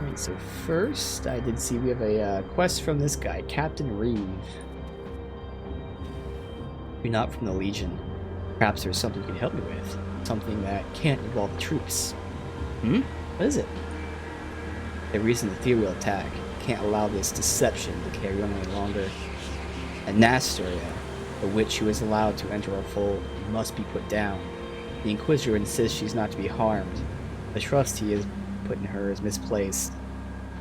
Alright, so first, I did see we have a quest from this guy, Captain Reeve. You're not from the Legion. Perhaps there's something you can help me with. Something that can't involve the troops. Hmm? What is it? The recent ethereal attack can't allow this deception to carry on any longer. Anastasia, the witch who is allowed to enter our fold, must be put down. The Inquisitor insists she's not to be harmed. The trust he has put in her is misplaced.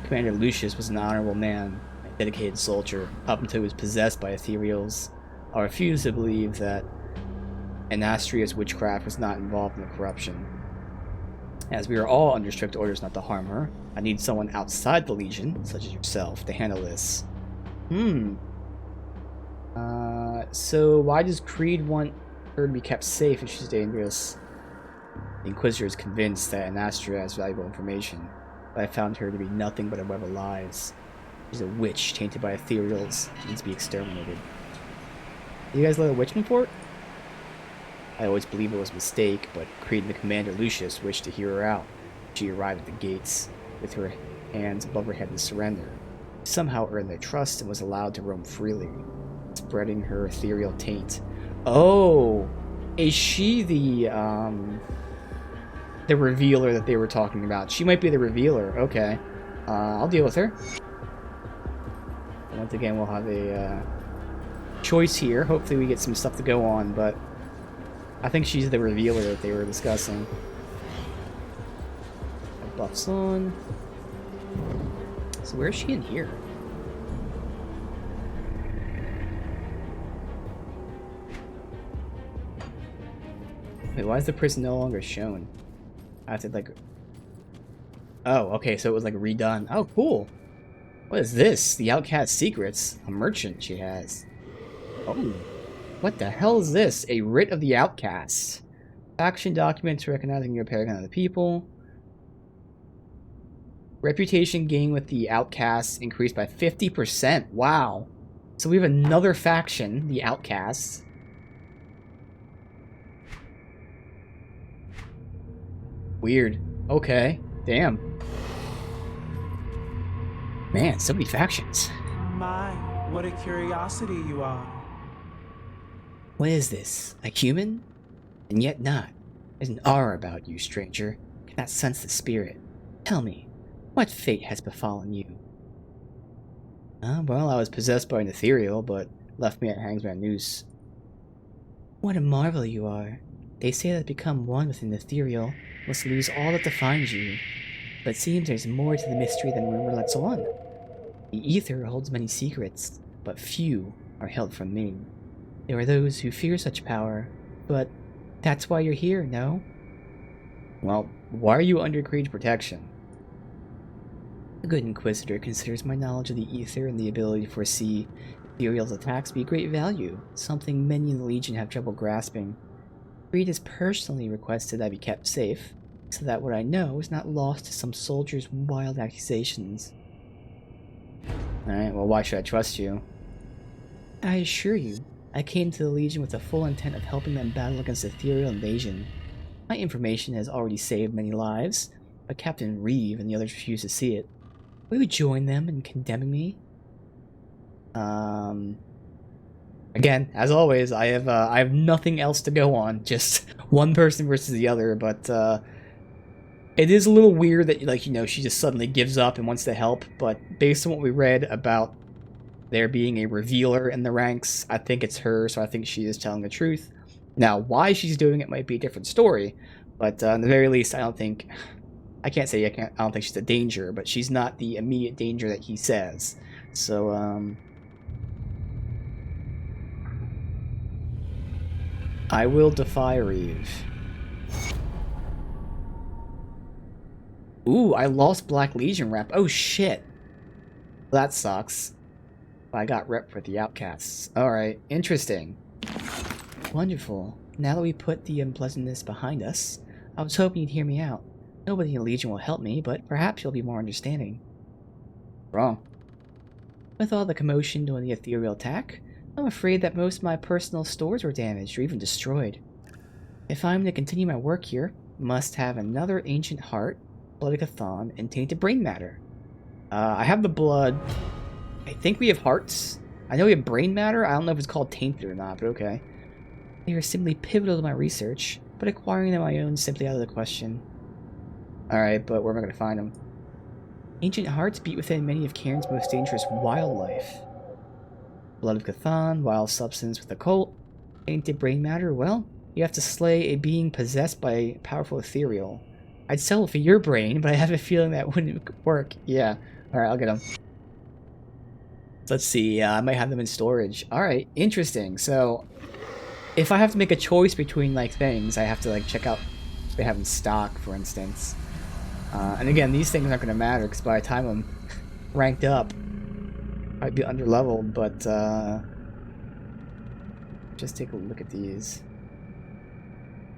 Commander Lucius was an honorable man, a dedicated soldier, up until he was possessed by ethereals. I refuse to believe that Anastria's witchcraft was not involved in the corruption. As we are all under strict orders not to harm her, I need someone outside the Legion, such as yourself, to handle this. So why does Creed want her to be kept safe if she's dangerous? The Inquisitor is convinced that Anastria has valuable information, but I found her to be nothing but a web of lies. She's a witch tainted by ethereals. She needs to be exterminated. You guys let a witch fort? I always believed it was a mistake, but Creed and the Commander Lucius wished to hear her out. She arrived at the gates, with her hands above her head in surrender. She somehow earned their trust and was allowed to roam freely, spreading her ethereal taint. Oh! Is she the revealer that they were talking about? She might be the revealer. Okay. I'll deal with her. Once again, we'll have a choice here. Hopefully we get some stuff to go on, but I think she's the revealer that they were discussing. Buffs on. So where is she in here? Wait, why is the prison no longer shown? I have to like... Oh, okay, so it was like redone. Oh, cool. What is this? The Outcast Secrets. A merchant she has. Oh. What the hell is this? A writ of the Outcasts. Faction documents recognizing your paragon of the people. Reputation gained with the Outcasts increased by 50%. Wow. So we have another faction, the Outcasts. Weird. Okay. Damn. Man, so many factions. My, what a curiosity you are. What is this? A human? And yet not. There's an aura about you, stranger. I cannot sense the spirit. Tell me, what fate has befallen you? Well, I was possessed by an ethereal, but left me at Hangsman Noose. What a marvel you are. They say that become one with an ethereal must lose all that defines you. But it seems there's more to the mystery than rumor lets on. The ether holds many secrets, but few are held from me. There are those who fear such power, but that's why you're here, no? Well, why are you under Creed's protection? A good Inquisitor considers my knowledge of the ether and the ability to foresee ethereal's attacks to be great value, something many in the Legion have trouble grasping. Creed has personally requested I be kept safe, so that what I know is not lost to some soldier's wild accusations. Alright, well, why should I trust you? I assure you, I came to the Legion with the full intent of helping them battle against ethereal invasion. My information has already saved many lives, but Captain Reeve and the others refuse to see it. Will you join them in condemning me? Again, as always, I have nothing else to go on. Just one person versus the other. But it is a little weird that, like, you know, she just suddenly gives up and wants to help. But based on what we read about there being a revealer in the ranks, I think it's her. So I think she is telling the truth. Now, why she's doing it might be a different story. But at the very least, I don't think she's a danger. But she's not the immediate danger that he says. So I will defy Reeve. Ooh, I lost Black Legion rep. Oh shit. That sucks. I got rep for the Outcasts. Alright, interesting. Wonderful. Now that we put the unpleasantness behind us, I was hoping you'd hear me out. Nobody in the Legion will help me, but perhaps you'll be more understanding. Wrong. With all the commotion during the ethereal attack, I'm afraid that most of my personal stores were damaged or even destroyed. If I'm to continue my work here, I must have another ancient heart, bloodicathon, and tainted brain matter. I have the blood. I think we have hearts. I know we have brain matter. I don't know if it's called tainted or not, but okay. They are simply pivotal to my research, but acquiring them on my own is simply out of the question. Alright, but where am I going to find them? Ancient hearts beat within many of Cairn's most dangerous wildlife. Blood of Cthulhu, wild substance with a cult. Tainted brain matter, well, you have to slay a being possessed by a powerful ethereal. I'd sell it for your brain, but I have a feeling that wouldn't work. Yeah. Alright, I'll get them. Let's see, I might have them in storage. Alright, interesting. So, if I have to make a choice between, like, things, I have to, like, check out if they have in stock, for instance. And again, these things aren't going to matter, because by the time I'm ranked up, I'd be underleveled, but, just take a look at these.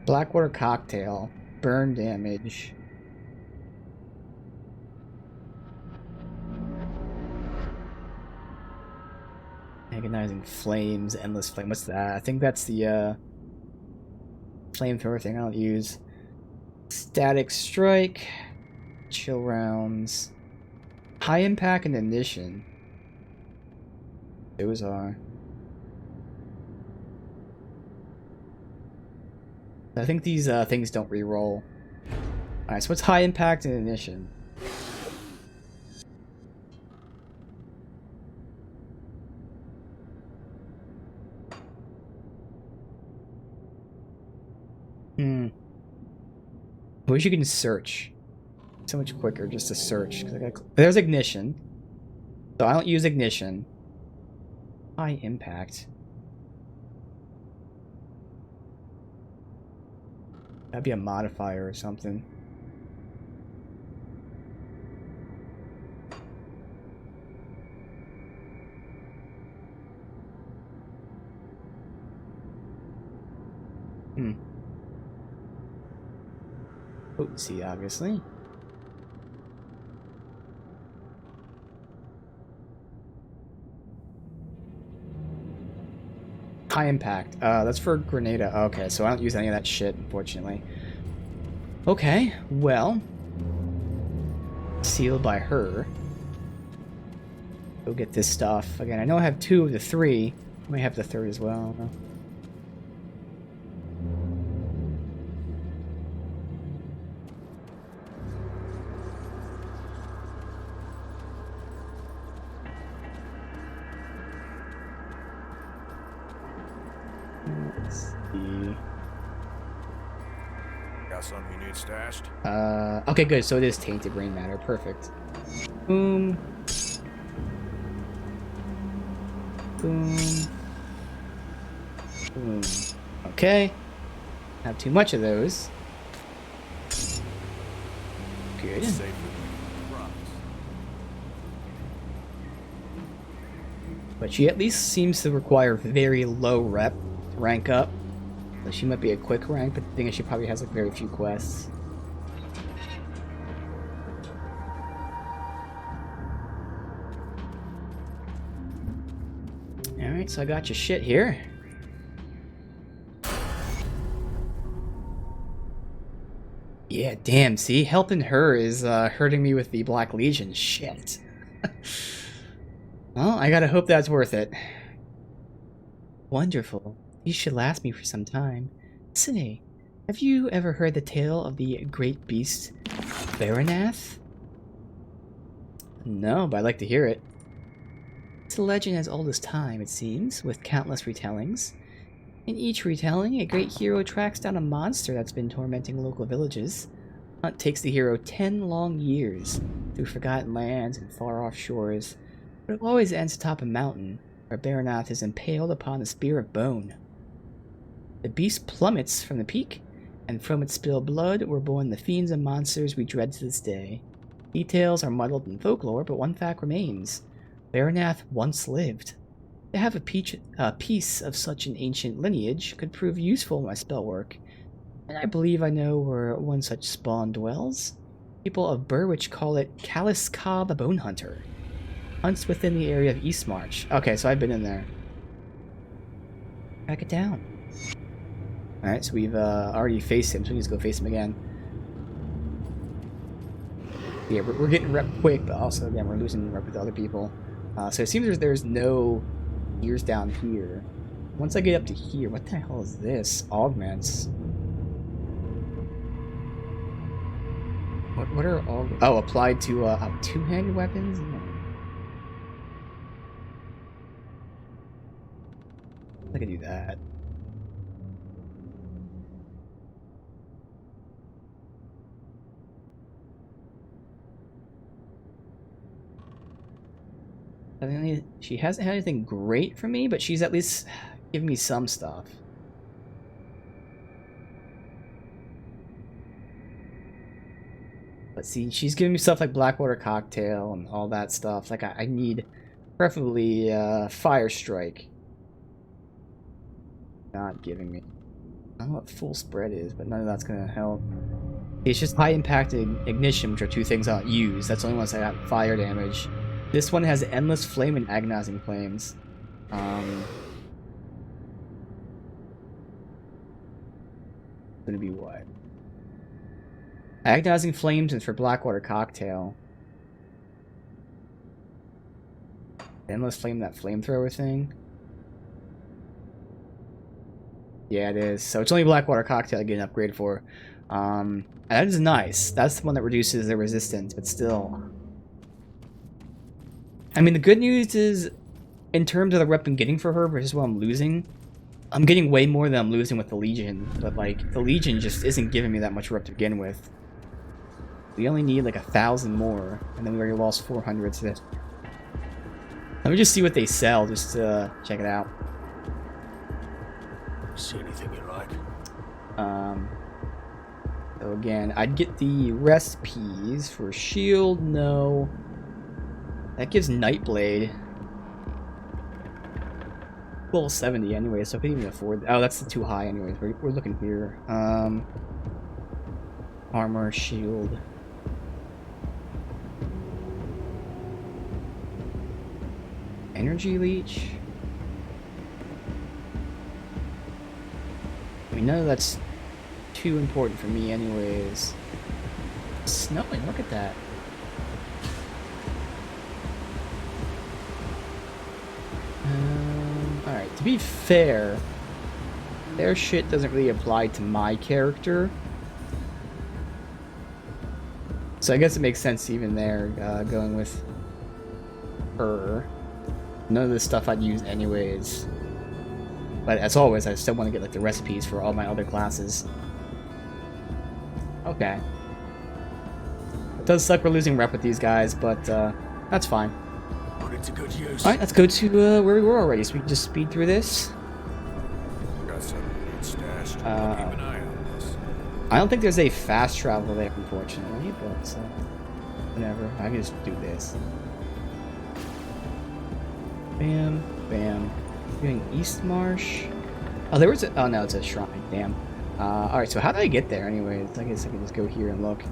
Blackwater Cocktail. Burn damage. Agonizing Flames, Endless Flame. What's that? I think that's the flamethrower thing I don't use. Static Strike. Chill Rounds. High Impact and Ignition. Those are. I think these things don't re-roll. Alright, so what's High Impact and Ignition? Wish you can search. So much quicker just to search. There's Ignition. So I don't use Ignition. High Impact. That'd be a modifier or something. Potency, obviously. High Impact. That's for Grenada. Okay, so I don't use any of that shit, unfortunately. Okay, well. Sealed by her. Go get this stuff. Again, I know I have 2 of the 3. I may have the 3rd as well. Let's see. Got something you need stashed? Okay, good. So it is tainted brain matter. Perfect. Boom. Boom. Boom. Okay. Not too much of those. Good. But she at least seems to require very low rep to rank up. So she might be a quick rank, but the thing is she probably has like very few quests. Alright, so I got your shit here. Yeah, damn, see? Helping her is hurting me with the Black Legion. Shit. Well, I gotta hope that's worth it. Wonderful. These should last me for some time. Say, have you ever heard the tale of the great beast, Baranath? No, but I'd like to hear it. It's a legend as old as time, it seems, with countless retellings. In each retelling, a great hero tracks down a monster that's been tormenting local villages. Hunt takes the hero 10 long years through forgotten lands and far-off shores, but it always ends atop a mountain, where Baranath is impaled upon a spear of bone. The beast plummets from the peak, and from its spilled blood were born the fiends and monsters we dread to this day. Details are muddled in folklore, but one fact remains. Baranath once lived. To have a piece of such an ancient lineage could prove useful in my spell work, and I believe I know where one such spawn dwells. People of Burwich call it Caliska the Bone Hunter. Hunts within the area of Eastmarch. Okay, so I've been in there. Track it down. Alright, so we've already faced him, so we need to go face him again. Yeah, we're getting rep quick, but also, again, we're losing rep with other people. So it seems there's no gears down here. Once I get up to here, what the hell is this? Augments. What are all? Oh, applied to two-handed weapons. I could do that. I mean, she hasn't had anything great for me, but she's at least given me some stuff. But see, she's giving me stuff like Blackwater Cocktail and all that stuff. Like, I need preferably Fire Strike. Not giving me. I don't know what full spread is, but none of that's gonna help. It's just high impact and ignition, which are two things I don't use. That's the only ones I got fire damage. This one has endless flame and agonizing flames. Gonna be what? Agonizing flames and for Blackwater Cocktail. Endless flame, that flamethrower thing. Yeah, it is. So it's only Blackwater Cocktail I get an upgrade for. And that is nice. That's the one that reduces the resistance, but still. I mean, the good news is, in terms of the rep I'm getting for her versus what I'm losing, I'm getting way more than I'm losing with the Legion. But, like, the Legion just isn't giving me that much rep to begin with. We only need, like, 1,000 more, and then we already lost 400 to this. Let me just see what they sell, just to check it out. See anything you like? So again, I'd get the recipes for shield, no. That gives Nightblade. Level 70 anyway, so I couldn't even afford. Oh, that's too high anyways. We're looking here. Armor, shield. Energy leech. I mean, none of that's too important for me anyways. It's snowing, look at that. Alright, to be fair, their shit doesn't really apply to my character. So I guess it makes sense even there, going with her. None of this stuff I'd use anyways. But as always, I still want to get like the recipes for all my other classes. Okay. It does suck we're losing rep with these guys, but that's fine. Put it to good use. Alright, let's go to where we were already, so we can just speed through this. Got something you need stashed. I'll keep an eye on this. I don't think there's a fast travel there, unfortunately, but whatever. I can just do this. Bam, bam. Doing East Marsh. Oh, there was a. Oh no, it's a shrine. Damn. All right. So how did I get there? Anyways, I guess I can just go here and look.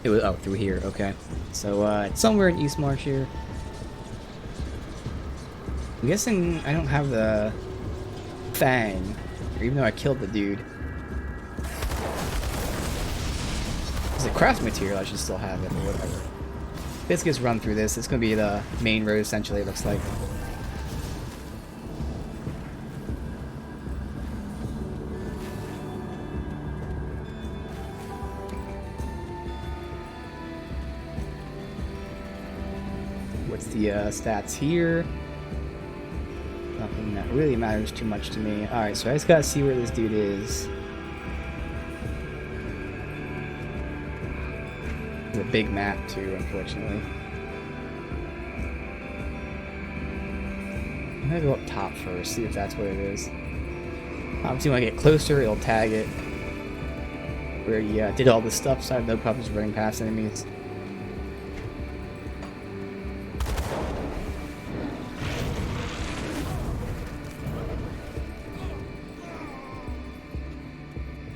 It was through here. Okay. So it's somewhere in East Marsh here. I'm guessing I don't have the Fang, even though I killed the dude. It's a craft material, I should still have it, or whatever. Let's just run through this. It's going to be the main road, essentially, it looks like. What's the stats here? Nothing that really matters too much to me. Alright, so I just got to see where this dude is. It's a big map too, unfortunately. I'm gonna go up top first, see if that's what it is. Obviously, when I get closer, it'll tag it. Where you did all this stuff, so I have no problems running past enemies.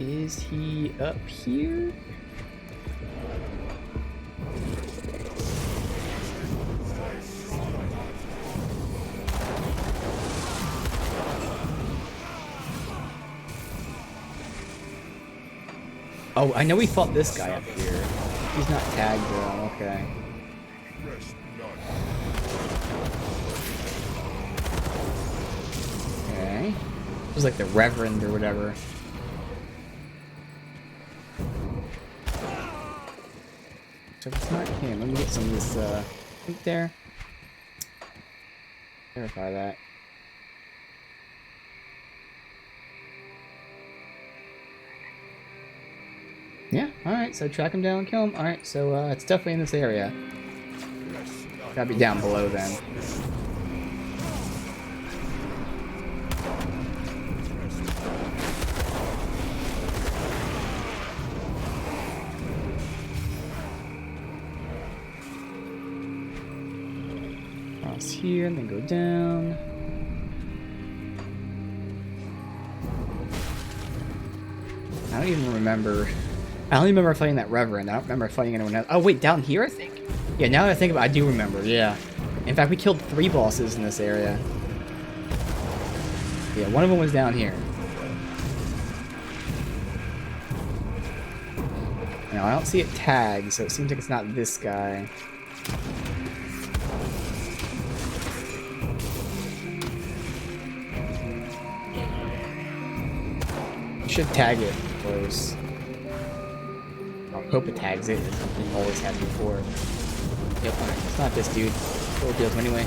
Is he up here? Oh, I know we fought this guy up here. He's not tagged though. Okay. Okay. It was like the Reverend or whatever. So if it's not him, let me get some of this right there. Verify that. Yeah, alright, so track him down and kill him. Alright, so it's definitely in this area. Gotta be down below then. Cross here and then go down. I don't even remember. I only remember fighting that Reverend. I don't remember fighting anyone else. Oh wait, down here I think? Yeah, now that I think about it, I do remember, yeah. In fact, we killed 3 bosses in this area. Yeah, one of them was down here. Now, I don't see it tagged, so it seems like it's not this guy. Should tag it, of course. I hope it tags it. It always had before. Yep, it's not this dude. Full deals anyway.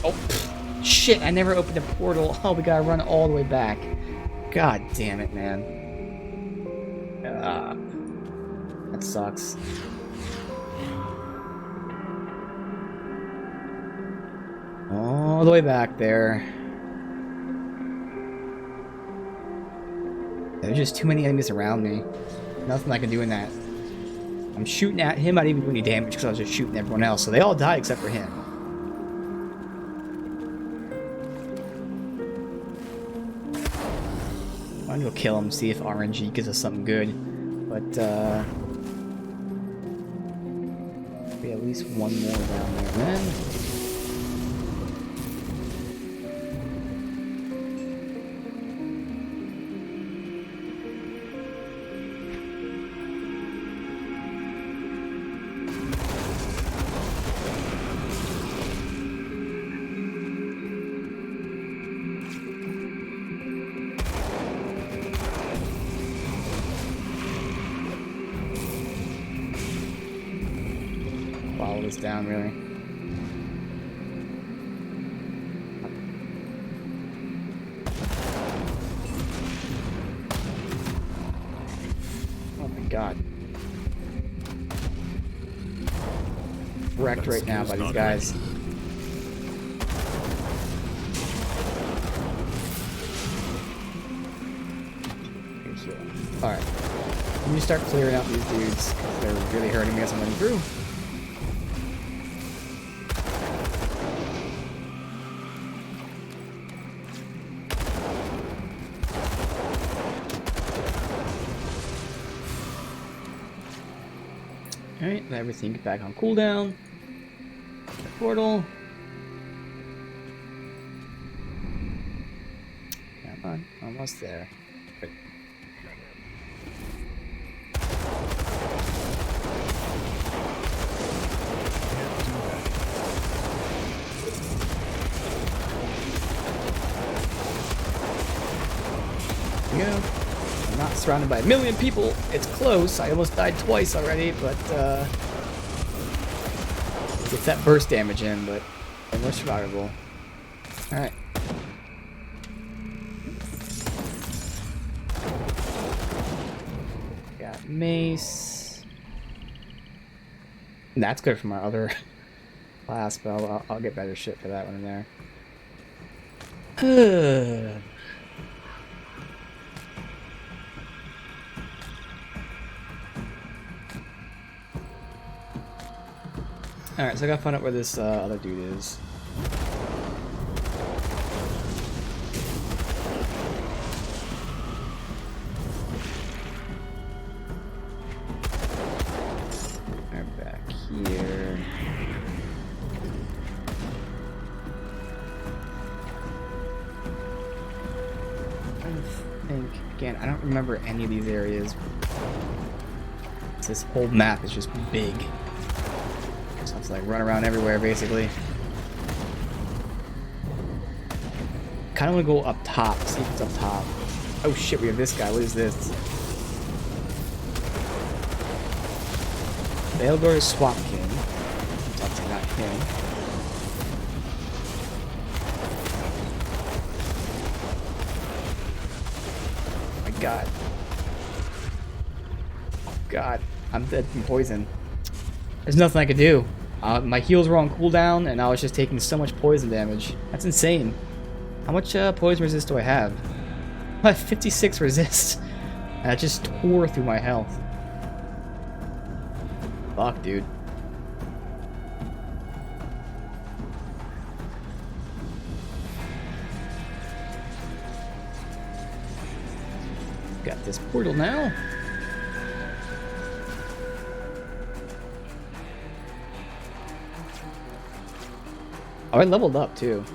Oh, shit! I never opened a portal. Oh, we gotta run all the way back. God damn it, man. That sucks. All the way back there. There's just too many enemies around me. Nothing I can do in that. I'm shooting at him, I didn't even do any damage because I was just shooting everyone else. So they all died except for him. I'm gonna go kill him, see if RNG gives us something good. But, be at least one more down there then. Follow this down, really. Oh my god. Wrecked right now by these guys. Alright. Let me start clearing out these dudes, because they're really hurting me as I'm running through. Alright, let everything get back on cooldown. Portal. Come on, almost there. Good. There we go. I'm not surrounded by a million people. It's close. I almost died twice already, but gets that burst damage in, but more survivable. Alright. Got mace. And that's good from our other class, but I'll get better shit for that one in there. Alright, so I gotta find out where this other dude is. Right back here. think, again, I don't remember any of these areas. This whole map is just big. Just have to like run around everywhere basically. Kinda wanna go up top, see if it's up top. Oh shit, we have this guy, what is this? Bailgor Swamp King. That's not him. Oh my god. Oh god, I'm dead from poison. There's nothing I could do. My heals were on cooldown and I was just taking so much poison damage. That's insane. How much poison resist do I have? I have 56 resist. And that just tore through my health. Fuck, dude. Got this portal now. Oh, I leveled up too.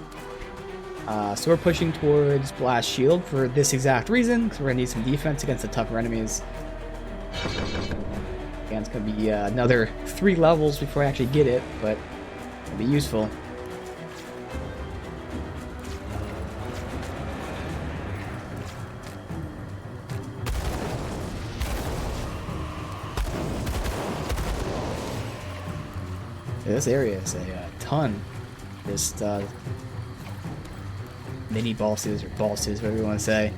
So we're pushing towards Blast Shield for this exact reason, because we're going to need some defense against the tougher enemies. Again, it's going to be another 3 levels before I actually get it, but it'll be useful. This area is a ton. Just mini bosses or bosses, whatever you want to say.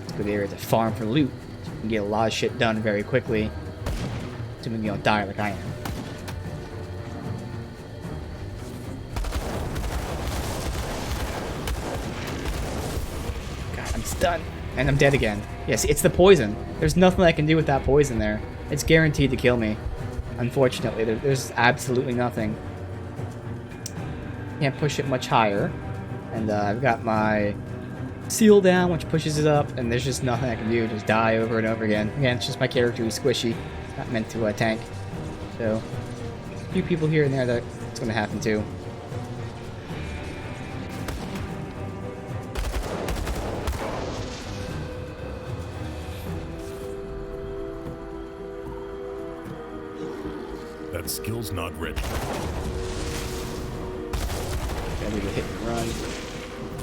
It's a good area to farm for loot. So you can get a lot of shit done very quickly. Assuming you don't die like I am. God, I'm stunned. And I'm dead again. Yes, it's the poison. There's nothing I can do with that poison there. It's guaranteed to kill me. Unfortunately, there's absolutely nothing. Can't push it much higher. And I've got my seal down, which pushes it up, and there's just nothing I can do. Just die over and over again. Again, it's just my character who's squishy. It's not meant to tank. So, a few people here and there that it's going to happen to. That skill's not ready. Gotta do a hit and run.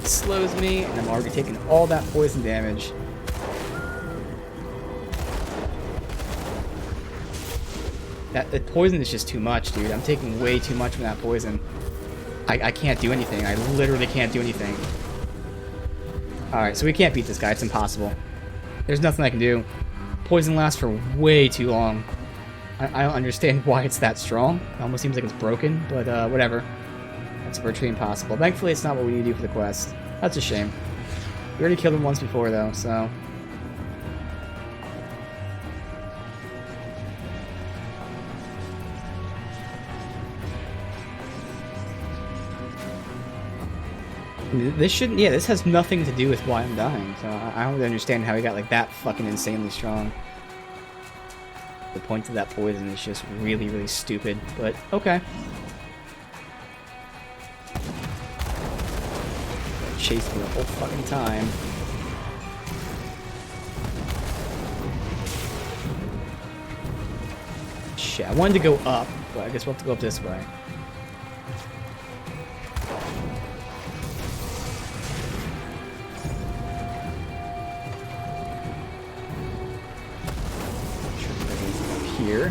It slows me, and I'm already taking all that poison damage. The poison is just too much, dude. I'm taking way too much from that poison. I can't do anything. I literally can't do anything. Alright, so we can't beat this guy. It's impossible. There's nothing I can do. Poison lasts for way too long. I don't understand why it's that strong. It almost seems like it's broken, but whatever. That's virtually impossible. Thankfully, it's not what we need to do for the quest. That's a shame. We already killed him once before, though, so... This shouldn't... Yeah, this has nothing to do with why I'm dying, so I don't understand how he got, like, that fucking insanely strong. The point of that poison is just really, really stupid, but okay. Chase me the whole fucking time. Shit, I wanted to go up, but I guess we'll have to go up this way. Here.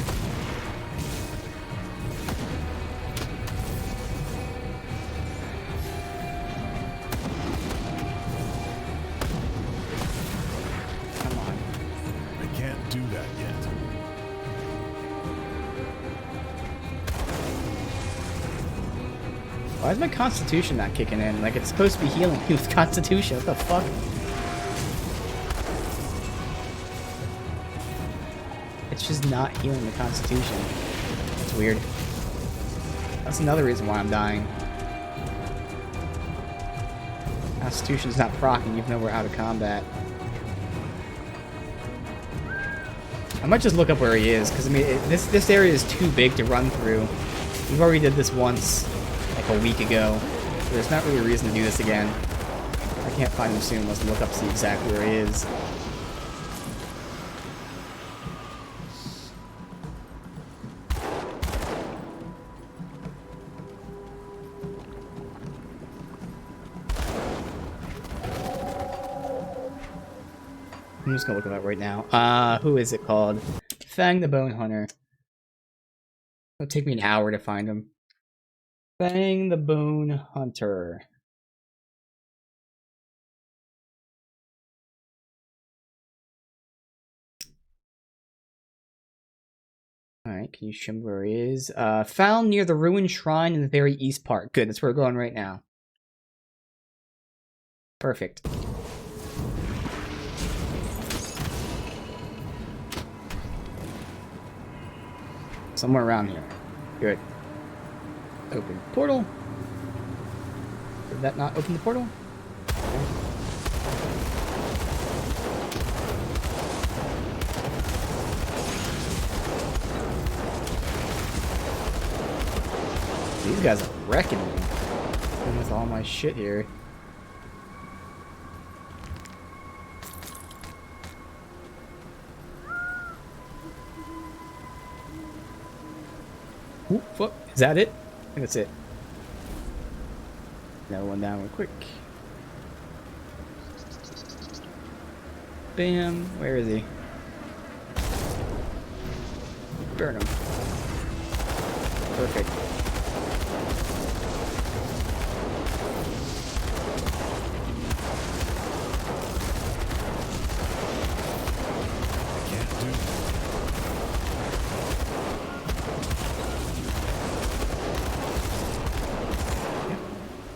Come on. I can't do that yet. Why is my constitution not kicking in? Like, it's supposed to be healing me with constitution. What the fuck? It's just not healing the constitution. It's weird. That's another reason why I'm dying. Constitution's not proccing even though we're out of combat. I might just look up where he is, because I mean, this area is too big to run through. We've already did this once, like a week ago. So there's not really a reason to do this again. I can't find him soon. Let's look up, see exactly where he is. I'm just gonna look it up right now. Who is it called? Fang the Bone Hunter. It'll take me an hour to find him. Fang the Bone Hunter. Alright, can you show me where he is? Found near the ruined shrine in the very east part. Good, that's where we're going right now. Perfect. Somewhere around here. Good. Open portal. Did that not open the portal? These guys are wrecking me. And with all my shit here. Oop, fuck. Is that it? I think that's it. Another one down real quick. Bam. Where is he? Burn him. Perfect.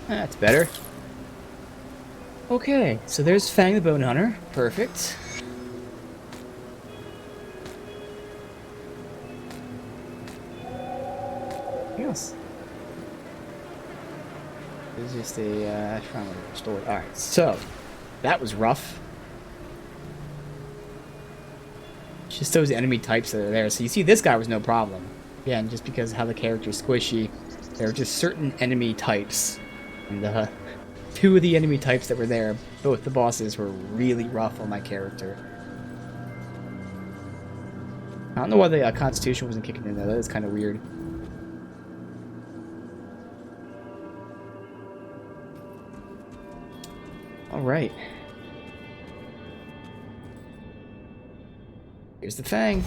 That's better. Okay, so there's Fang the Bone Hunter. Perfect. Yes. This is just a shrine story. Alright, so that was rough. Just those enemy types that are there. So you see this guy was no problem. Again, just because of how the character's squishy. There are just certain enemy types. And two of the enemy types that were there, both the bosses, were really rough on my character. I don't know why the Constitution wasn't kicking in though. That is kind of weird. Alright. Here's the Fang.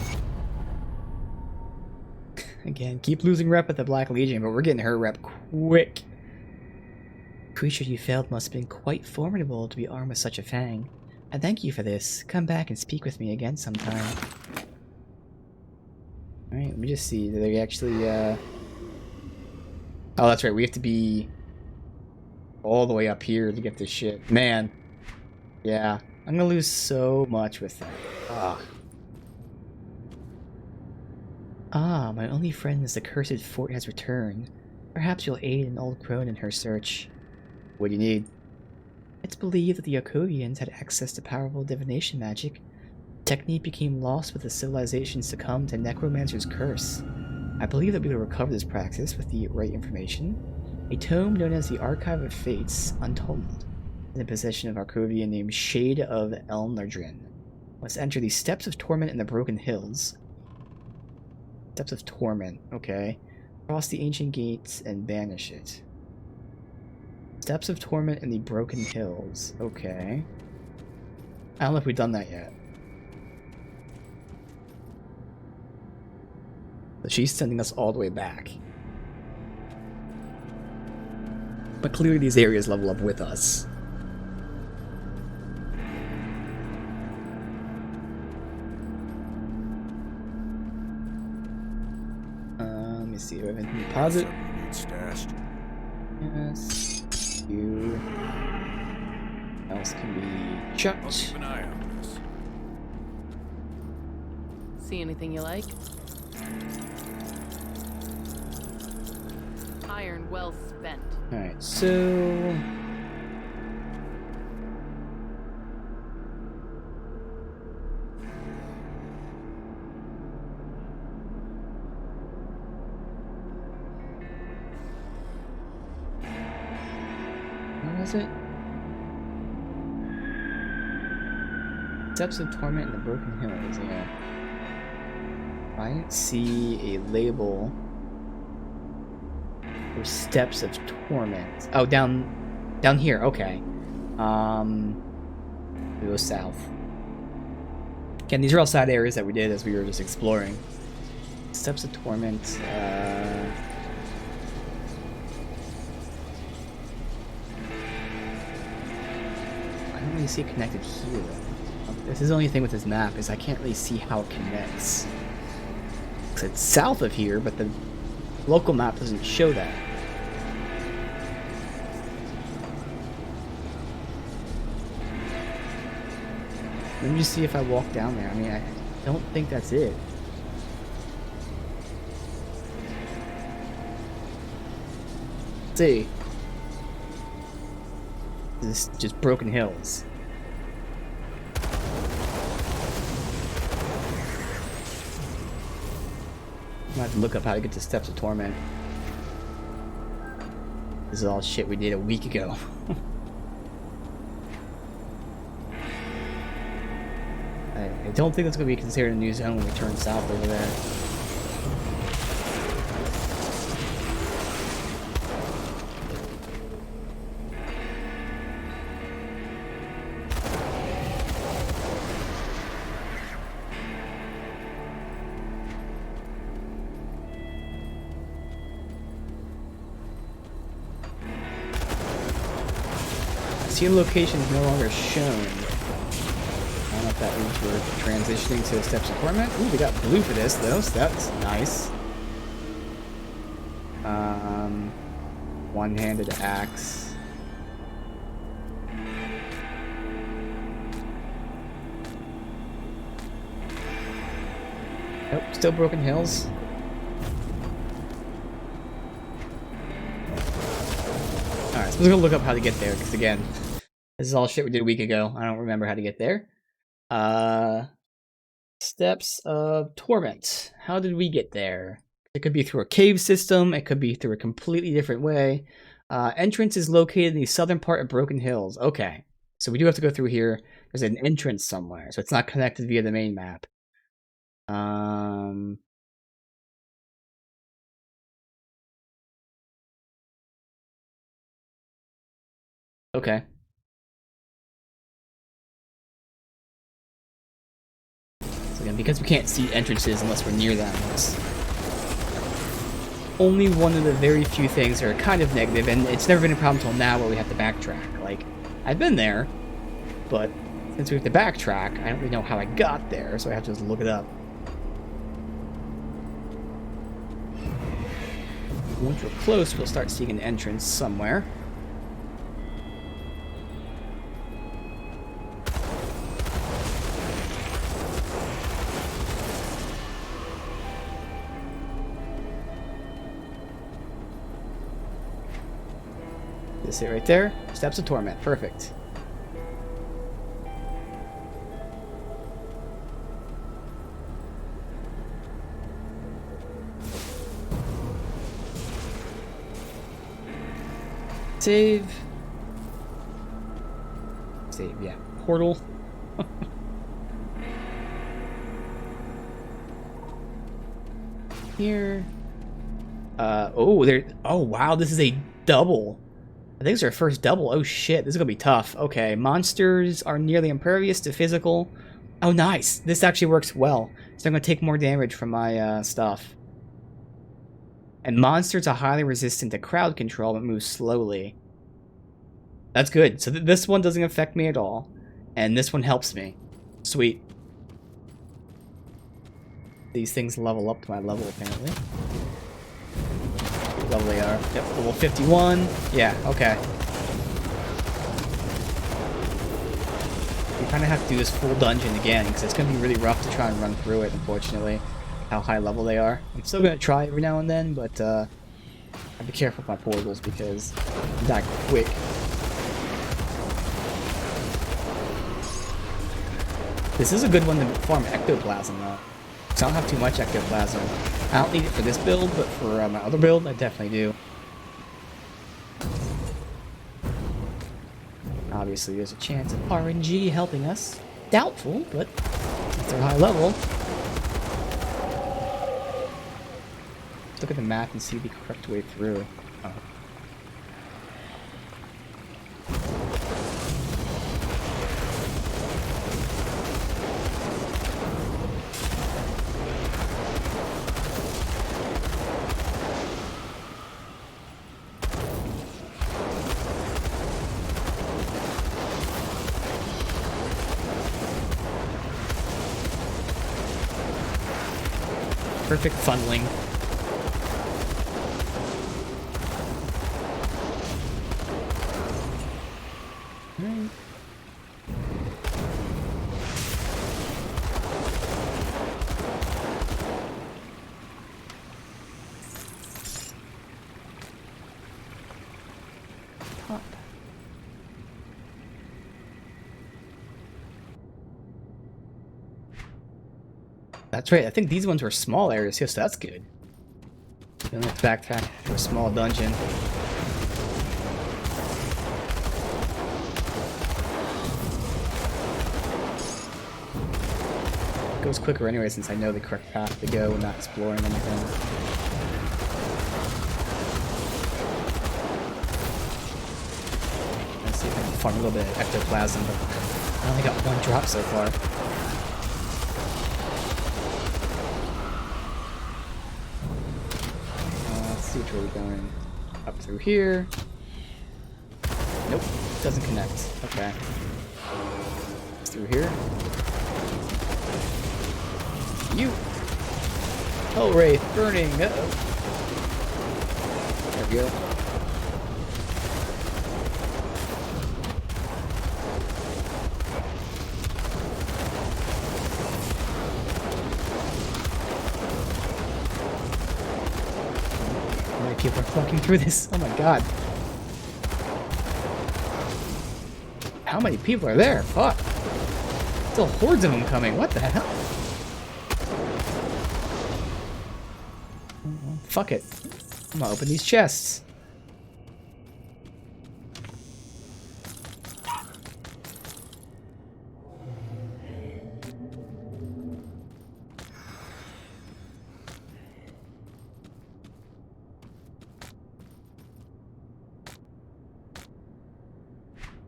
Again, keep losing rep at the Black Legion, but we're getting her rep quick. Creature you felled must have been quite formidable to be armed with such a fang. I thank you for this. Come back and speak with me again sometime. Alright, let me just see. Do they actually, Oh, that's right. We have to be all the way up here to get this shit. Man. Yeah. I'm gonna lose so much with that. Ugh. Ah, my only friend is the cursed fort has returned. Perhaps you'll aid an old crone in her search. What do you need? It's believed that the Yokovians had access to powerful divination magic. The technique became lost with the civilization succumbed to Necromancer's curse. I believe that we will recover this practice with the right information. A tome known as the Archive of Fates, Untold, in the possession of Arcovian named Shade of Elnardrin. Must enter the Steps of Torment in the Broken Hills. Steps of Torment, okay. Cross the ancient gates and banish it. Steps of Torment in the Broken Hills. Okay. I don't know if we've done that yet. But she's sending us all the way back. But clearly these areas level up with us. Let me see. Do I have anything to deposit? Stashed. Yes. You else can be chucked. I'll keep an eye on this. See anything you like? Iron well spent. Alright, so what was it? Steps of Torment in the Broken Hills, yeah. I didn't see a label for Steps of Torment. Oh, down here, okay. We go south. Again, these are all side areas that we did as we were just exploring. Steps of Torment, I don't really see it connected here. This is the only thing with this map, is I can't really see how it connects. It's south of here, but the local map doesn't show that. Let me just see if I walk down there. I mean, I don't think that's it. Let's see. This is just broken hills. I'm gonna have to look up how to get to Steps of Torment. This is all shit we did a week ago. I don't think it's going to be considered a new zone when we turn south over there. See, location is no longer shown. I don't know if that means we're transitioning to Steps of Torment. Ooh, we got blue for this, though, so that's nice. One-handed axe. Nope, still Broken Hills. Alright, so we're gonna look up how to get there, because again, this is all shit we did a week ago. I don't remember how to get there. Steps of Torment. How did we get there? It could be through a cave system. It could be through a completely different way. Entrance is located in the southern part of Broken Hills. Okay, so we do have to go through here. There's an entrance somewhere, so it's not connected via the main map. Okay. So again, because we can't see entrances unless we're near them, it's only one of the very few things that are kind of negative, and it's never been a problem until now where we have to backtrack. Like, I've been there, but since we have to backtrack, I don't really know how I got there, so I have to just look it up. Once we're close, we'll start seeing an entrance somewhere. This it right there. Steps of Torment. Perfect. Save. Save, yeah. Portal. Here. Oh, there. Oh, wow. This is a double. I think it's our first double. Oh shit, this is gonna be tough. Okay, monsters are nearly impervious to physical. Oh nice, this actually works well. So I'm gonna take more damage from my stuff. And monsters are highly resistant to crowd control but move slowly. That's good. So this one doesn't affect me at all. And this one helps me. Sweet. These things level up to my level apparently. Level they are. Yep, level 51. Yeah, okay. We kind of have to do this full dungeon again, because it's going to be really rough to try and run through it, unfortunately. How high level they are. I'm still going to try every now and then, but I'll be careful with my portals, because I'm that quick. This is a good one to farm ectoplasm, though. So I don't have too much ectoplasm. I don't need it for this build, but for my other build, I definitely do. Obviously, there's a chance of RNG helping us. Doubtful, but if they're high level. Look at the map and see the correct way through. Oh. Perfect funneling. Alright. Up. That's right, I think these ones were small areas, yes, that's good. Then let's backtrack to a small dungeon. It goes quicker anyway since I know the correct path to go and not exploring anything. Let's see if I can farm a little bit of ectoplasm, but I only got one drop so far. Which way we're going? Up through here. Nope, doesn't connect. Okay. Through here. You! Oh, Wraith, burning! Uh-oh. There we go. People are walking through this. Oh my god. How many people are there? Fuck. Still hordes of them coming. What the hell? Fuck it. I'm gonna open these chests.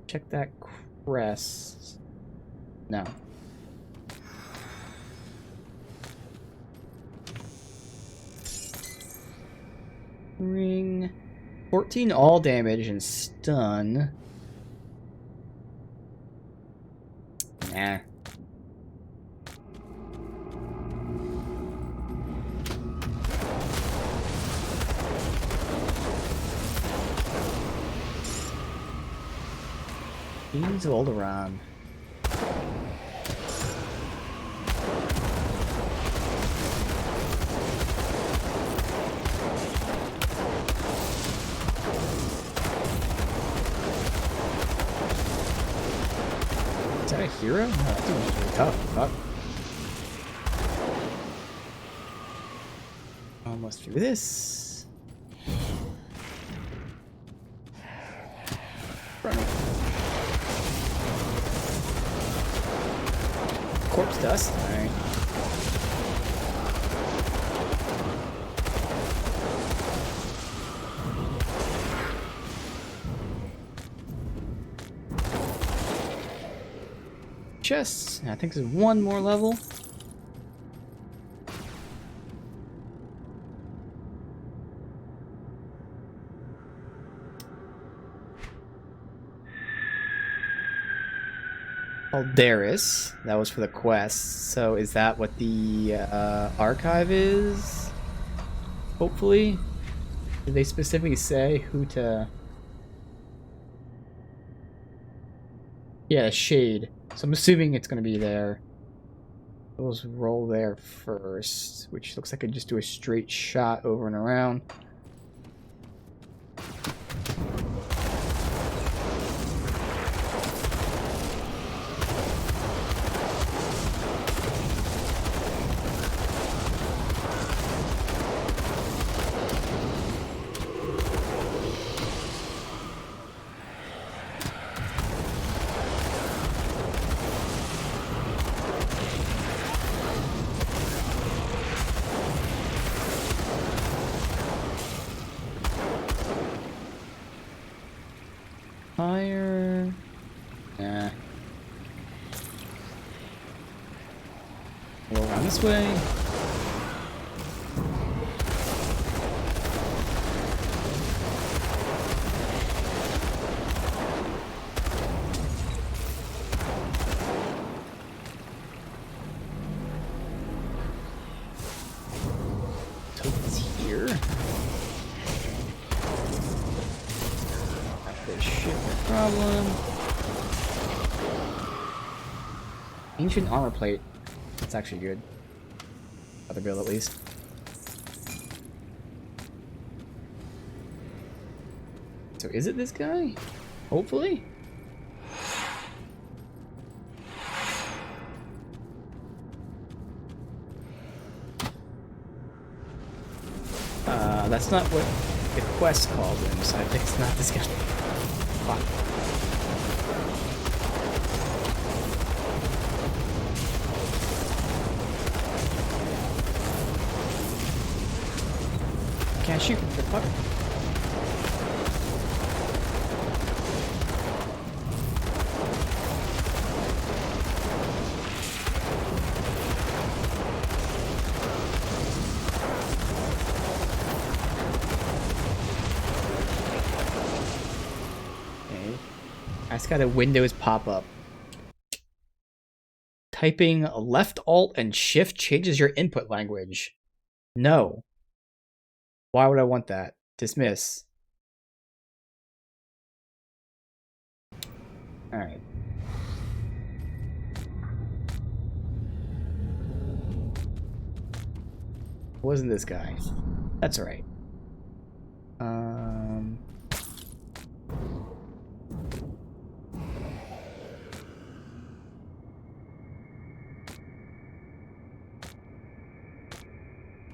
Check that crest. No. Ring. 14 all damage and stun. Nah. Beans all around. Is that a hero? No, that dude was really tough. Fuck. Almost through this. Run. Corpse dust. Alright. Chests. I think there's one more level. Aldaris. That was for the quest. So is that what the archive is? Hopefully. Did they specifically say who to... Yeah, the shade. So I'm assuming it's going to be there. Let's roll there first, which looks like I just do a straight shot over and around. Higher. Nah. Go around this way. Tokens here. Got this shit, no problem. Ancient armor plate. That's actually good. Other build at least. So is it this guy? Hopefully. That's not what the quest called him, so I think it's not this guy. Fuck. Can't shoot, the fuck. Okay. I just got a Windows pop-up. Typing left alt and shift changes your input language. No. Why would I want that? Dismiss. Alright. Wasn't this guy? That's alright.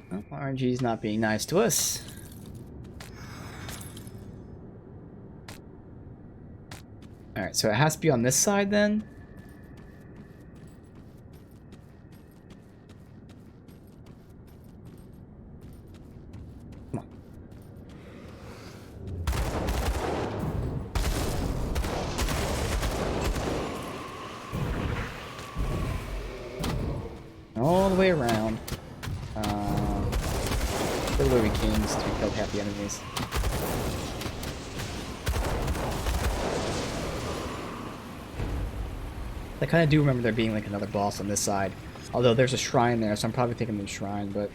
Well, RNG's not being nice to us. Alright, so it has to be on this side then? Come on. All the way around. Where the way we came since we killed half the enemies. I kind of do remember there being like another boss on this side. Although there's a shrine there, so I'm probably thinking the shrine, but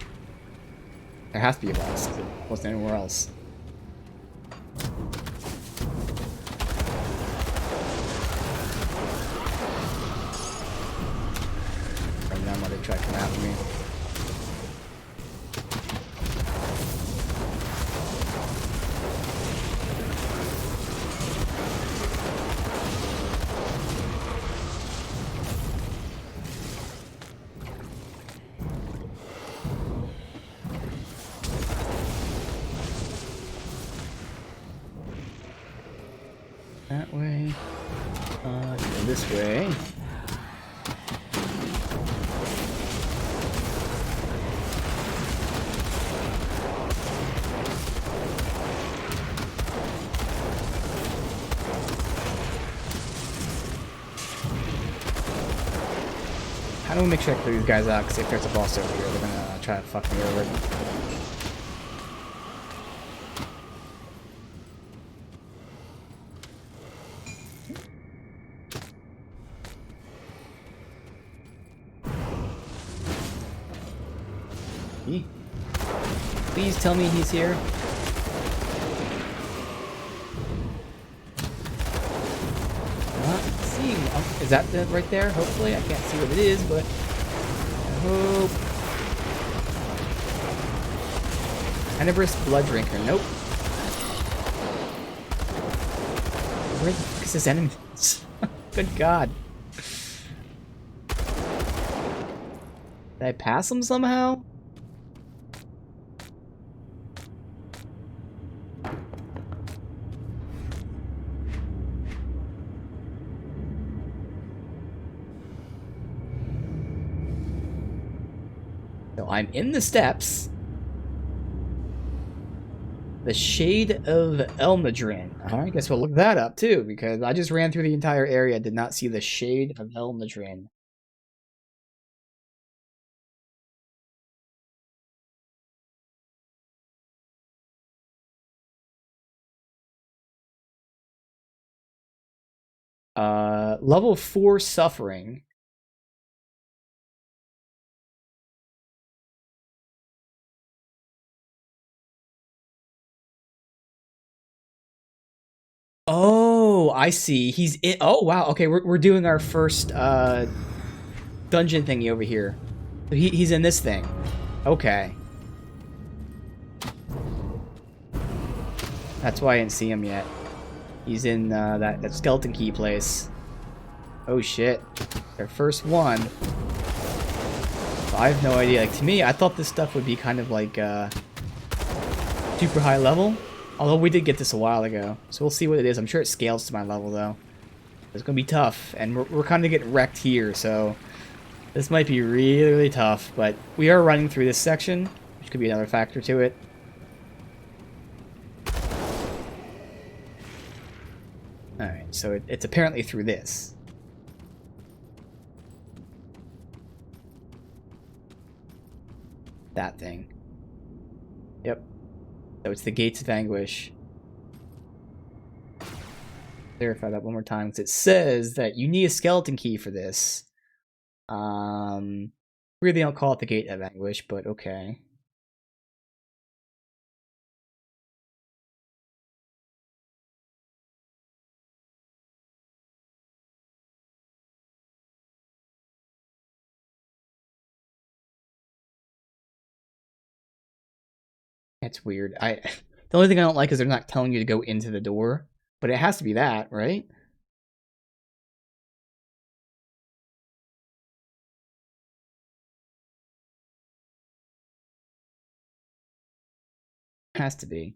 there has to be a boss because it wasn't anywhere else. Right now, mother try to come after me. That way. Go this way. How do we make sure I clear these guys out? Because if there's a boss over here, they're gonna try to fuck me over. Please tell me he's here. Not seeing. Oh, is that right there? Hopefully, I can't see what it is, but I hope. Tenebrous Blood Drinker. Nope. Where the fuck is his enemy? Good God. Did I pass him somehow? So I'm in the steps. The Shade of Elmadrin. I guess we'll look that up too, because I just ran through the entire area and did not see the Shade of Elmadrin. Level 4 Suffering. Oh, I see. He's in. Oh, wow. Okay, we're doing our first dungeon thingy over here. He's in this thing. Okay. That's why I didn't see him yet. He's in that skeleton key place. Oh shit. Their first one. I have no idea. Like, to me, I thought this stuff would be kind of like super high level. Although we did get this a while ago. So we'll see what it is. I'm sure it scales to my level though. It's gonna be tough. And we're kind of getting wrecked here, so this might be really, really tough. But we are running through this section, which could be another factor to it. Alright, so it's apparently through this. That thing. Yep. So it's the Gates of Anguish. Verify that one more time, because it says that you need a skeleton key for this. Really don't call it the Gate of Anguish, but okay. That's weird. The only thing I don't like is they're not telling you to go into the door, but it has to be that, right? Has to be.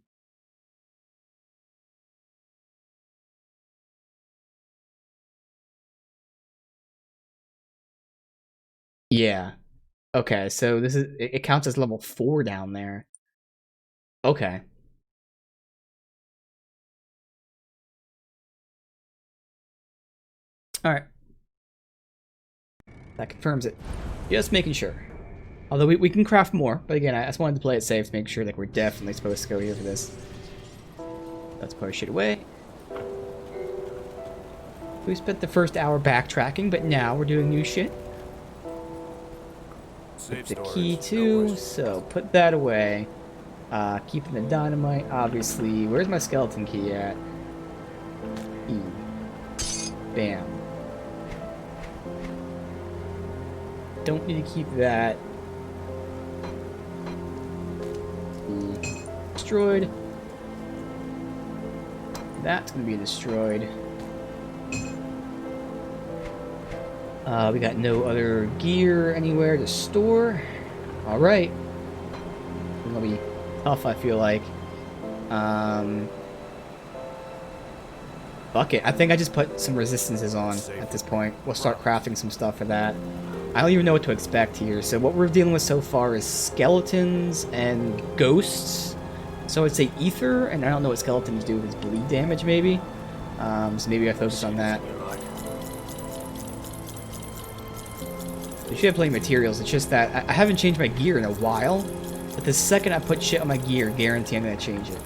Yeah. Okay, so this is it counts as level 4 down there. Okay. Alright. That confirms it. Just making sure. Although we can craft more, but again, I just wanted to play it safe to make sure like we're definitely supposed to go here for this. Let's put our shit away. We spent the first hour backtracking, but now we're doing new shit. With the key too, so put that away. Keeping the dynamite, obviously. Where's my skeleton key at? E. Bam. Don't need to keep that. E. Destroyed. That's gonna be destroyed. We got no other gear anywhere to store. Alright. It'll be tough, I feel like. Fuck it. I think I just put some resistances on at this point. We'll start crafting some stuff for that. I don't even know what to expect here. So what we're dealing with so far is skeletons and ghosts. So I'd say ether, and I don't know what skeletons do with bleed damage, maybe. So maybe I focus on that. They should have plenty of materials. It's just that I haven't changed my gear in a while. But the second I put shit on my gear, guarantee I'm gonna change it.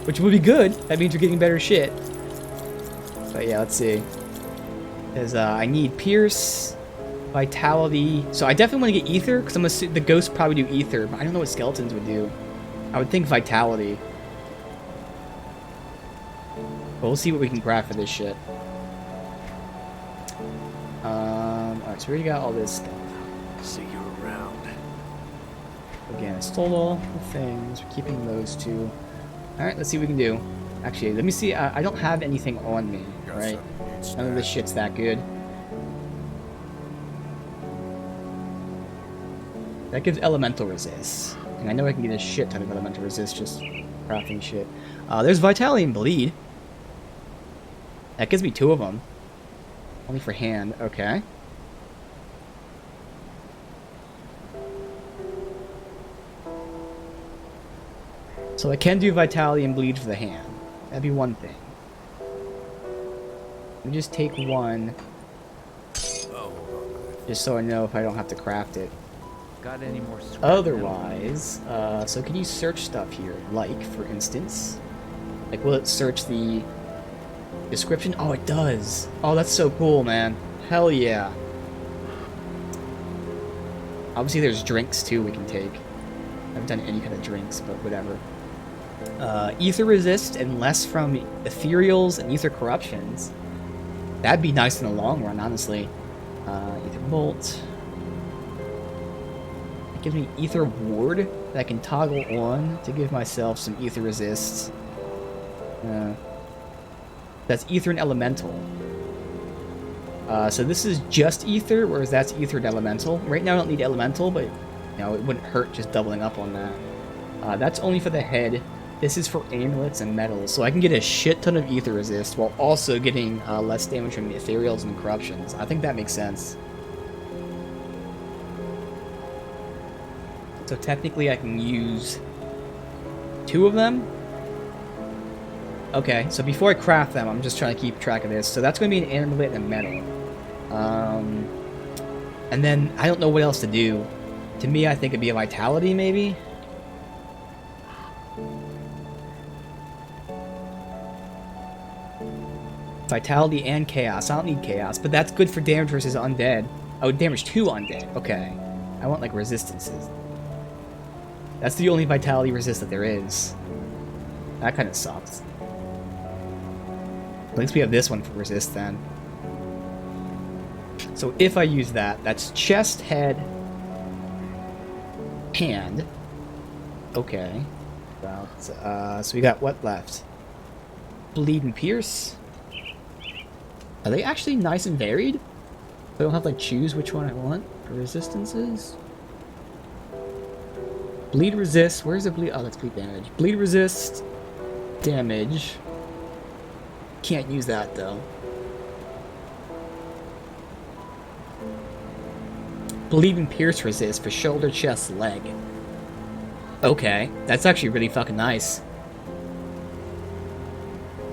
Which will be good. That means we're getting better shit. But yeah, let's see. Because I need Pierce, Vitality. So I definitely want to get Ether, because I'm assuming the ghosts probably do Ether. But I don't know what skeletons would do. I would think Vitality. But we'll see what we can craft for this shit. Alright, so we already got all this stuff. See you around. Again, I stole all the things. We're keeping those two. Alright, let's see what we can do. Actually, let me see. I don't have anything on me, right? None of this shit's that good. That gives elemental resist. And I know I can get a shit ton of elemental resist just crafting shit. There's Vitality and Bleed. That gives me 2 of them. Only for hand. Okay. So I can do Vitality and Bleed for the hand. That'd be one thing. Let me just take one. Just so I know if I don't have to craft it. Got any more scrap? Otherwise, so can you search stuff here? Like, for instance? Like, will it search the description? Oh, it does. Oh, that's so cool, man. Hell yeah. Obviously, there's drinks, too, we can take. I haven't done any kind of drinks, but whatever. Ether resist and less from ethereals and ether corruptions. That'd be nice in the long run, honestly. Ether bolt. It gives me ether ward that I can toggle on to give myself some ether resists. That's ether and elemental. So this is just ether, whereas that's ether and elemental. Right now I don't need elemental, but you know, it wouldn't hurt just doubling up on that. That's only for the head. This is for amulets and metals, so I can get a shit ton of ether resist while also getting less damage from the ethereals and corruptions. I think that makes sense. So technically I can use 2 of them. Okay, so before I craft them, I'm just trying to keep track of this. So that's going to be an amulet and a metal. And then I don't know what else to do. To me, I think it'd be a vitality, maybe? Vitality and chaos. I don't need chaos, but that's good for damage versus undead. Oh, damage to undead. Okay. I want, like, resistances. That's the only vitality resist that there is. That kind of sucks. At least we have this one for resist, then. So if I use that, that's chest, head, hand. Okay. So we got what left? Bleed and pierce. Are they actually nice and varied? I don't have to, like, choose which one I want for resistances. Bleed resist. Where's the bleed? Oh, that's bleed damage. Bleed resist. Damage. Can't use that, though. Bleed and pierce resist for shoulder, chest, leg. Okay. That's actually really fucking nice.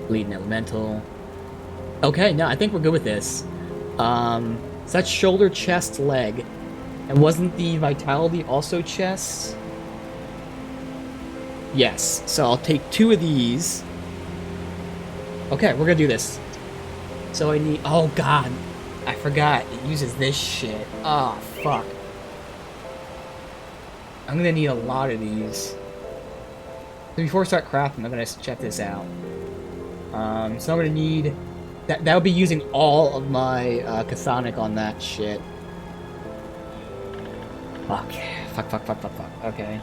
Bleed and elemental. Okay, no, I think we're good with this. So that's shoulder, chest, leg. And wasn't the vitality also chest? Yes, so I'll take 2 of these. Okay, we're gonna do this. So I need... Oh, God. I forgot. It uses this shit. Oh, fuck. I'm gonna need a lot of these. So before I start crafting, I'm gonna check this out. So I'm gonna need... That would be using all of my chthonic on that shit. Fuck. Fuck. Okay.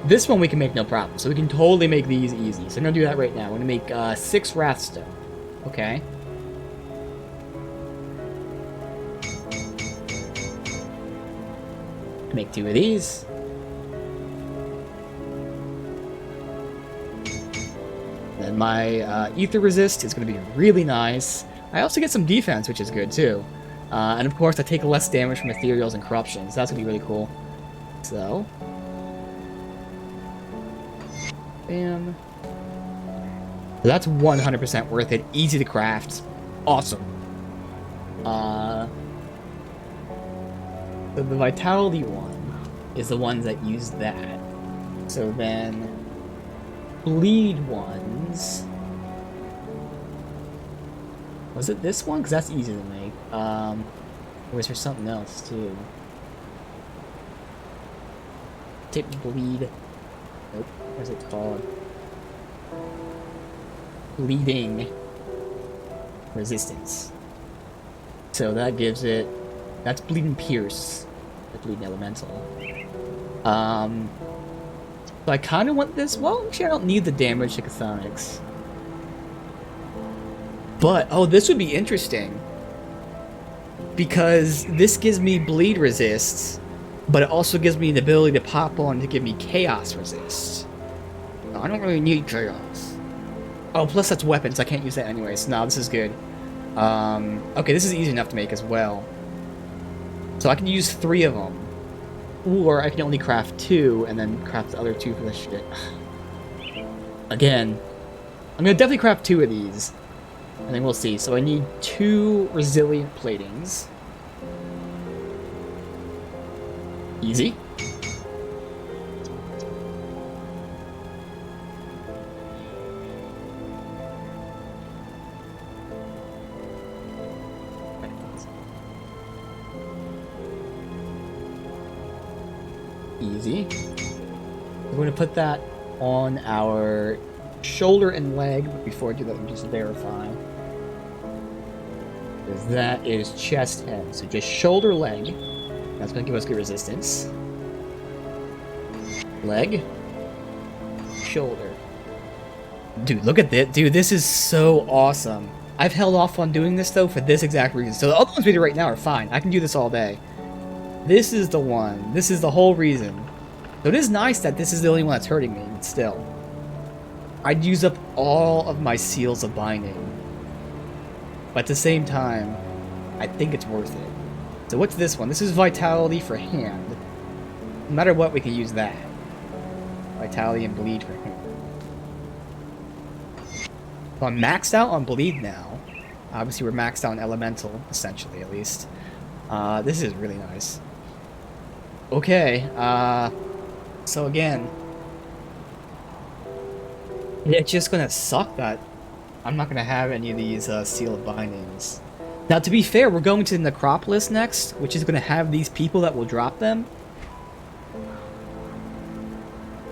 This one we can make no problem, so we can totally make these easy. So I'm gonna do that right now. We're gonna make 6 Wrathstone. Okay. Make 2 of these. Then my ether resist is gonna be really nice. I also get some defense, which is good too. And of course, I take less damage from ethereals and corruptions. That's gonna be really cool. So. Bam. So that's 100% worth it. Easy to craft. Awesome. So the vitality one is the ones that use that. So then bleed ones. Was it this one? Because that's easy to make. Or was there something else too? Tip bleed. Nope. What is it called? Bleeding resistance. So that gives it... That's bleed and pierce. That's bleed and elemental. So I kind of want this. Well, actually I don't need the damage to chthonics. But, oh, this would be interesting. Because this gives me bleed resists, but it also gives me the ability to pop on to give me chaos resist. No, I don't really need chaos. Oh, plus that's weapons. I can't use that anyways. No, this is good. Okay, this is easy enough to make as well. So I can use 3 of them. Or I can only craft 2 and then craft the other 2 for the shit. Again, I'm gonna definitely craft 2 of these. And then we'll see. So I need 2 resilient platings. Easy. Easy. We're going to put that on our shoulder and leg, but before I do that, let me just verify. Because that is chest head. So just shoulder, leg. That's going to give us good resistance. Leg. Shoulder. Dude, look at this. Dude, this is so awesome. I've held off on doing this, though, for this exact reason. So the other ones we do right now are fine. I can do this all day. This is the one. This is the whole reason. So it is nice that this is the only one that's hurting me, but still. I'd use up all of my seals of binding. But at the same time, I think it's worth it. So what's this one? This is Vitality for hand. No matter what, we can use that. Vitality and Bleed for hand. So I'm maxed out on Bleed now. Obviously, we're maxed out on Elemental, essentially, at least. This is really nice. Okay, so again, it's just gonna suck that I'm not gonna have any of these sealed bindings. Now, to be fair, we're going to the Necropolis next, which is gonna have these people that will drop them. I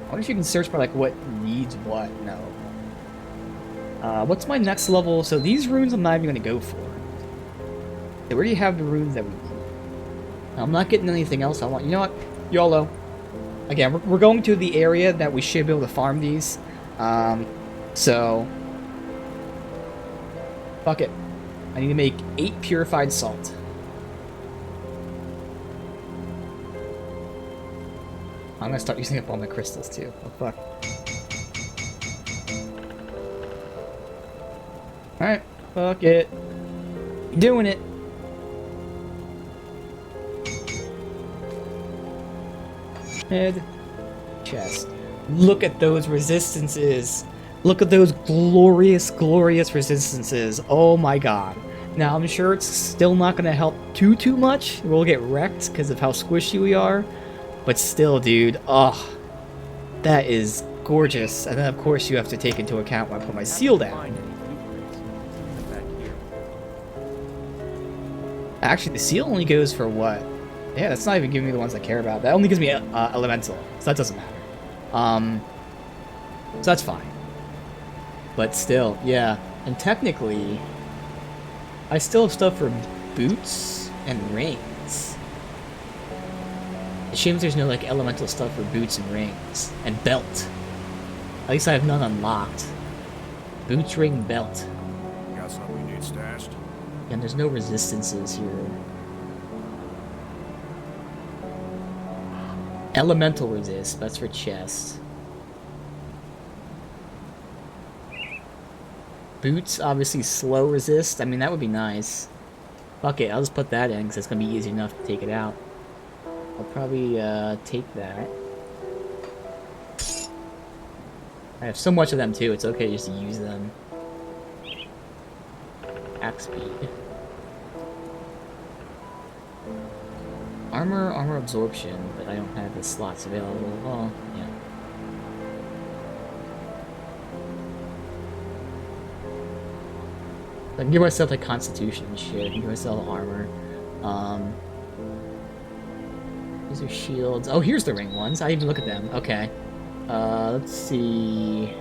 wonder if you can search for like what needs what. No. What's my next level? So these runes I'm not even gonna go for. They already have the runes that we need. I'm not getting anything else I want. You know what? YOLO. Again, we're going to the area that we should be able to farm these. So... fuck it. I need to make 8 purified salt. I'm gonna start using up all my crystals too. Oh fuck. Alright. Fuck it. Doing it. Head, chest. Look at those resistances. Look at those glorious, glorious resistances. Oh my god. Now, I'm sure it's still not going to help too much. We'll get wrecked because of how squishy we are. But still, dude. Oh, that is gorgeous. And then, of course, you have to take into account when I put my seal down. Actually, the seal only goes for what? Yeah, that's not even giving me the ones I care about. That only gives me elemental, so that doesn't matter. So that's fine. But still, yeah. And technically, I still have stuff for boots and rings. It seems there's no like elemental stuff for boots and rings and belt. At least I have none unlocked. Boots, ring, belt. Got something you need stashed? And there's no resistances here. Elemental resist, that's for chest. Boots, obviously slow resist. I mean, that would be nice. Fuck it, I'll just put that in because it's going to be easy enough to take it out. I'll probably take that. I have so much of them too, it's okay just to use them. Axe speed. Armor absorption, but I don't have the slots available. Oh, yeah. I can give myself like constitution and shit. I can give myself armor. These are shields. Oh, here's the ring ones. I didn't even look at them. Okay. Let's see.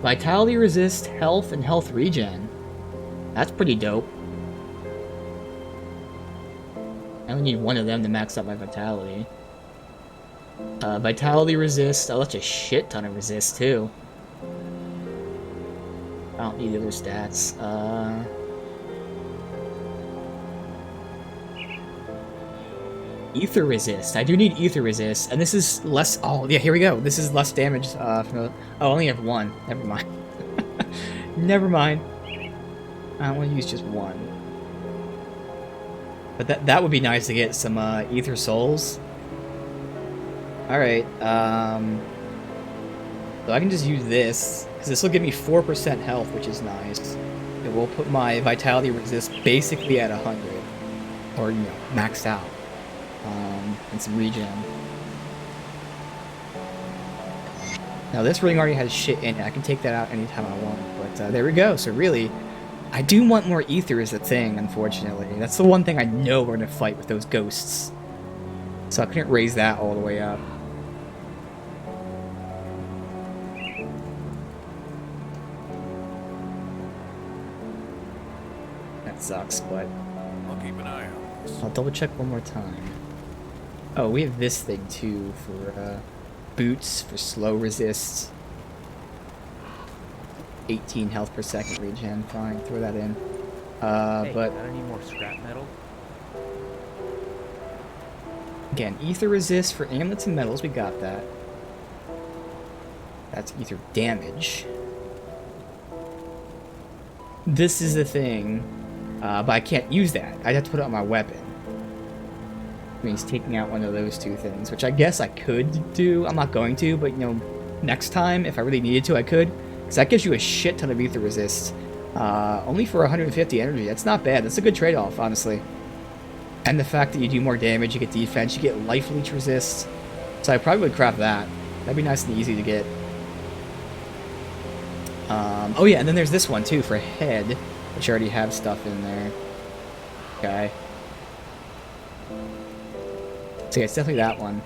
Vitality resist, health, and health regen. That's pretty dope. I only need one of them to max out my vitality. Vitality resist. Oh, that's a shit ton of resist, too. I don't need the other stats. Ether resist. I do need ether resist. And this is less... Oh, yeah, here we go. This is less damage from the... Oh, I only have one. Never mind. Never mind. I want to use just one. But that would be nice to get some ether souls. Alright, so I can just use this, because this will give me 4% health, which is nice. It will put my vitality resist basically at 100. Or, you know, maxed out. And some regen. Now this ring already has shit in it. I can take that out anytime I want. But there we go. So really, I do want more ether as a thing, unfortunately. That's the one thing I know we're going to fight with those ghosts. So I couldn't raise that all the way up. That sucks, but I'll keep an eye on this. I'll double check one more time. Oh, we have this thing too for boots for slow resist. 18 health per second regen. Fine, throw that in. Hey, But got any more scrap metal? again, ether resist for amulets and metals. We got that. That's ether damage. This is the thing, but I can't use that. I'd have to put it on my weapon. Means taking out one of those two things, which I guess I could do. I'm not going to, but you know, next time if I really needed to, I could. Because that gives you a shit ton of ether resist. Only for 150 energy. That's not bad. That's a good trade-off, honestly. And the fact that you do more damage, you get defense, you get life leech resist. So I probably would craft that. That'd be nice and easy to get. Oh yeah, and then there's this one too for head, which I already have stuff in there. Okay. So yeah, it's definitely that one.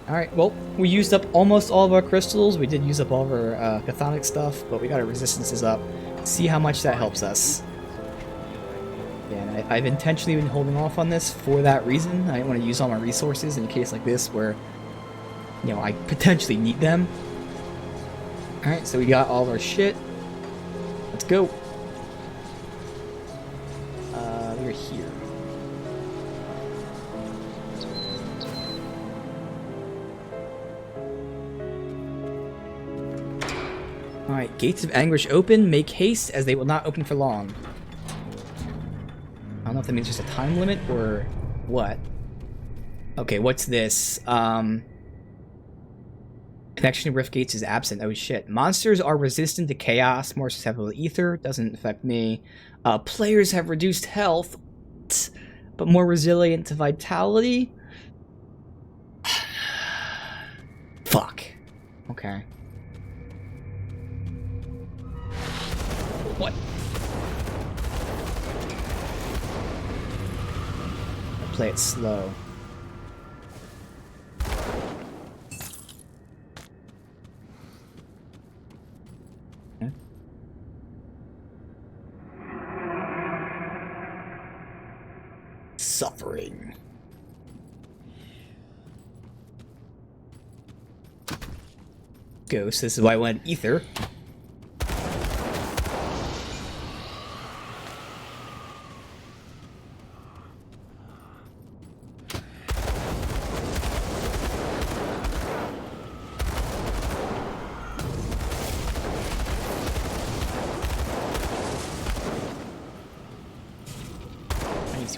Alright, well, we used up almost all of our crystals. We did use up all of our chthonic stuff, but we got our resistances up. See how much that helps us. Yeah, and I've intentionally been holding off on this for that reason. I didn't want to use all my resources in a case like this where, you know, I potentially need them. Alright, so we got all of our shit. Let's go. We're here. Alright, gates of anguish open. Make haste, as they will not open for long. I don't know if that means just a time limit, or what. Okay, what's this? Connection to rift gates is absent. Oh shit. Monsters are resistant to chaos, more susceptible to ether. Doesn't affect me. Players have reduced health, but more resilient to vitality. Fuck. Okay. What? I play it slow. Okay. Suffering. Ghost. This is why I wanted ether.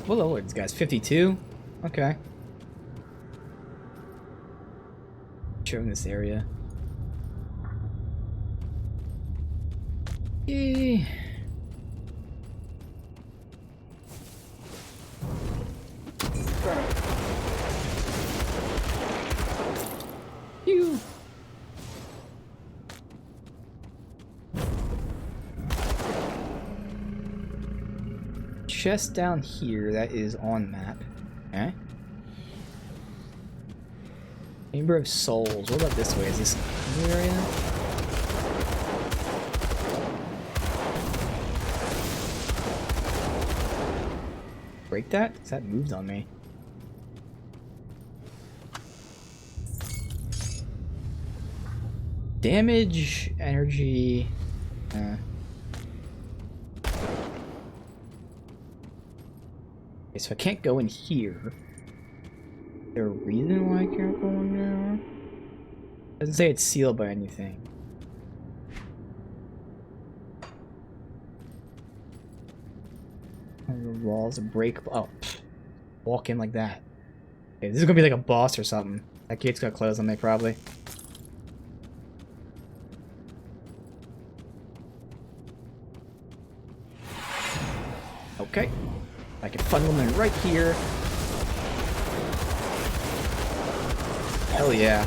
What level are these guys? 52? Okay. Showing this area. Yay. Phew. Chest down here that is on map. Okay. Chamber of Souls. What about this way? Is this another area? Break that? 'Cause that moved on me. Damage, energy. Okay, so I can't go in here. Is there a reason why I can't go in there? Doesn't say it's sealed by anything. The walls break. Oh, walk in like that? Okay, this is gonna be like a boss or something. That gate's gonna close on me, probably. Okay. I can funnel them in right here. Hell yeah.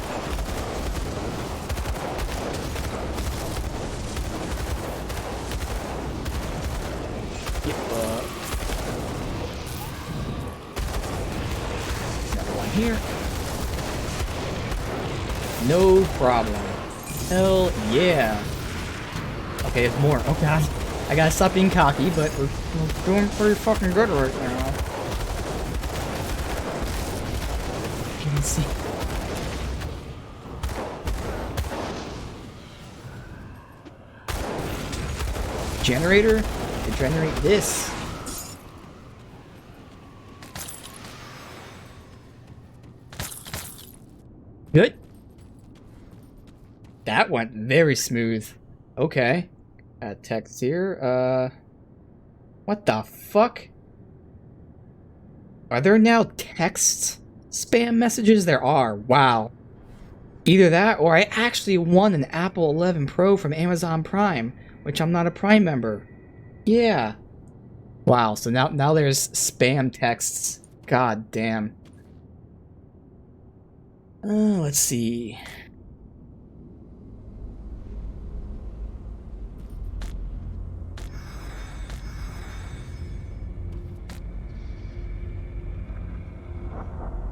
Yep. Another one here. No problem. Hell yeah. Okay, there's more. Oh god. I gotta stop being cocky, but we're doing pretty fucking good right now. Can you see? Generator to generate this. Good. That went very smooth. Okay. Text here. What the fuck? Are there now text spam messages? There are. Wow. Either that or I actually won an Apple 11 Pro from Amazon Prime, which I'm not a Prime member. Yeah. Wow, so now there's spam texts. God damn. Let's see.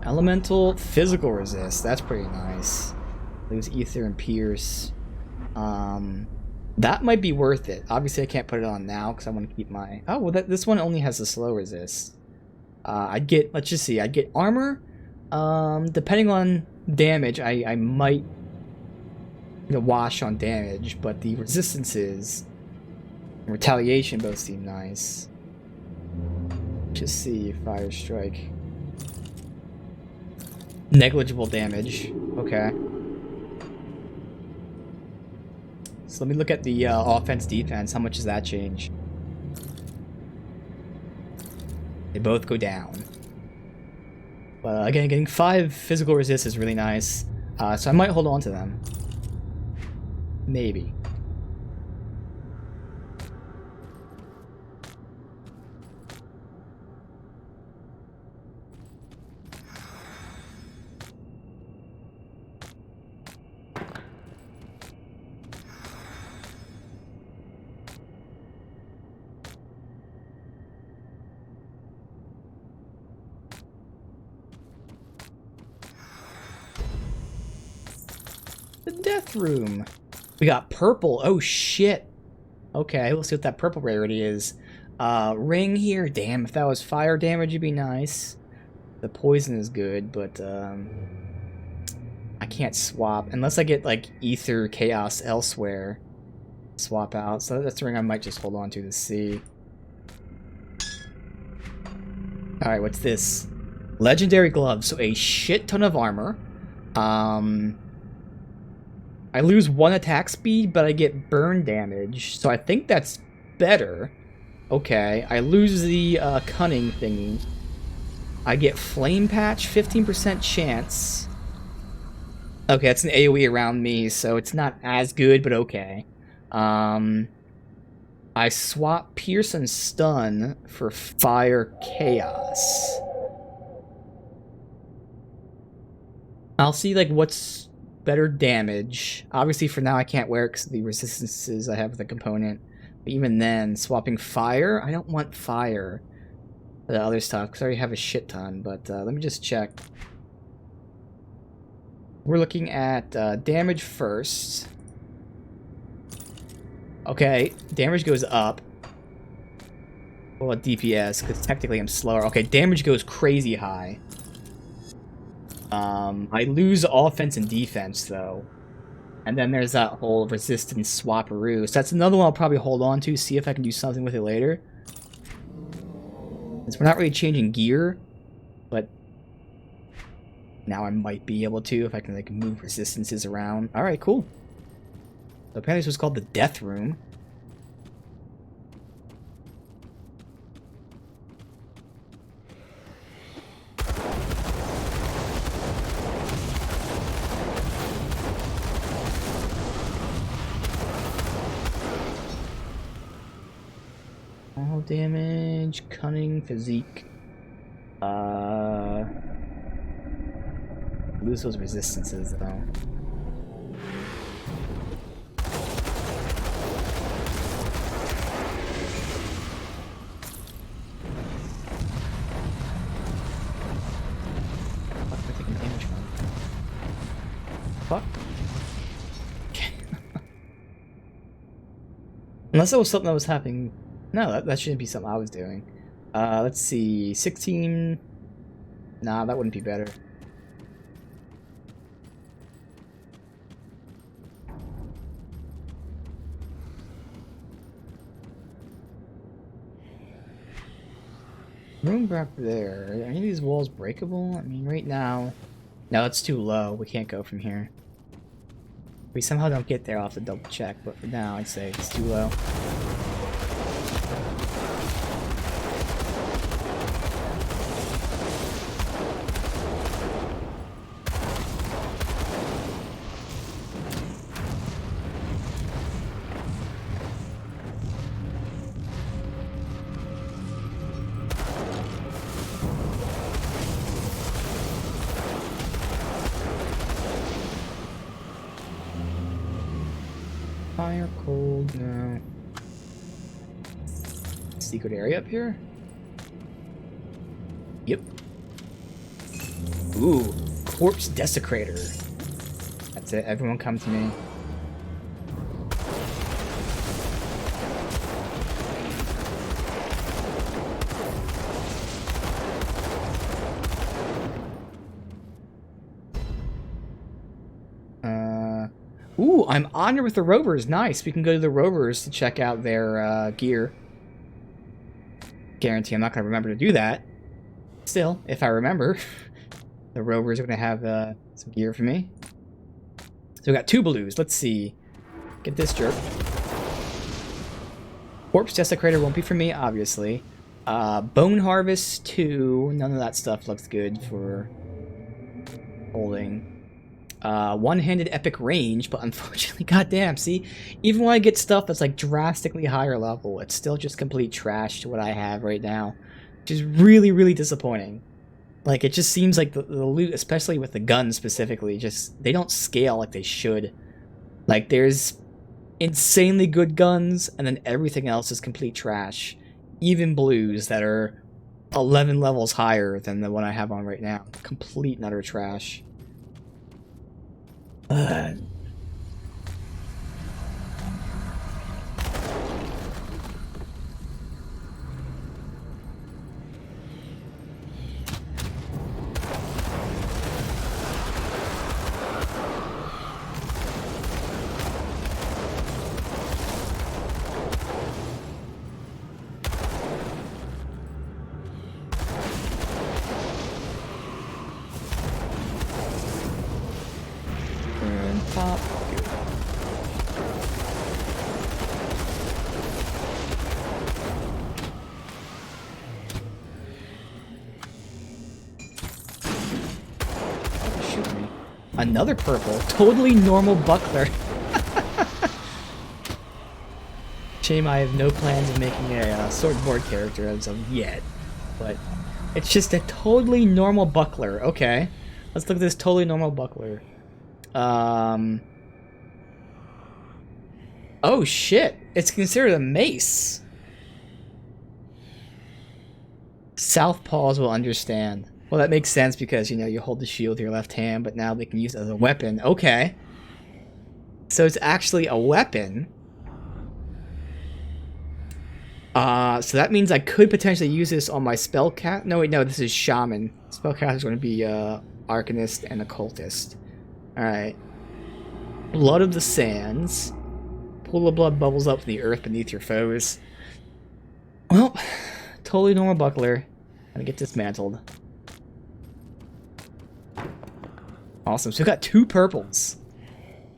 Elemental physical resist. That's pretty nice. Lose ether and pierce. That might be worth it. Obviously, I can't put it on now because I want to keep my. Oh well, this one only has the slow resist. I'd get. Let's just see. I'd get armor. Depending on damage, I might wash on damage, but the resistances and retaliation both seem nice. Just see fire strike. Negligible damage. Okay. So let me look at the offense defense. How much does that change? They both go down. But again, getting 5 physical resist is really nice. So I might hold on to them. Maybe. The death room. We got purple. Oh shit. Okay, we'll see what that purple rarity is. Ring here. Damn, if that was fire damage, it'd be nice. The poison is good, but I can't swap unless I get like ether chaos elsewhere. Swap out. So that's the ring I might just hold on to see. All right, what's this? Legendary gloves. So a shit ton of armor. I lose 1 attack speed, but I get burn damage, so I think that's better. Okay, I lose the cunning thingy. I get flame patch, 15% chance. Okay, that's an AoE around me, so it's not as good, but okay. I swap pierce and stun for fire chaos. I'll see like what's better damage. Obviously for now I can't wear it because the resistances I have with the component. But even then, swapping fire? I don't want fire. The other stuff, because I already have a shit ton. But let me just check. We're looking at damage first. Okay, damage goes up. Well, DPS, because technically I'm slower. Okay, damage goes crazy high. I lose offense and defense, though. And then there's that whole resistance swapperoo. So that's another one I'll probably hold on to, see if I can do something with it later. Since we're not really changing gear, but now I might be able to if I can like move resistances around. Alright, cool. So apparently this was called the Death Room. Fall damage, cunning, physique. Lose those resistances though. What am I taking damage from? Fuck. Unless it was something that was happening. No, that shouldn't be something I was doing. Let's see. 16. Nah, that wouldn't be better. Room back there. Are any of these walls breakable? I mean, right now... No, it's too low. We can't go from here. If we somehow don't get there, I'll have to double check, but for now, I'd say it's too low. Fire, cold, no. Secret area up here? Yep. Ooh, corpse desecrator. That's it, everyone come to me. Ooh, I'm honored with the Rovers. Nice. We can go to the Rovers to check out their gear. Guarantee I'm not going to remember to do that. Still, if I remember, the Rovers are going to have some gear for me. So we got 2 blues. Let's see. Get this jerk. Corpse Desecrator won't be for me, obviously. Bone Harvest 2. None of that stuff looks good for holding. One-handed epic range, but unfortunately, goddamn, see, even when I get stuff that's like drastically higher level, it's still just complete trash to what I have right now, which is really, really disappointing. Like, it just seems like the loot, especially with the guns specifically, just, they don't scale like they should. Like, there's insanely good guns, and then everything else is complete trash. Even blues that are 11 levels higher than the one I have on right now. Complete and utter trash. Pop. Shoot me. Another purple. Totally normal buckler. Shame I have no plans of making a swordboard character as of yet. But it's just a totally normal buckler. Okay. Let's look at this totally normal buckler. Oh shit, it's considered a mace. Southpaws will understand. Well, that makes sense because, you know, you hold the shield with your left hand, but now they can use it as a weapon. Okay. So it's actually a weapon. So that means I could potentially use this on my spellcast. No, wait, no, this is Shaman. Spellcast is going to be, Arcanist and Occultist. Alright. Blood of the Sands. Pool of blood bubbles up from the earth beneath your foes. Well, totally normal buckler. Gonna get dismantled. Awesome, so we got 2 purples.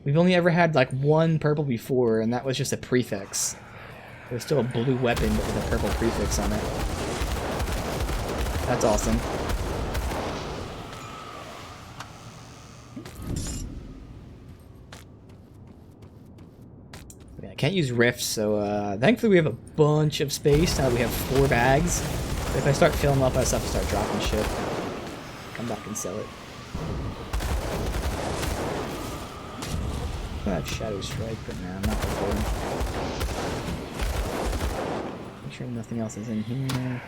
We've only ever had like 1 purple before, and that was just a prefix. There's still a blue weapon but with a purple prefix on it. That's awesome. I can't use rifts, so thankfully we have a bunch of space now that we have 4 bags. But if I start filling up, I just have to start dropping shit. Come back and sell it. I have Shadow Strike, but nah, I'm not gonna go. Make sure nothing else is in here.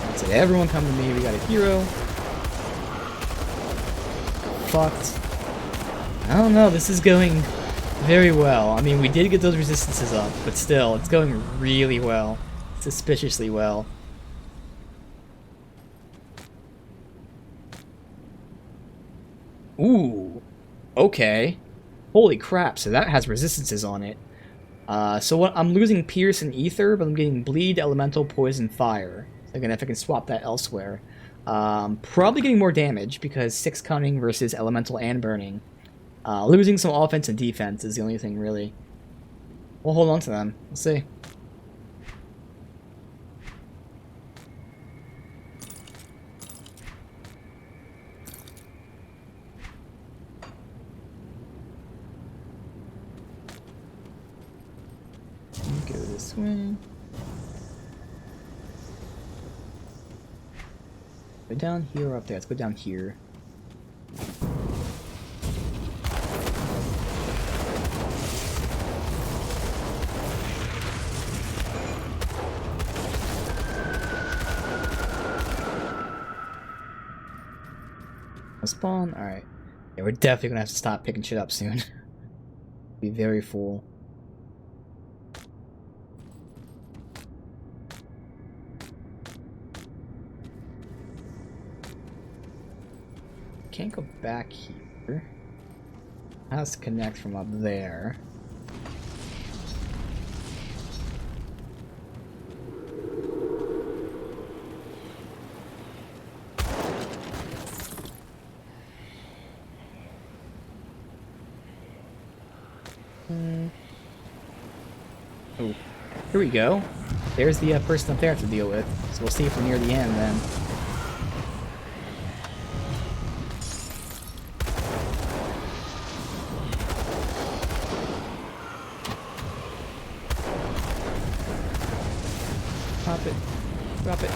That's it. Everyone come to me. We got a hero. Fucked. I don't know. This is going very well. I mean, we did get those resistances up, but still, it's going really well. Suspiciously well. Ooh. Okay. Holy crap. So that has resistances on it. So what? I'm losing Pierce and Ether, but I'm getting Bleed, Elemental, Poison, Fire. Again, if I can swap that elsewhere. Probably getting more damage because 6 Cunning versus Elemental and Burning. Losing some offense and defense is the only thing, really. We'll hold on to them. We'll see. Go this way. Go down here or up there? Let's go down here. Spawn? Alright. Yeah, we're definitely gonna have to stop picking shit up soon. Be very full. Can't go back here. Has to connect from up there. Oh, here we go. There's the person up there to deal with. So we'll see if we're near the end then. Drop it. Drop it.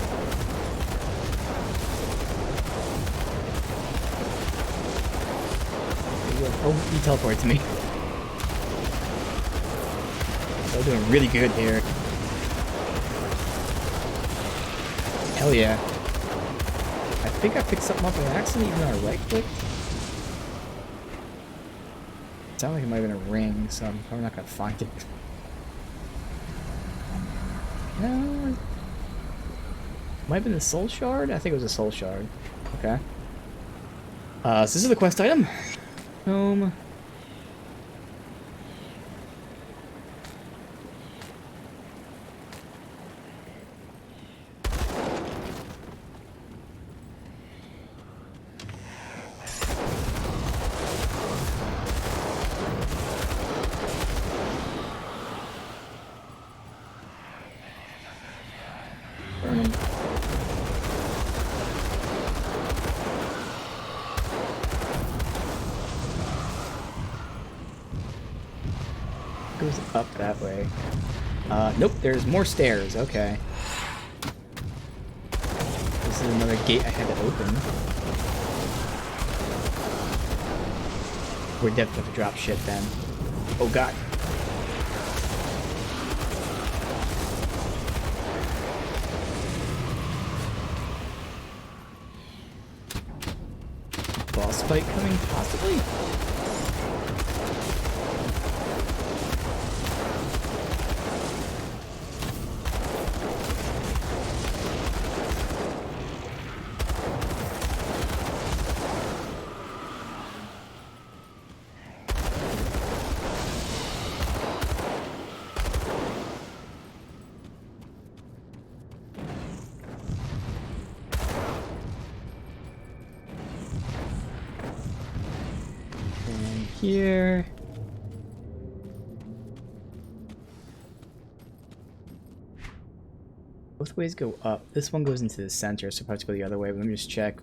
There you go. Oh, he teleported to me. We're doing really good here. Hell yeah. I think I picked something up on accident even though I right clicked. It sounded like it might have been a ring, so I'm probably not gonna find it. No. Might have been the soul shard? I think it was a soul shard. Okay. So this is the quest item. Home. Goes up that way. Nope, there's more stairs. Okay. This is another gate I had to open. We're definitely have to drop shit then. Oh god. Boss fight coming, possibly? Here. Both ways go up. This one goes into the center, so probably have to go the other way, but let me just check.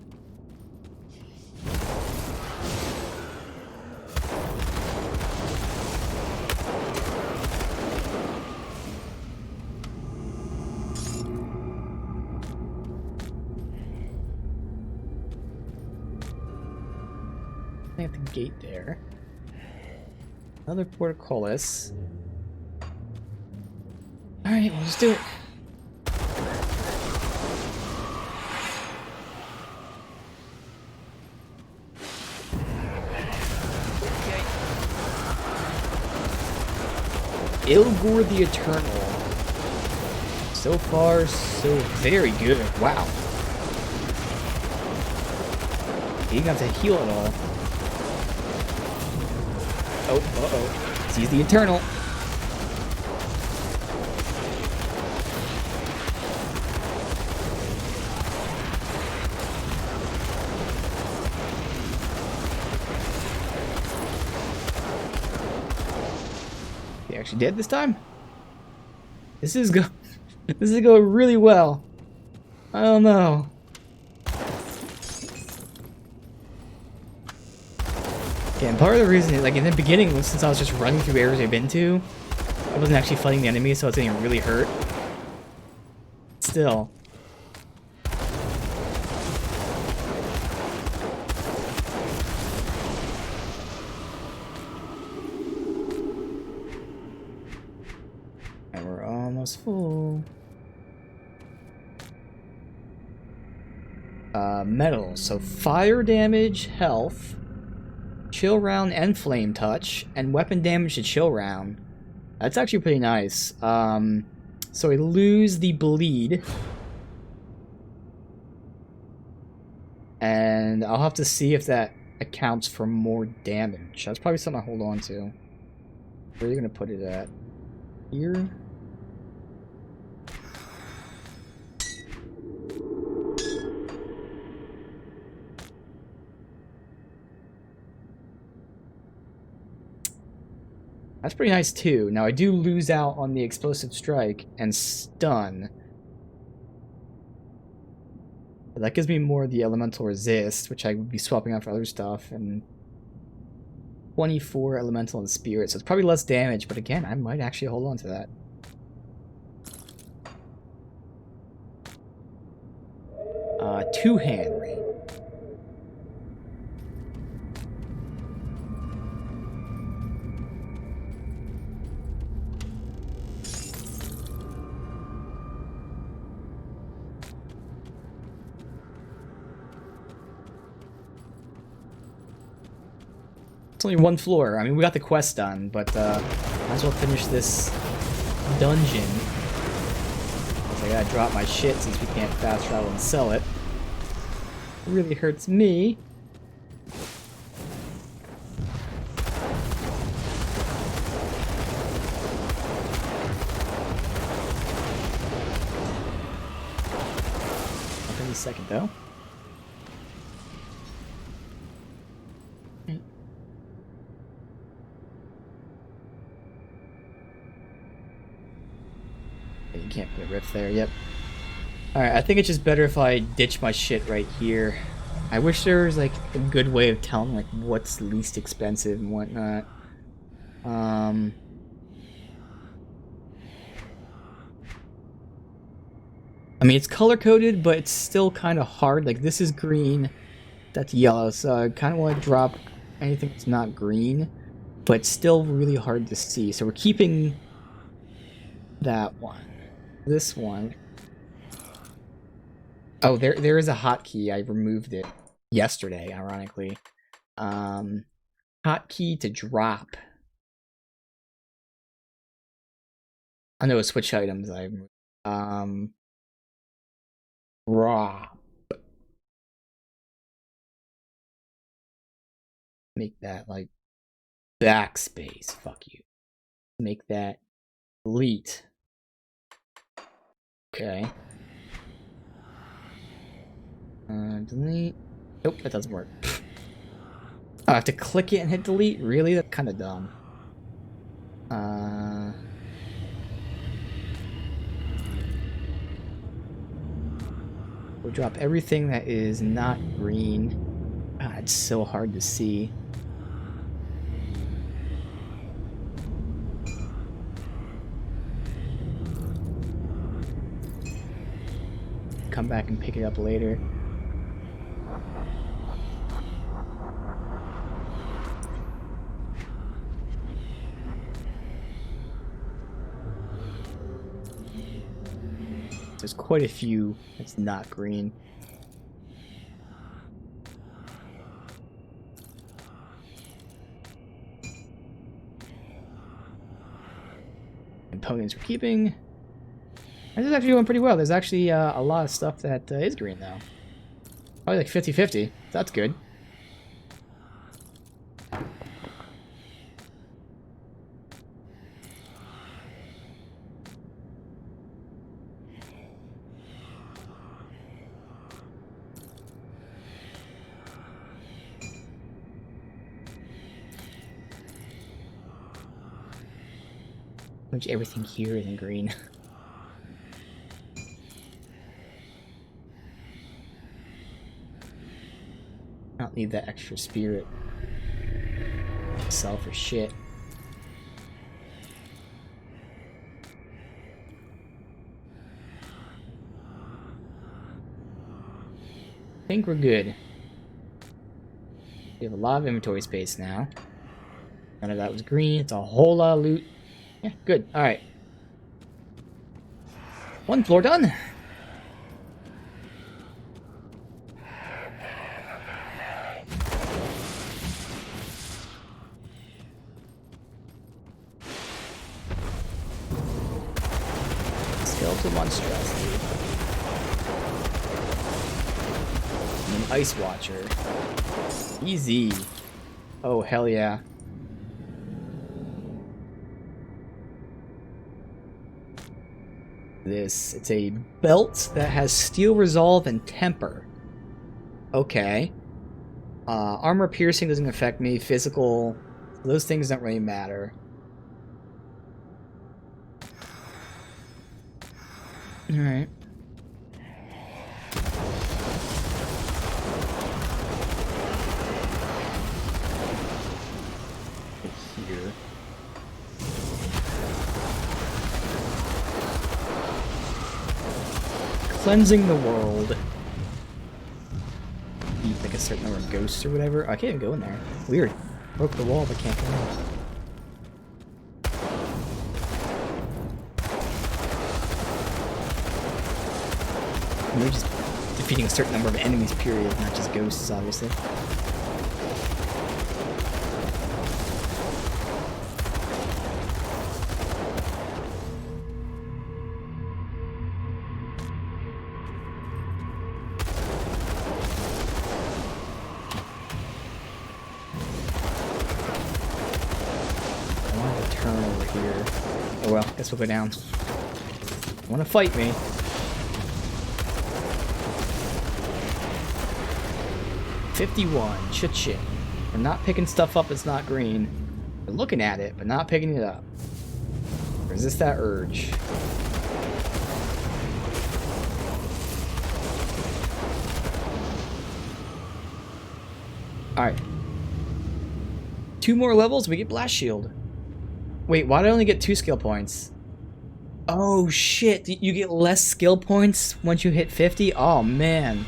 I have the gate there. Another portcullis. Alright, we'll just do it. Ilgor the Eternal. So far, so very good. Wow. You didn't have to heal at all. Oh, uh-oh. He's the Eternal. He actually did this time? This is going really well. I don't know. Yeah, and part of the reason, like in the beginning, since I was just running through areas I've been to, I wasn't actually fighting the enemy, so I was getting really hurt. Still. And we're almost full. Metal. So fire damage, health, chill round and flame touch, and weapon damage to chill round. That's actually pretty nice. So we lose the bleed. And I'll have to see if that accounts for more damage. That's probably something I hold on to. Where are you gonna put it at? Here? That's pretty nice too. Now I do lose out on the explosive strike and stun. But that gives me more of the elemental resist, which I would be swapping out for other stuff, and 24 elemental and spirit, so it's probably less damage, but again, I might actually hold on to that. Two-hand ring. It's only one floor. I mean, we got the quest done, but might as well finish this dungeon. I gotta drop my shit since we can't fast travel and sell it. It really hurts me. Not any second though. You can't put a rift there, yep. Alright, I think it's just better if I ditch my shit right here. I wish there was like a good way of telling like what's least expensive and whatnot. I mean, it's color-coded, but it's still kind of hard. Like, this is green, that's yellow, so I kind of want to drop anything that's not green, but it's still really hard to see. So we're keeping that one. This one. Oh, there is a hotkey. I removed it yesterday, ironically. Hotkey to drop. I know switch items. Drop. Make that like backspace. Fuck you. Make that delete. Okay. Delete. Nope, that doesn't work. Oh, I have to click it and hit delete? Really? That's kind of dumb. We'll drop everything that is not green. God, it's so hard to see. Come back and pick it up later. There's quite a few that's not green. Components we're keeping. This is actually going pretty well. There's actually a lot of stuff that is green, though. Probably like 50-50. That's good. Which everything here is in green. I don't need that extra spirit. Sell for shit. I think we're good. We have a lot of inventory space now. None of that was green. It's a whole lot of loot. Yeah, good. Alright. One floor done. Skeletal monstrosity. And an ice watcher. Easy. Oh, hell yeah. This. It's a belt that has steel resolve and temper. Okay. Armor piercing doesn't affect me. Physical, those things don't really matter. Alright. Here. Cleansing the world. Eat like a certain number of ghosts or whatever. I can't even go in there. Weird. Broke the wall, but can't go in. Maybe just defeating a certain number of enemies, period, not just ghosts, obviously. Oh well, guess we'll go down. Want to fight me? $51. Cha-ching. We're not picking stuff up that's not green. We're looking at it, but not picking it up. Resist that urge. Alright. 2 more levels, we get Blast Shield. Wait, why did I only get 2 skill points? Oh shit, you get less skill points once you hit 50? Oh man.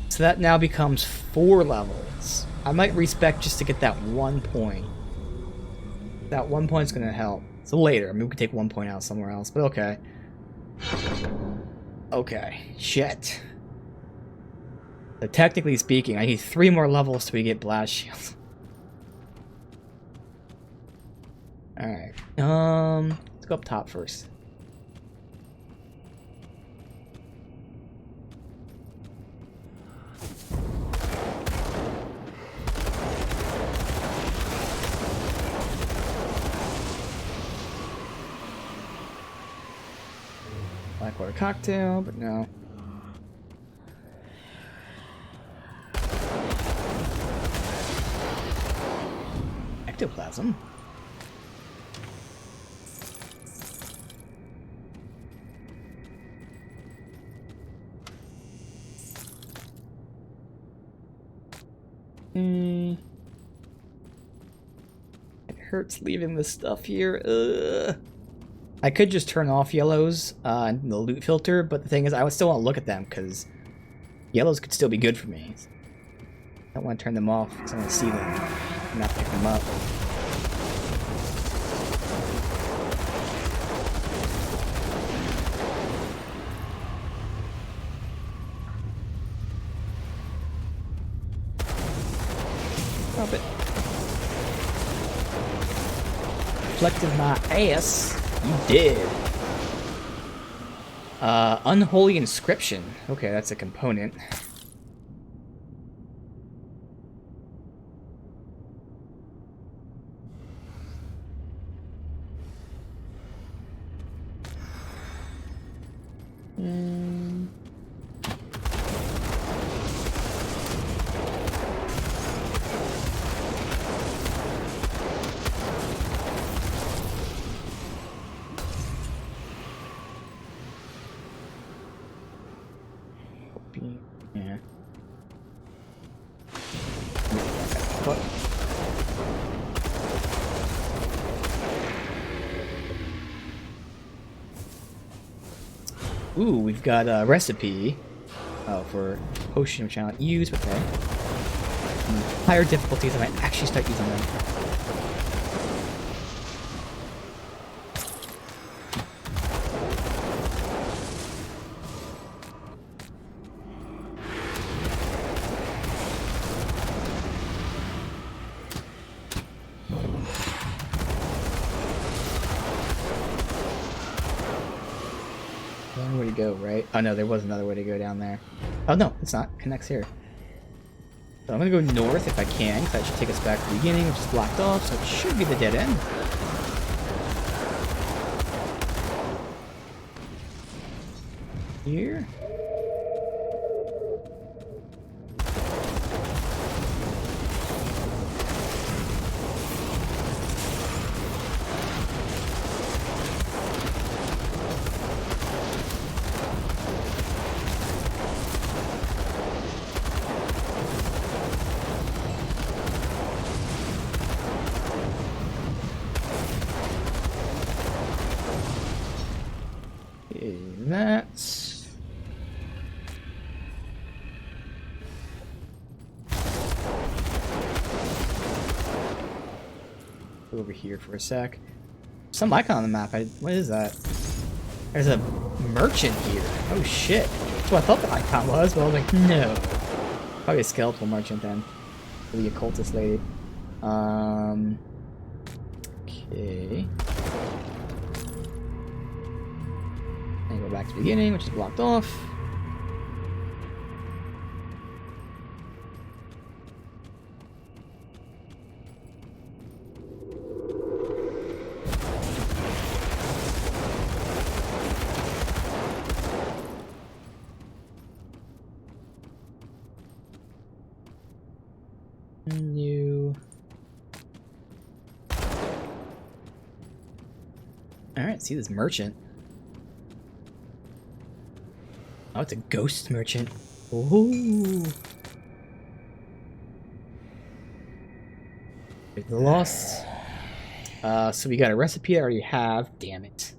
So that now becomes 4 levels. I might respec just to get that 1 point. That 1 point's gonna help. So later, I mean we could take 1 point out somewhere else, but okay. Okay, shit. So technically speaking, I need 3 more levels till we get Blast Shield. Alright, let's go up top first. Blackwater cocktail, but no. Ectoplasm. It hurts leaving this stuff here. Ugh. I could just turn off yellows in the loot filter, but the thing is, I would still want to look at them because yellows could still be good for me. I don't want to turn them off because I want to see them and not pick them up. Stop it. Reflected my ass. You did. Unholy inscription. Okay, that's a component. Yeah. Ooh, we've got a recipe. Oh, for potion which I don't use, but okay. Higher difficulties, I might actually start using them. One way to go, right? Oh no, there was another way to go down there. Oh no, it's not. It connects here. So I'm gonna go north if I can, because that should take us back to the beginning, which is blocked off, so it should be the dead end. Here. That's over here for a sec. Some icon on the map. What is that? There's a merchant here. Oh shit. That's what I thought the icon was, but I was like, no. Probably a skeletal merchant then. For the occultist lady. Okay. And go back to the beginning, which is blocked off. New. Alright, see this merchant. Oh, it's a ghost merchant. Ooh. There's the loss. So we got a recipe I already have. Damn it.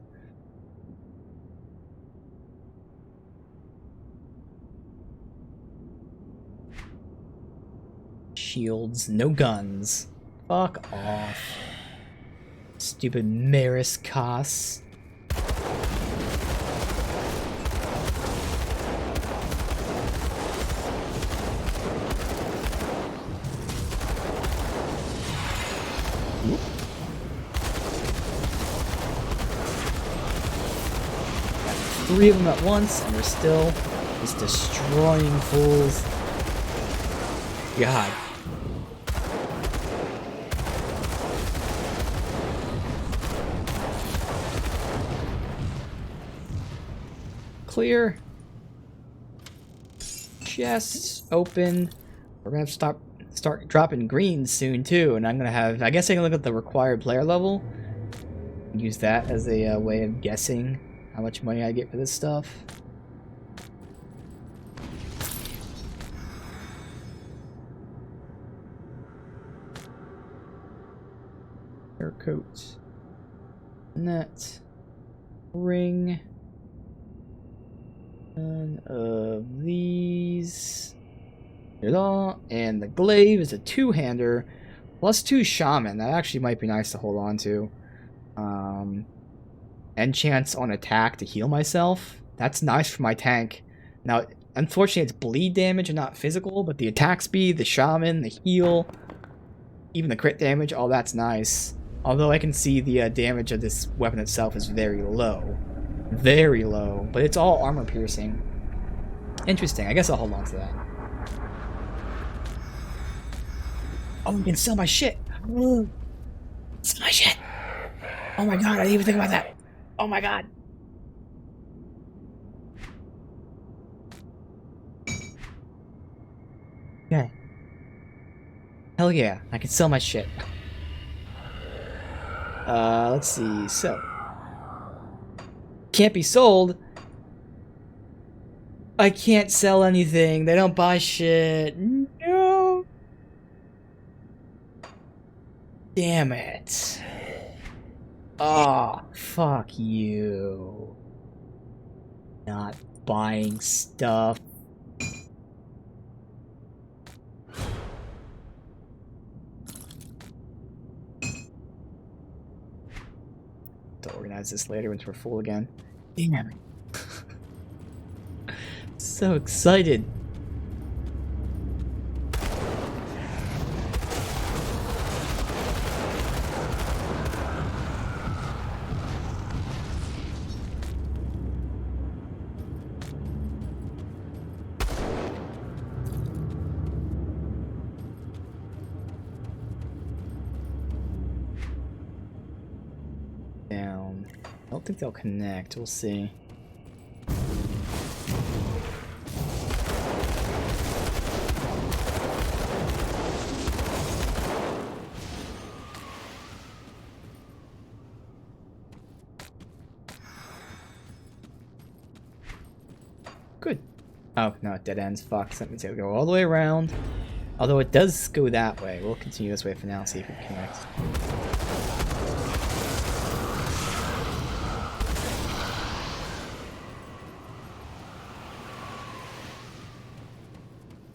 Shields, no guns. Fuck off. Stupid Maris Koss. Three of them at once, and we're still just destroying fools. God. Clear. Chests open. We're gonna have to start dropping greens soon too, and I'm gonna have. I guess I can look at the required player level. Use that as a way of guessing how much money I get for this stuff. Hair coat. Net. Ring. None of these. It all. And the glaive is a two-hander. +2 shaman. That actually might be nice to hold on to. Enchants on attack to heal myself. That's nice for my tank. Now, unfortunately, it's bleed damage and not physical, but the attack speed, the shaman, the heal, even the crit damage, all that's nice. Although I can see the damage of this weapon itself is very low. Very low. But it's all armor piercing. Interesting. I guess I'll hold on to that. Oh, you can sell my shit. Sell my shit. Oh my god, I didn't even think about that. Oh my god. Okay. Hell yeah, I can sell my shit. Let's see, so. Can't be sold. I can't sell anything. They don't buy shit. No. Damn it. Oh, fuck you. Not buying stuff. To organize this later once we're full again. Damn it. So excited. Down. I don't think they'll connect. We'll see. Good. Oh, no, it dead ends. Fuck. So that means it'll go all the way around. Although it does go that way. We'll continue this way for now and see if it connects.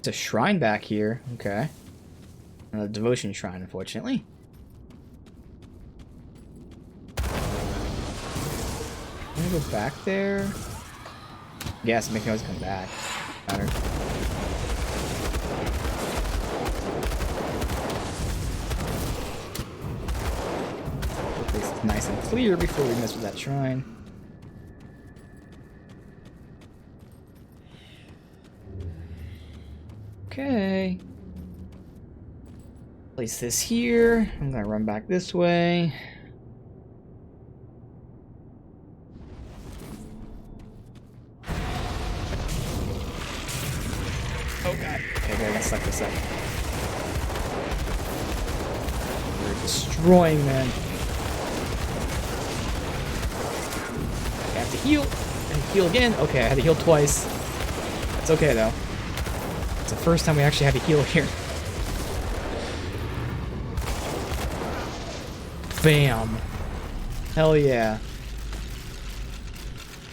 There's a shrine back here. Okay. A devotion shrine, unfortunately. I'm gonna go back there. Yes, make noise come back. Matter. Get this nice and clear before we mess with that shrine. Okay. Place this here. I'm gonna run back this way. Oh god. Okay, I gotta suck this up. We're destroying, man. I have to heal. And heal again. Okay, I had to heal twice. It's okay though. It's the first time we actually had to heal here. Bam. Hell yeah.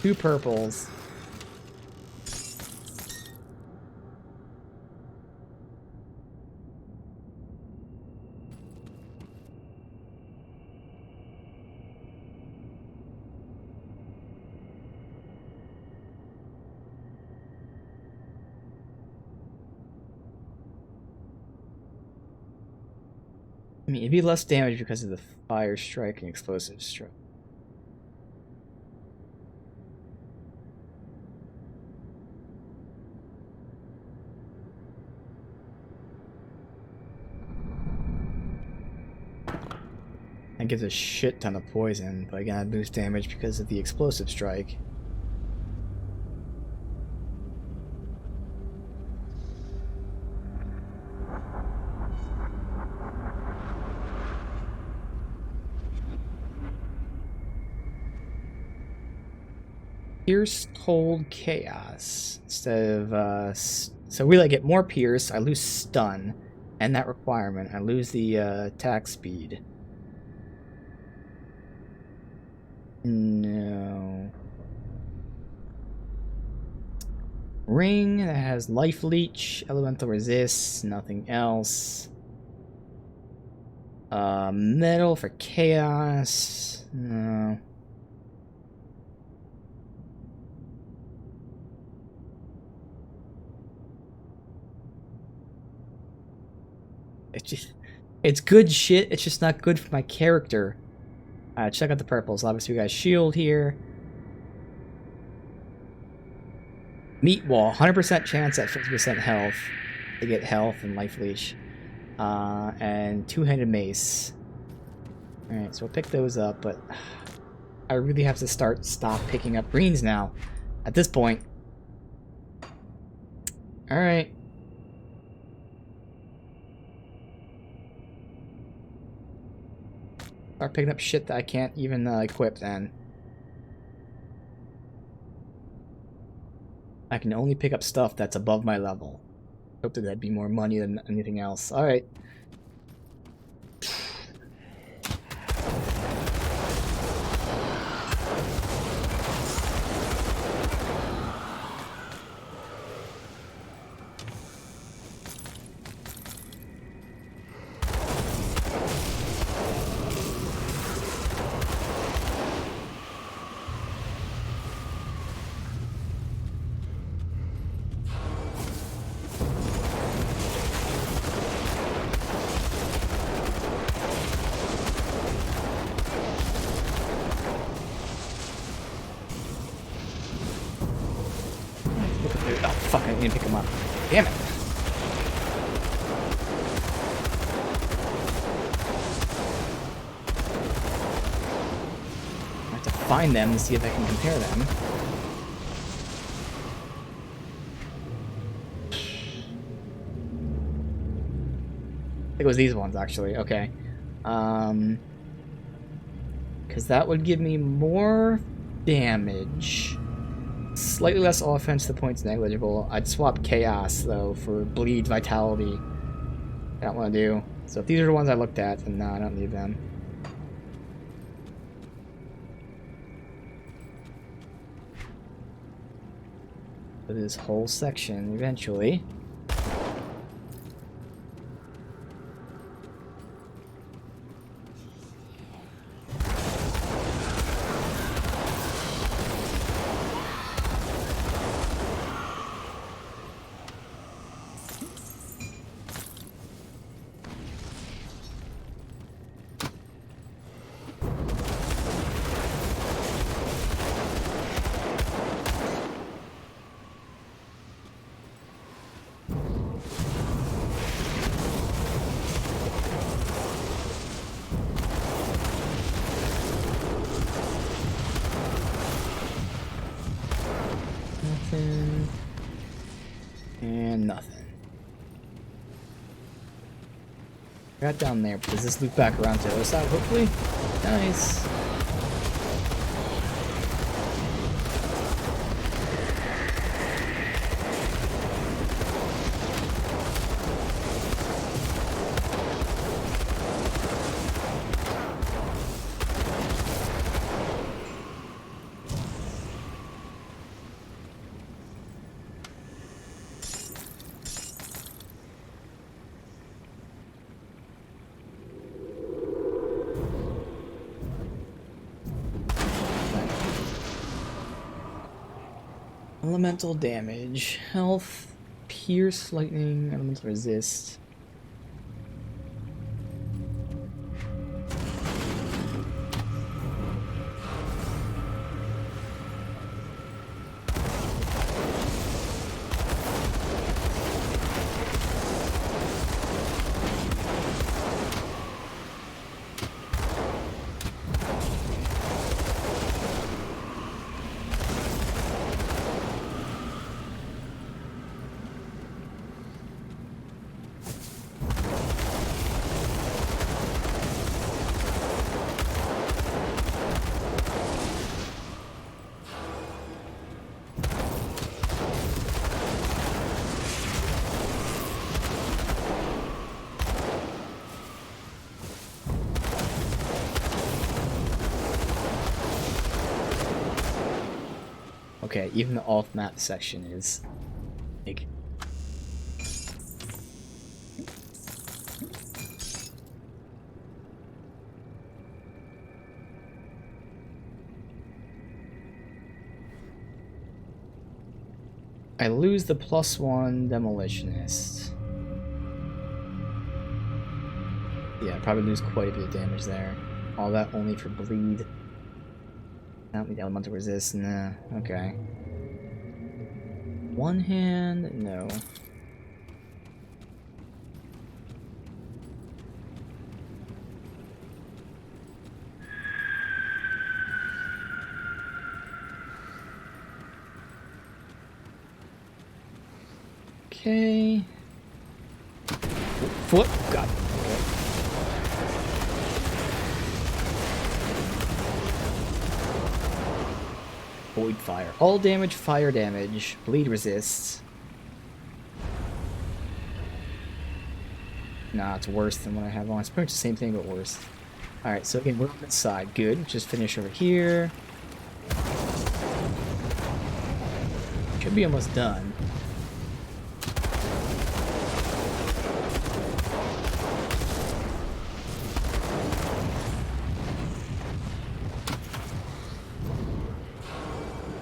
2 purples. I mean, it'd be less damage because of the fire strike and explosive strike. That gives a shit ton of poison, but again, I boost damage because of the explosive strike. Pierce, Hold, Chaos. Instead of, so we like get more Pierce, I lose Stun, and that requirement. I lose the attack speed. No. Ring that has life leech, elemental resist, nothing else. Metal for chaos. No. It's good shit. It's just not good for my character. Check out the purples. Obviously, we got a shield here. Meat wall, 100% chance at 50% health to get health and life leash. And two-handed mace. Alright, so we'll pick those up, but I really have to stop picking up greens now. At this point. Alright. Start picking up shit that I can't even equip then. I can only pick up stuff that's above my level. Hope that that'd be more money than anything else. Alright. Oh, fuck, I didn't pick him up. Damn it. I have to find them to see if I can compare them. I think it was these ones, actually. Okay. Because that would give me more damage. Slightly less offense, the point's negligible. I'd swap Chaos, though, for Bleed, Vitality. I don't want to do. So if these are the ones I looked at, then no, I don't need them. For this whole section, eventually. Nothing. And nothing. Got down there, but does this loop back around to the other side, hopefully? Nice. Elemental damage, health, pierce, lightning, elemental resist. Okay, even the off-map section is big. I lose the +1 demolitionist. Yeah, I probably lose quite a bit of damage there. All that only for bleed. Not the elemental resist, nah, okay. One hand, no. Okay. Foot, God. Okay. Void fire. All damage, fire damage. Bleed resists. Nah, it's worse than what I have on. It's pretty much the same thing, but worse. Alright, so again, we're on this side. Good. Just finish over here. Should be almost done.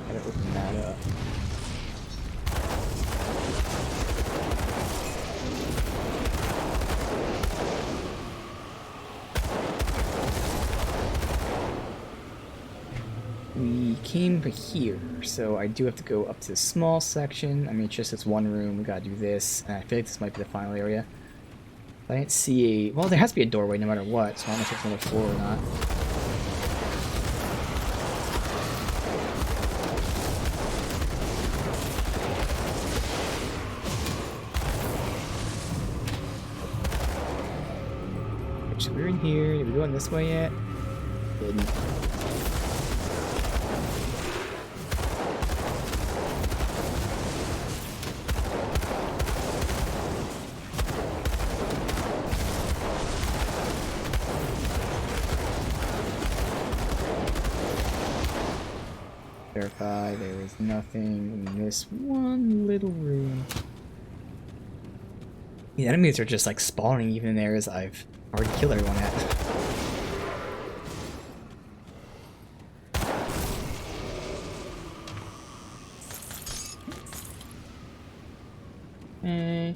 Gotta open that up. We came here, so I do have to go up to this small section. I mean, it's just this one room. We gotta do this, and I feel like this might be the final area. I didn't see a... Well, there has to be a doorway no matter what, so I don't know if it's another floor or not. So we're in here. Did we go in this way yet? Didn't. Verify there is nothing in this one little room. The enemies are just like spawning even in areas I've already killed everyone at. Okay.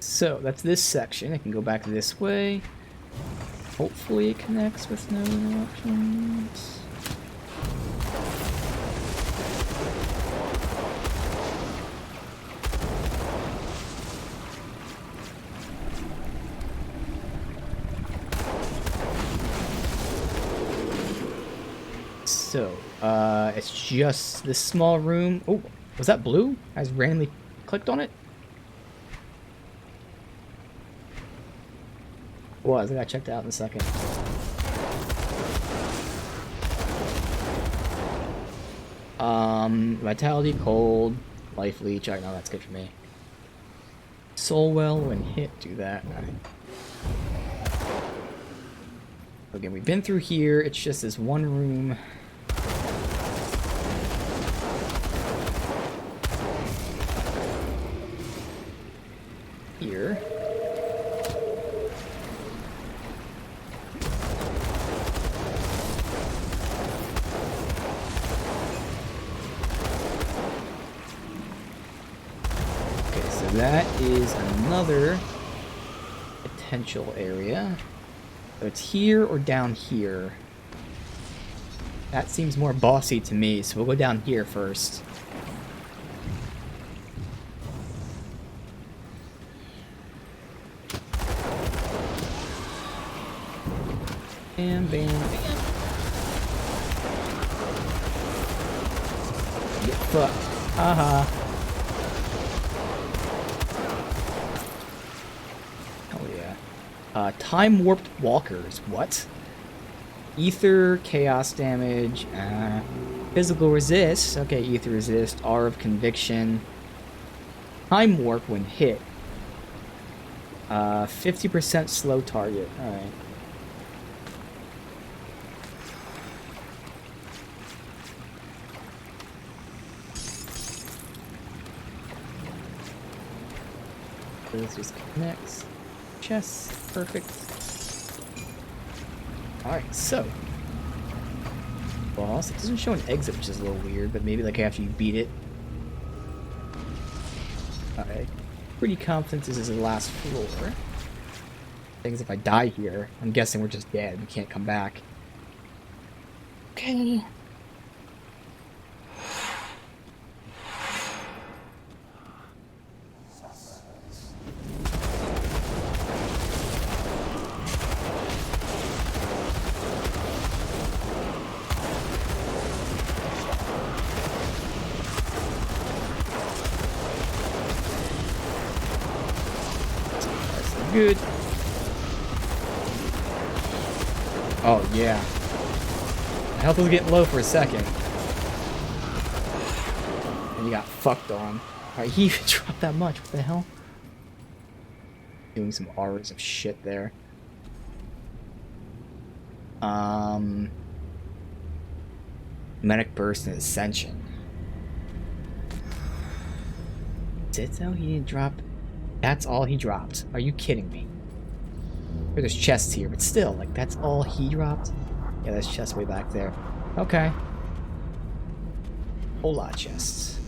So that's this section. I can go back this way. Hopefully it connects with no interruptions. So, it's just this small room. Oh, was that blue? I just randomly clicked on it. Was. I gotta check that out in a second. Vitality, cold, life leech. I know that's good for me. Soul well when hit, do that. Alright. Again, we've been through here. It's just this one room. Here. That is another potential area. So it's here or down here. That seems more bossy to me, so we'll go down here first. Bam, bam, bam. Get fucked. Haha. Time warped walkers. What? Ether, chaos damage. Physical resist. Okay, ether resist. R of conviction. Time warp when hit. 50% slow target. Alright. This just connects. Chest. Perfect. Alright, so. Boss. It doesn't show an exit, which is a little weird, but maybe like after you beat it. Alright. Pretty confident this is the last floor. Things if I die here, I'm guessing we're just dead. We can't come back. Okay. Good. Oh, yeah. My health was getting low for a second. And you got fucked on. Alright, he even dropped that much. What the hell? Doing some auras of shit there. Medic burst and ascension. Did though? He didn't drop. That's all he dropped. Are you kidding me? There's chests here, but still, like, that's all he dropped? Yeah, there's chests way back there. Okay. Whole lot of chests.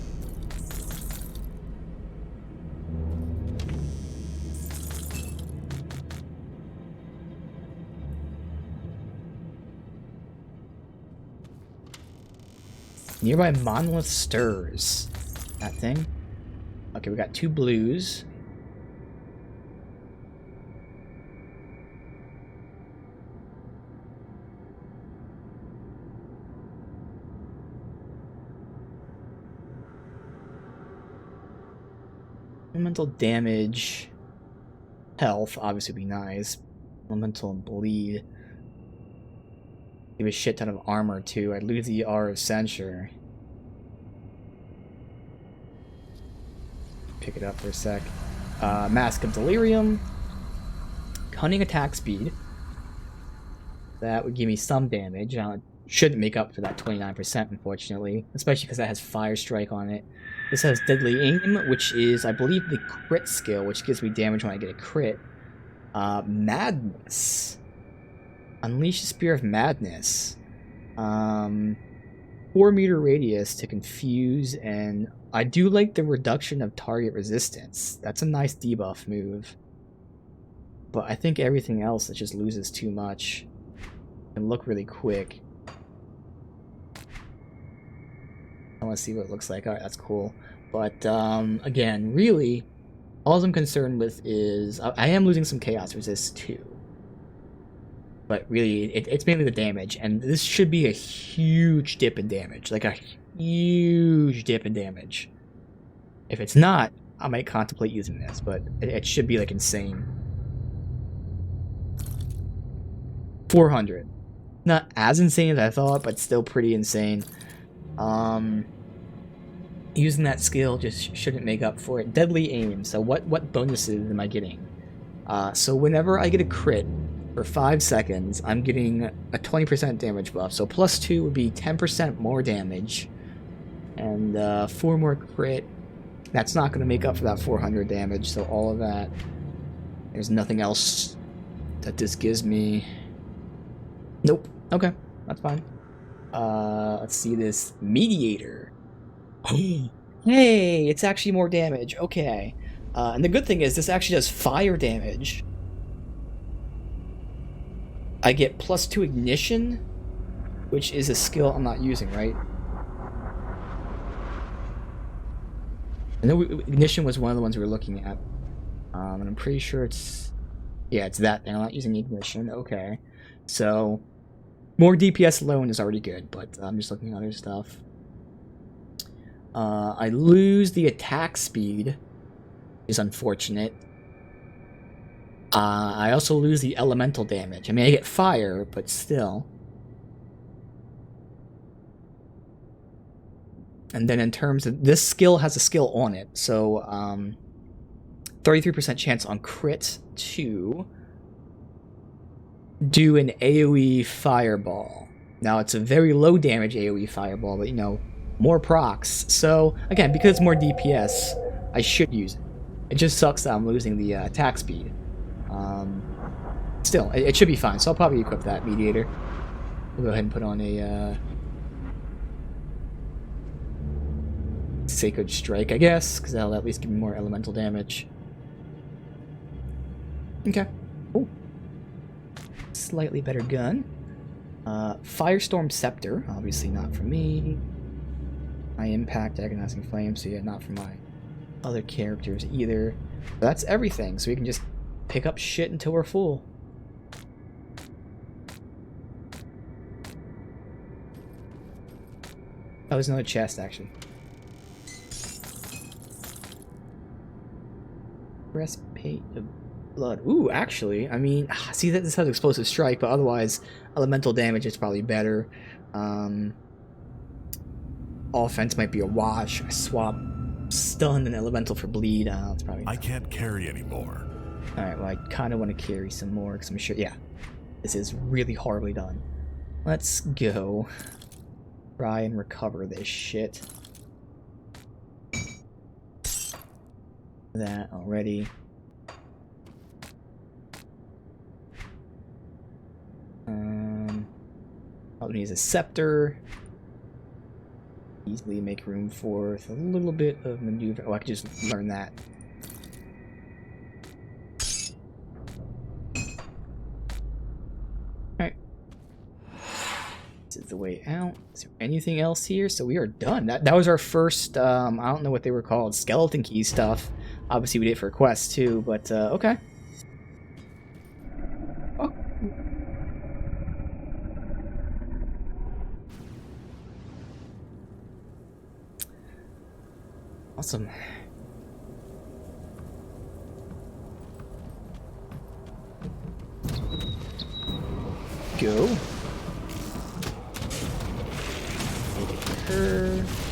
Nearby monolith stirs. That thing? Okay, we got 2 blues. Elemental damage, health, obviously would be nice. Elemental and bleed. Give a shit ton of armor too. I'd lose the R of censure. Pick it up for a sec. Mask of delirium. Cunning attack speed. That would give me some damage. Shouldn't make up for that 29%, unfortunately. Especially because that has Fire Strike on it. This has Deadly Aim, which is, I believe, the crit skill, which gives me damage when I get a crit. Madness. Unleash the Spear of Madness. 4-meter radius to confuse, and I do like the reduction of target resistance. That's a nice debuff move. But I think everything else that just loses too much can look really quick. I want to see what it looks like. Alright, that's cool. But, again, really, all I'm concerned with is... I am losing some Chaos Resist, too. But really, it's mainly the damage. And this should be a huge dip in damage. Like, a huge dip in damage. If it's not, I might contemplate using this. But it should be, like, insane. 400. Not as insane as I thought, but still pretty insane. Using that skill just shouldn't make up for it. Deadly Aim. So what bonuses am I getting? So whenever I get a crit for 5 seconds, I'm getting a 20% damage buff. So +2 would be 10% more damage. And 4 more crit. That's not going to make up for that 400 damage. So all of that. There's nothing else that this gives me. Nope. Okay. That's fine. Let's see this. Mediator. Hey, it's actually more damage. Okay. And the good thing is this actually does fire damage. I get +2 ignition, which is a skill I'm not using, right? I know ignition was one of the ones we were looking at. And I'm pretty sure it's... Yeah, it's that thing. I'm not using ignition. Okay. So, more DPS alone is already good, but I'm just looking at other stuff. I lose the attack speed, which is unfortunate. I also lose the elemental damage. I mean, I get fire, but still. And then in terms of this skill has a skill on it, so 33% chance on crit to do an AoE fireball. Now it's a very low damage AoE fireball, but you know, more procs. So again, because it's more DPS, I should use it. It just sucks that I'm losing the attack speed. Still, it should be fine, so I'll probably equip that mediator. We'll go ahead and put on a Sacred Strike, I guess, because that'll at least give me more elemental damage. Okay. Ooh. Slightly better gun. Firestorm Scepter, obviously not for me. High Impact, Agonizing Flame, so yeah, not for my other characters either. But that's everything, so we can just pick up shit until we're full. Oh, there's another chest, actually. Breastplate of Blood. Ooh, actually, I mean, see that this has Explosive Strike, but otherwise, elemental damage is probably better. Offense might be a wash. I swap Stun and Elemental for Bleed. It's probably. I can't carry anymore. All right, well, I kind of want to carry some more because I'm sure. Yeah, this is really horribly done. Let's go. Try and recover this shit. That already. All we need is a scepter. Easily make room for a little bit of maneuver. Oh, I could just learn that. Alright. This is the way out. Is there anything else here? So we are done. That was our first, I don't know what they were called, skeleton key stuff. Obviously we did it for quests too, but okay. Oh. Awesome. Go. Make it curve.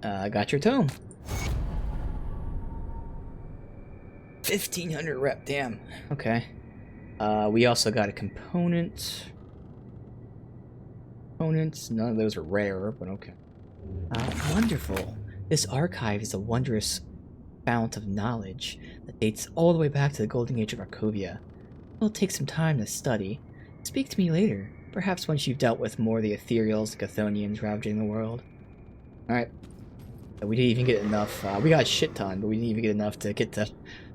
I got your tome. 1500 rep, damn. Okay. We also got a component. Components, none of those are rare, but okay. Wonderful. This archive is a wondrous fount of knowledge that dates all the way back to the golden age of Arcovia. It'll take some time to study. Speak to me later, perhaps once you've dealt with more of the ethereals and Chthonians ravaging the world. Alright. We didn't even get enough. We got a shit ton, but we didn't even get enough to get to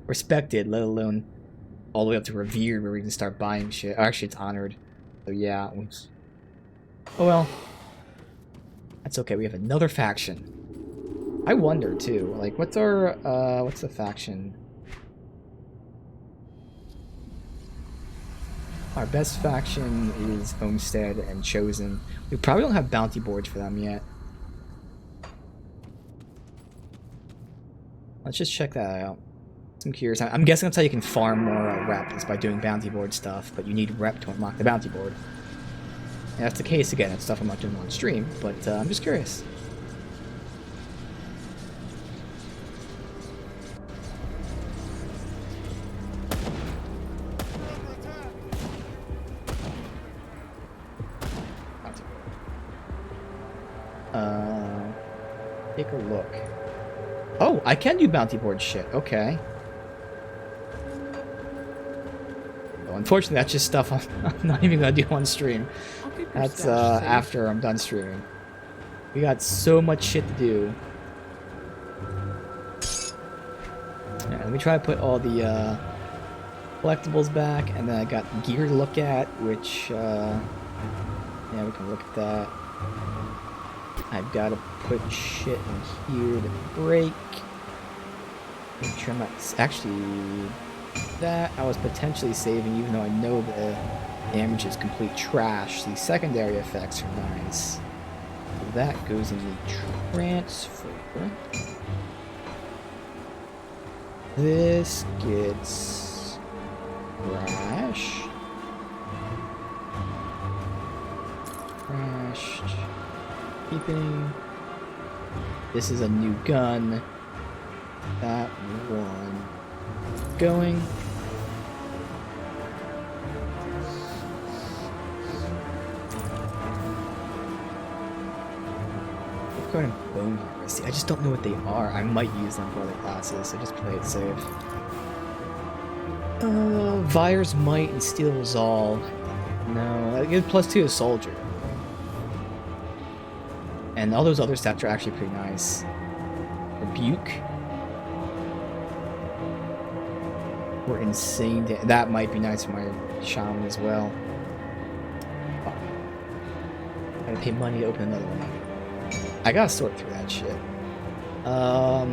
respected, let alone all the way up to revered, where we can start buying shit. Actually, it's honored. So yeah. Oh well. That's okay. We have another faction. I wonder too. Like, what's our what's the faction? Our best faction is Homestead and Chosen. We probably don't have bounty boards for them yet. Let's just check that out. I'm curious. I'm guessing that's how you can farm more rep is by doing bounty board stuff, but you need rep to unlock the bounty board. And that's the case again. It's stuff I'm not doing on stream, but I'm just curious. Take a look. Oh, I can do bounty board shit. Okay. Well, unfortunately, that's just stuff I'm not even gonna do on stream. That's after I'm done streaming. We got so much shit to do. Yeah, let me try to put all the collectibles back, and then I got gear to look at, which yeah, we can look at that. I've got to put shit in here to break. Make sure I'm not actually. That I was potentially saving, even though I know the damage is complete trash. The secondary effects are nice. That goes in the transfer. This gets trash. Crashed. Keeping. This is a new gun. That one. Going. I'm going to Bone Harvest. I just don't know what they are. I might use them for other classes, so just play it safe. Vire's Might and Steel Resolve. No, I get +2 to Soldier. And all those other stats are actually pretty nice. Rebuke. Or insane. That might be nice for my Shaman as well. I gotta pay money to open another one. I gotta sort through that shit. No.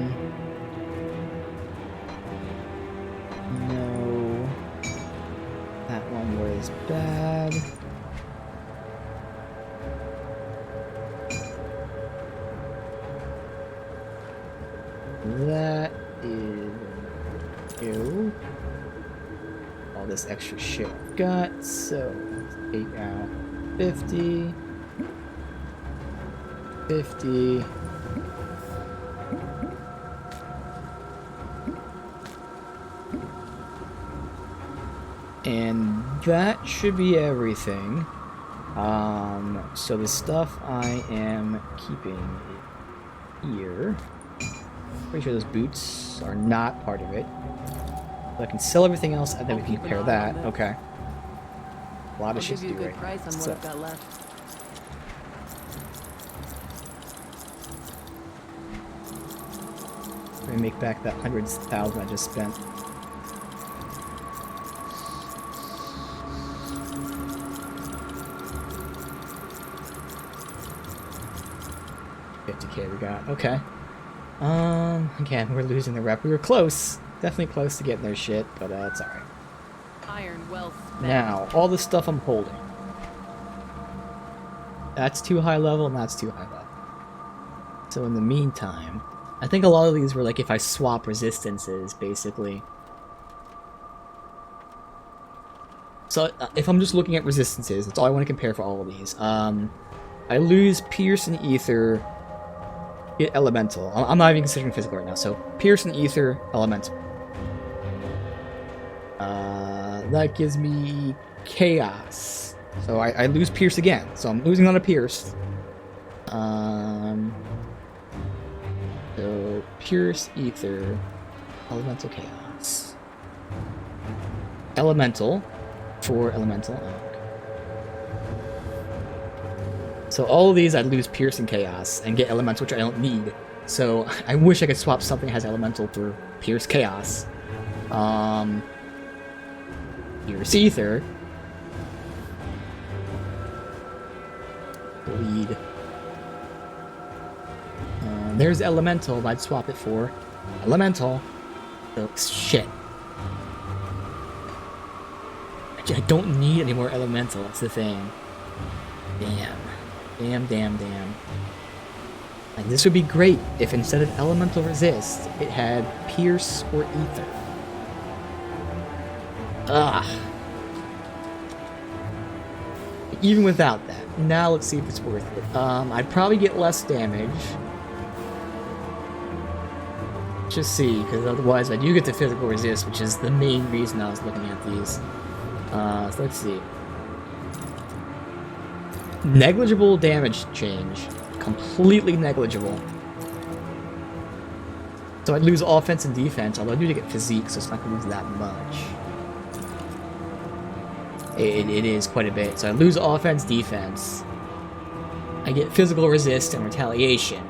That one was bad. That is ew. All this extra shit I've got, so let's take out 50. 50. And that should be everything. So the stuff I am keeping here. Pretty sure those boots are not part of it. So I can sell everything else and then we can compare that. Okay. A lot of shit to do right price on what so. I've got left. Let me make back that 100,000 I just spent. $50K we got. Okay. Again, we're losing the rep. We were close. Definitely close to getting their shit, but it's alright. Iron well spent. Now, all the stuff I'm holding. That's too high level, and that's too high level. So in the meantime, I think a lot of these were like if I swap resistances, basically. So if I'm just looking at resistances, that's all I want to compare for all of these. I lose Pierce and Ether, get Elemental. I'm not even considering physical right now, so Pierce and Ether, Elemental. That gives me Chaos. So I lose Pierce again, so I'm losing on a Pierce. So Pierce, Ether, Elemental, Chaos. Elemental for Elemental. Oh, okay. So all of these I'd lose Pierce and Chaos and get Elemental, which I don't need. So I wish I could swap something that has Elemental for Pierce, Chaos. Pierce, Ether. Bleed. There's Elemental, but I'd swap it for Elemental. So, shit. I don't need any more Elemental, that's the thing. Damn. Damn. And this would be great if instead of Elemental Resist, it had Pierce or Ether. Ugh. Even without that. Now let's see if it's worth it. I'd probably get less damage. Just see, because otherwise I do get the physical resist, which is the main reason I was looking at these. So let's see. Negligible damage change. Completely negligible. So I'd lose offense and defense, although I do get physique, so it's not going to lose that much. It is quite a bit. So I lose offense, defense. I get physical resist and retaliation.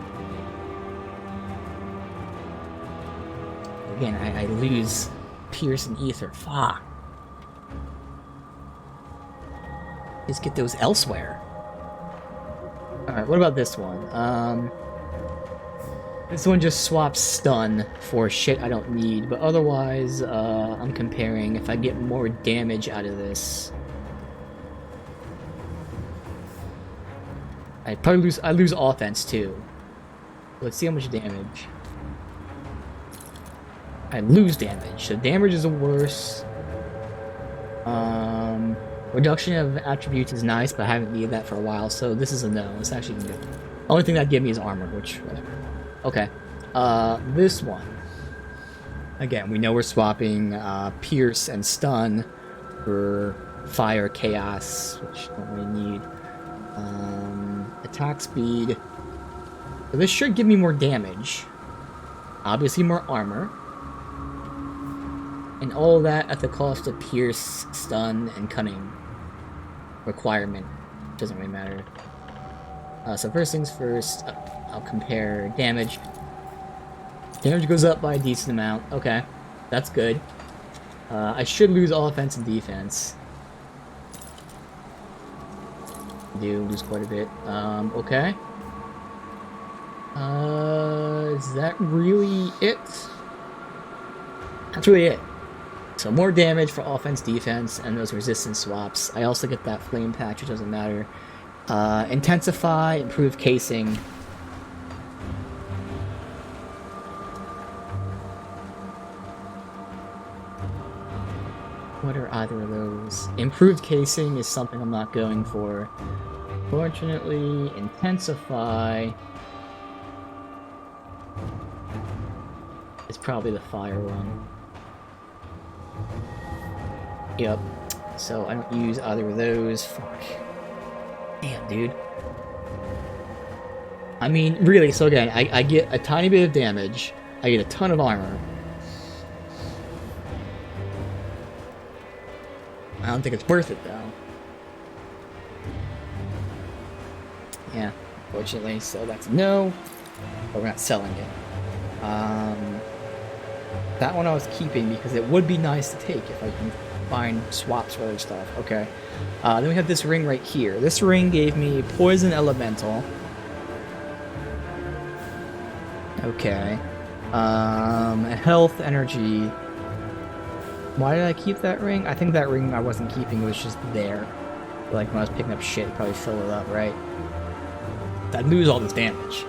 Again, I lose Pierce and Ether. Fuck. Just get those elsewhere. Alright, what about this one? This one just swaps stun for shit I don't need, but otherwise, I'm comparing if I get more damage out of this. I lose offense too. Let's see how much damage. I lose damage, so damage is the worst. Reduction of attributes is nice, but I haven't needed that for a while, so this is a no. It's actually good. The only thing that'd give me is armor, which, whatever. Okay. This one. Again, we know we're swapping Pierce and Stun for Fire, Chaos, which I don't really need. Attack speed. So this should give me more damage. Obviously more armor. And all that at the cost of Pierce, Stun, and Cunning. Requirement. Doesn't really matter. So first things first, I'll compare damage. Damage goes up by a decent amount. Okay, that's good. I should lose offense and defense. I do lose quite a bit. Okay. Is that really it? That's really it. So more damage for offense, defense, and those resistance swaps. I also get that flame patch, which doesn't matter. Intensify, improve casing. What are either of those? Improved casing is something I'm not going for. Fortunately, intensify is probably the fire one. Yep. So I don't use either of those. Fuck. Damn, dude. I mean, really, so again, I get a tiny bit of damage. I get a ton of armor. I don't think it's worth it, though. Yeah, fortunately, so that's no. But we're not selling it. That one I was keeping because it would be nice to take if I can find swaps for other stuff. Okay. Then we have this ring right here. This ring gave me Poison Elemental. Okay. Health, Energy. Why did I keep that ring? I think that ring I wasn't keeping, it was just there. Like when I was picking up shit, it probably filled it up, right? I'd lose all this damage.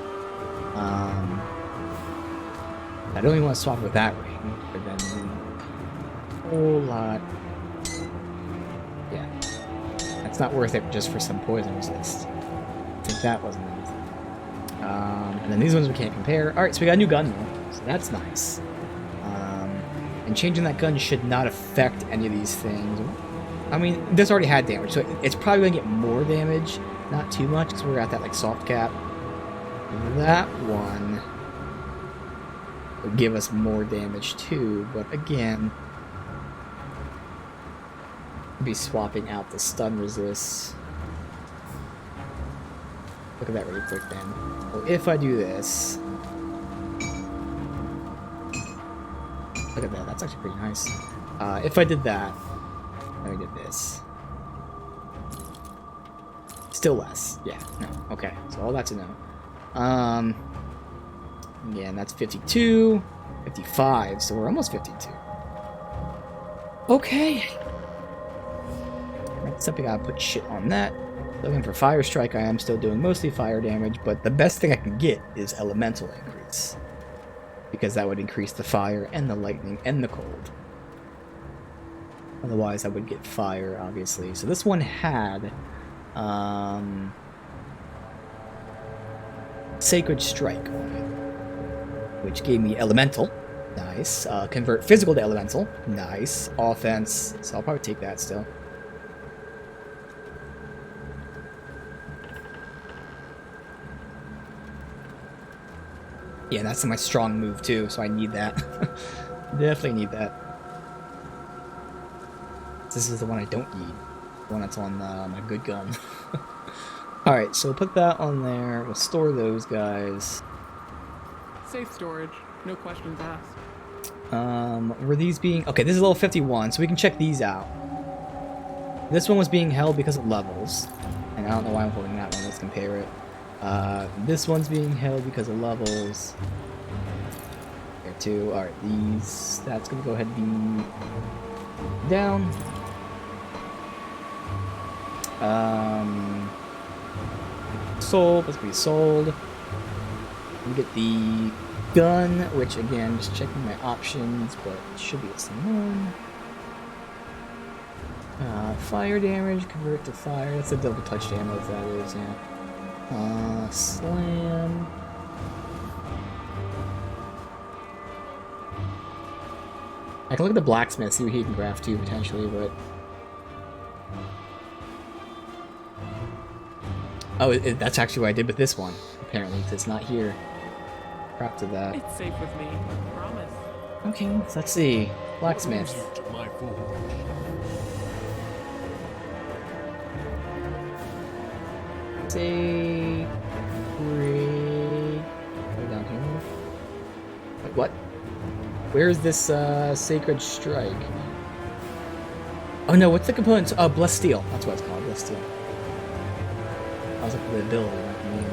I don't even want to swap with that ring, but then a whole lot. Yeah. That's not worth it just for some poison resist. I think that wasn't anything. And then these ones we can't compare. Alright, so we got a new gun though, so that's nice. And changing that gun should not affect any of these things. I mean, this already had damage, so it's probably going to get more damage. Not too much, because we're at that, like, soft cap. That one would give us more damage, too. But, again, we'll be swapping out the stun resist. Look at that really quick, then. Well, if I do this... Look at that, that's actually pretty nice. If I did that, then I did this. Still less. Yeah, no. Okay, so all that's a no. Yeah, and that's 52, 55, so we're almost 52. Okay. Next up, we gotta put shit on that. Looking for Fire Strike, I am still doing mostly fire damage, but the best thing I can get is Elemental increase. Because that would increase the fire and the lightning and the cold. Otherwise, I would get fire, obviously. So this one had Sacred Strike on it, which gave me Elemental. Nice. Convert Physical to Elemental. Nice. Offense. So I'll probably take that still. Yeah, that's my strong move too, so I need that. Definitely need that. This is the one I don't need. The one that's on my good gun. Alright, so we'll put that on there. We'll store those guys. Safe storage, no questions asked. Were these being... Okay, this is level 51, so we can check these out. This one was being held because of levels. And I don't know why I'm holding that one. Let's compare it. This one's being held because of levels. too. Alright, that's gonna go ahead and be down. Sold, let's be sold. We get the gun, which again, just checking my options, but it should be the same one. Fire damage, convert to fire. That's a double touch ammo if that is, yeah. Slam. I can look at the blacksmith, see what he can craft too, potentially, but... Oh, that's actually what I did with this one, apparently, because it's not here. Crafted that. It's safe with me. Promise. Okay, so let's see. Blacksmith. To my forge. Say... Go down here. Wait, what? Where is this, Sacred Strike? Oh no, what's the component? Oh, Blessed Steel. That's what it's called, Blessed Steel. I was looking for the ability, not the name.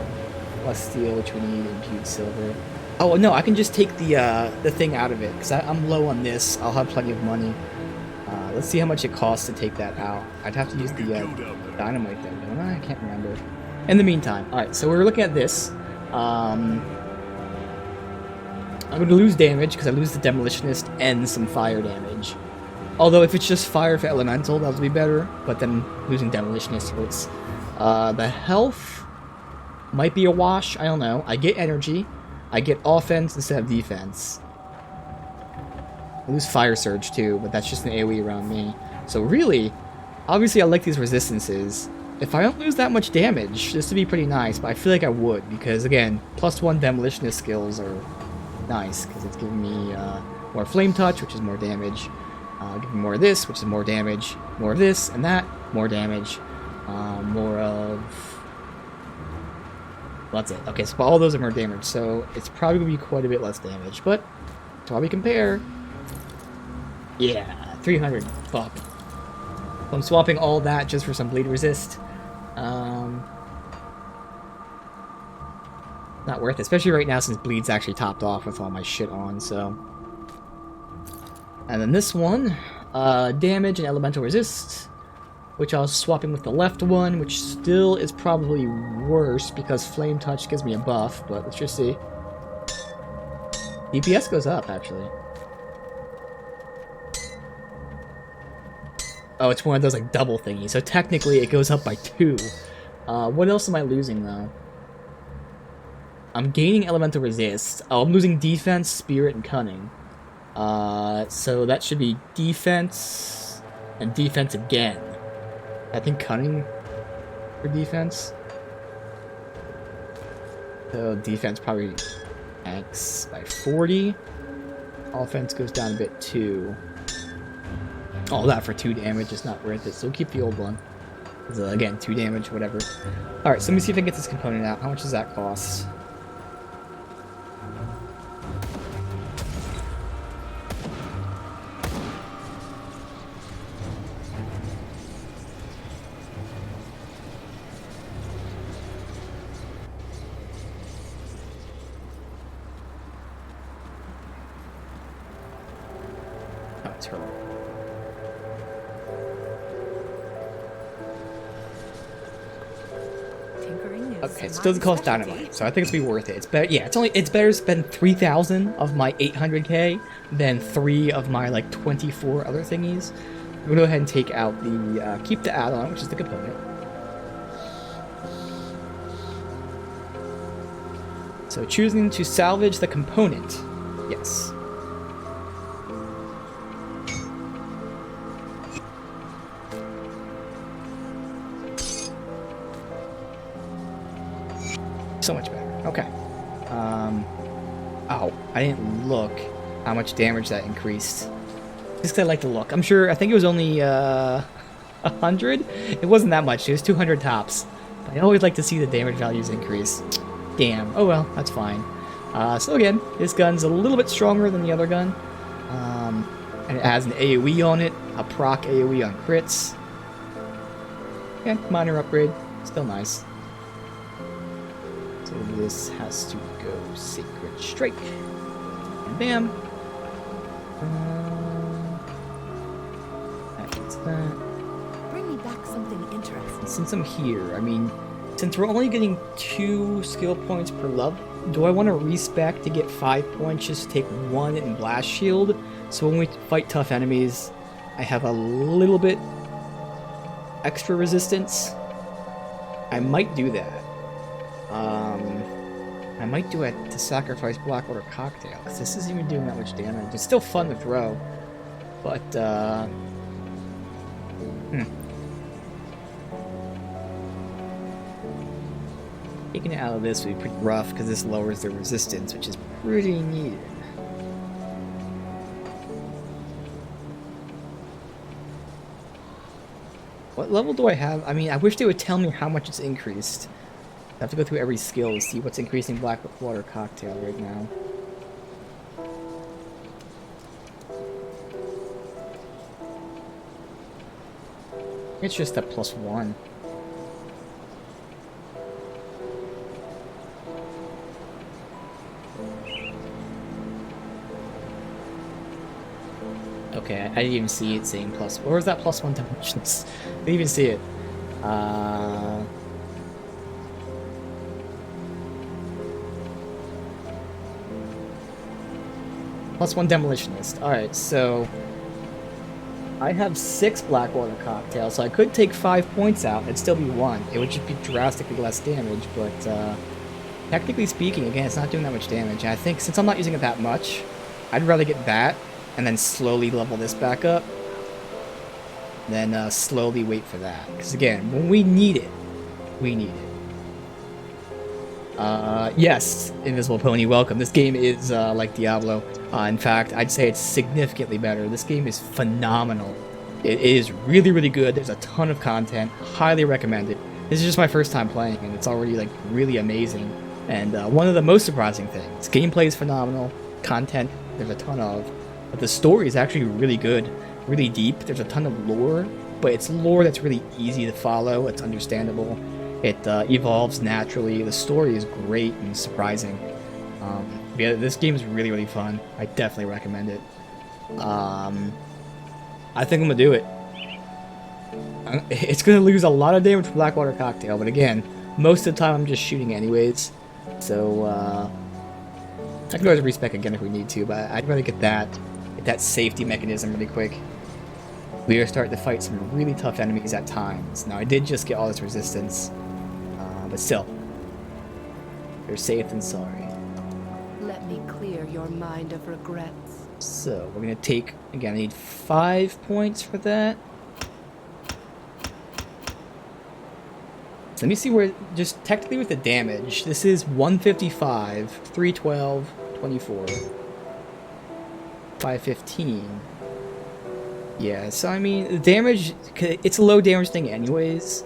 Blessed Steel, which we need, imbued silver. Oh no, I can just take the thing out of it, because I'm low on this. I'll have plenty of money. Let's see how much it costs to take that out. I'd have to use the dynamite then, don't I? I can't remember. In the meantime, alright, so we're looking at this. I'm going to lose damage, because I lose the Demolitionist and some fire damage. Although if it's just fire for Elemental, that would be better, but then losing Demolitionist hurts. The health might be a wash, I don't know. I get energy. I get offense instead of defense. I lose Fire Surge too, but that's just an AoE around me. So really, obviously I like these resistances. If I don't lose that much damage, this would be pretty nice, but I feel like I would, because again, +1 Demolitionist skills are nice, because it's giving me more Flame Touch, which is more damage. Giving me more of this, which is more damage. More of this and that, more damage. More of... Well, that's it. Okay, so all those are more damage, so it's probably going to be quite a bit less damage, but that's why we compare. Yeah, 300. Fuck. So I'm swapping all that just for some bleed resist. Not worth it, especially right now since bleed's actually topped off with all my shit on, so... And then this one, damage and elemental resist, which I was swapping with the left one, which still is probably worse because Flame Touch gives me a buff, but let's just see. DPS goes up, actually. Oh, it's one of those, like, double thingies, so technically it goes up by 2. What else am I losing, though? I'm gaining elemental resist. Oh, I'm losing defense, spirit, and cunning. So that should be defense and defense again. I think cunning for defense. So defense probably tanks by 40. Offense goes down a bit too. All that for 2 damage is not worth it, so we'll keep the old one. Again, 2 damage, whatever. Alright, so let me see if I can get this component out. How much does that cost? Oh, it's her. Okay, it still doesn't cost dynamite, so I think it's gonna be worth it. It's better. Yeah, it's better to spend 3,000 of my 800k than 3 of my like 24 other thingies. We'll go ahead and take out the keep the add-on, which is the component. So choosing to salvage the component, yes. So much better. Okay. Oh, I didn't look how much damage that increased. Just 'cause I like to look. I'm sure, I think it was only 100? It wasn't that much, it was 200 tops. But I always like to see the damage values increase. Damn. Oh well, that's fine. So again, this gun's a little bit stronger than the other gun. And it has an AoE on it, a proc AoE on crits. Yeah, minor upgrade. Still nice. So this has to go Sacred Strike. bam. That's that. Bring me back something interesting. Since I'm here, I mean, since we're only getting 2 skill points per level, do I want to respec to get 5 points, just take 1 in Blast Shield? So when we fight tough enemies, I have a little bit extra resistance. I might do that. I might do it to sacrifice Blackwater Cocktail, because this isn't even doing that much damage. It's still fun to throw, but, taking it out of this would be pretty rough, because this lowers the resistance, which is pretty needed. What level do I have? I mean, I wish they would tell me how much it's increased. I have to go through every skill to see what's increasing Blackwater Cocktail right now. It's just a +1. Okay, I didn't even see it saying plus. Or was that +1 dimensions? I didn't even see it. +1 demolitionist. Alright, so I have 6 Blackwater Cocktails, so I could take 5 points out and it'd still be 1. It would just be drastically less damage, but technically speaking, again, it's not doing that much damage. And I think since I'm not using it that much, I'd rather get that and then slowly level this back up, then slowly wait for that. Because again, when we need it, we need it. Yes, Invisible Pony, welcome. This game is like Diablo. In fact, I'd say it's significantly better. This game is phenomenal. It is really, really good. There's a ton of content. Highly recommend it. This is just my first time playing, and it's already like really amazing. And one of the most surprising things, gameplay is phenomenal. Content, there's a ton of. But the story is actually really good, really deep. There's a ton of lore, but it's lore that's really easy to follow. It's understandable. It evolves naturally. The story is great and surprising. Yeah, this game is really, really fun. I definitely recommend it. I think I'm gonna do it. It's gonna lose a lot of damage for Blackwater Cocktail, but again, most of the time I'm just shooting anyways. So I can always respec again if we need to, but I'd rather get that safety mechanism really quick. We are starting to fight some really tough enemies at times. Now I did just get all this resistance, but still, you're safe and sorry. Let me clear your mind of regrets. So we're gonna take, again, I need 5 points for that. So let me see where, just technically with the damage, this is 155, 312, 24, 515. Yeah, so I mean, the damage, it's a low damage thing anyways.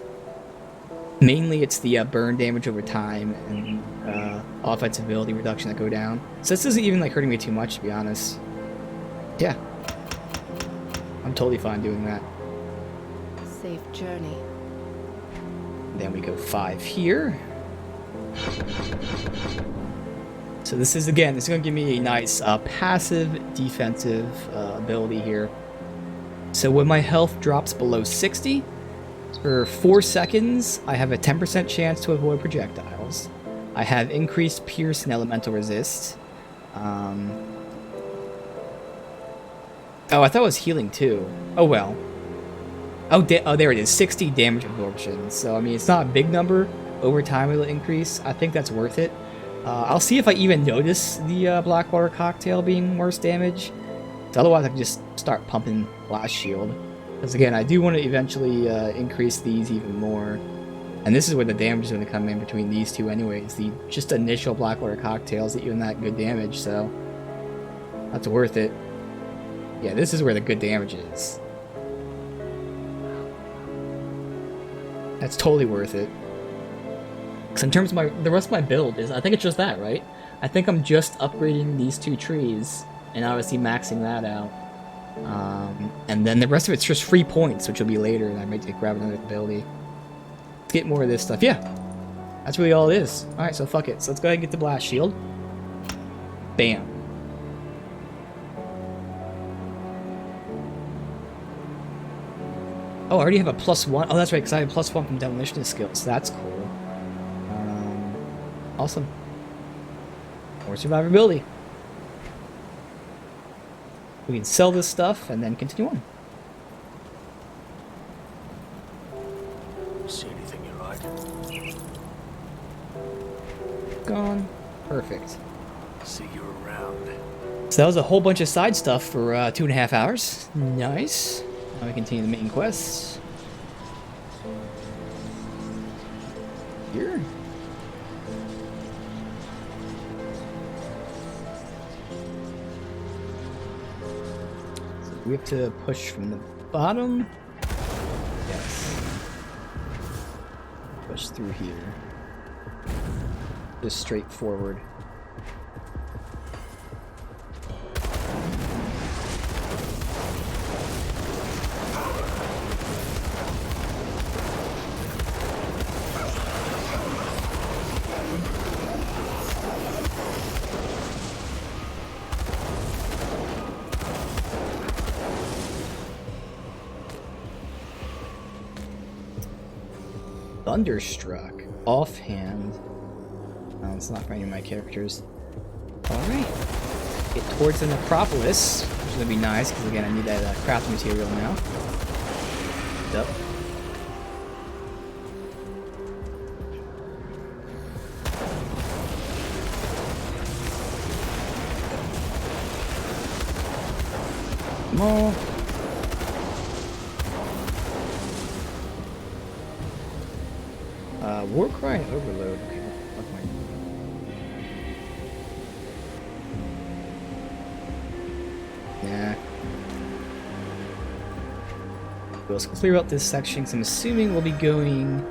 Mainly it's the burn damage over time and offensive ability reduction that go down. So this isn't even like hurting me too much, to be honest. Yeah. I'm totally fine doing that. Safe journey. Then we go 5 here. So this is, again, this is going to give me a nice passive defensive ability here. So when my health drops below 60, for 4 seconds, I have a 10% chance to avoid projectiles. I have increased pierce and elemental resist. Oh, I thought it was healing too. Oh well. Oh, there it is. 60 damage absorption. So, I mean, it's not a big number. Over time, it'll increase. I think that's worth it. I'll see if I even notice the Blackwater Cocktail being worse damage. So otherwise, I can just start pumping Blast Shield. Because again, I do want to eventually increase these even more. And this is where the damage is going to come in between these two anyways. The just initial Blackwater Cocktails even that good damage, so that's worth it. Yeah, this is where the good damage is. That's totally worth it. Because in terms of the rest of my build is, I think it's just that, right? I think I'm just upgrading these 2 trees, and obviously maxing that out. And then the rest of it's just free points, which will be later, and I might grab another ability. Let's get more of this stuff. Yeah, that's really all it is. Alright, so fuck it. So let's go ahead and get the Blast Shield. Bam. Oh, I already have a +1. Oh, that's right, because I have +1 from demolitionist skills. That's cool. Awesome. More survivability. We can sell this stuff and then continue on. See anything you like? Gone. Perfect. See you around. So that was a whole bunch of side stuff for 2.5 hours. Nice. Now we continue the main quests. Here. So we have to push from the bottom. Yes. Push through here. Just straight forward. Thunderstruck. Offhand. Oh, it's not for any of my characters. Alright. Get towards the necropolis, which is going to be nice, because again, I need that craft material now. Yep. Come on. Warcry and Overload. Okay, what am I? Yeah. Let's clear out this section, because I'm assuming we'll be going...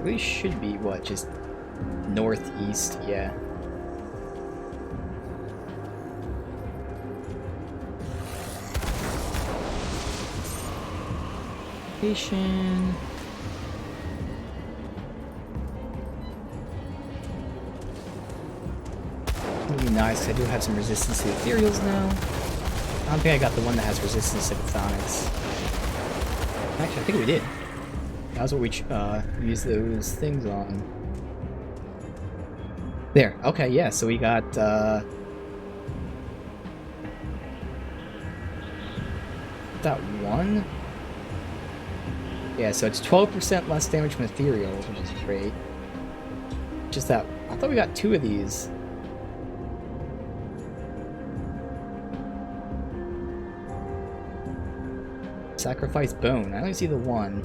We should be, what, just northeast? Yeah. Location... Be nice, I do have some resistance to ethereals now. I don't think I got the one that has resistance to chthonics. Actually, I think we did. That was what we used those things on. There, okay, yeah, so we got, that one? Yeah, so it's 12% less damage from ethereals, which is great. Just that, I thought we got 2 of these. Sacrifice bone. I only see the one.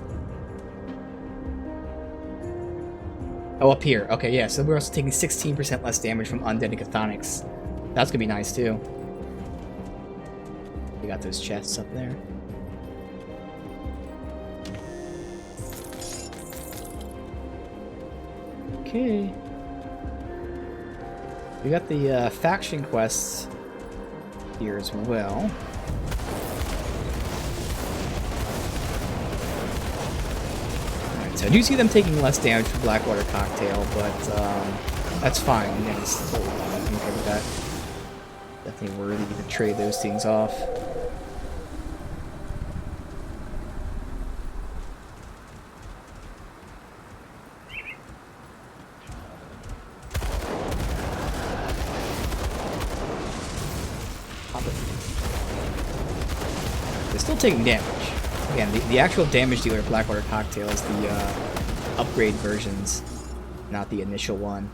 Oh, up here. Okay, yeah, so we're also taking 16% less damage from undead and chthonics. That's gonna be nice, too. We got those chests up there. Okay. We got the faction quests here as well. So I do see them taking less damage from Blackwater Cocktail, but that's fine. You know, it's totally fine. I'm okay with that. Definitely worthy to trade those things off. Pop it. They're still taking damage. Again, the actual damage dealer of Blackwater Cocktail is the upgrade versions, not the initial one.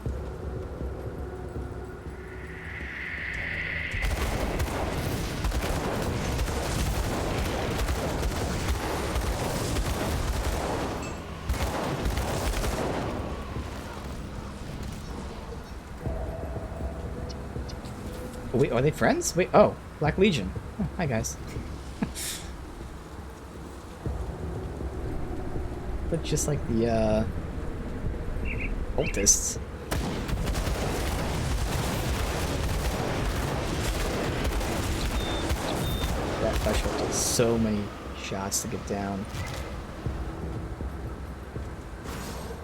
Oh, wait, are they friends? Wait, oh, Black Legion. Oh, hi guys. Look just like the cultists. That threshold takes so many shots to get down.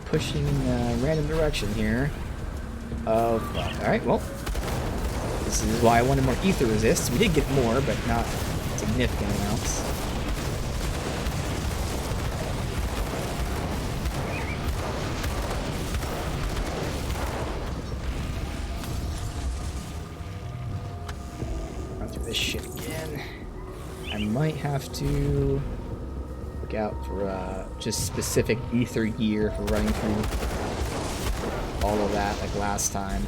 Pushing in a random direction here. Oh fuck. Alright, well. This is why I wanted more ether resist. We did get more, but not significant amounts. might have to look out for just specific ether gear for running through all of that like last time.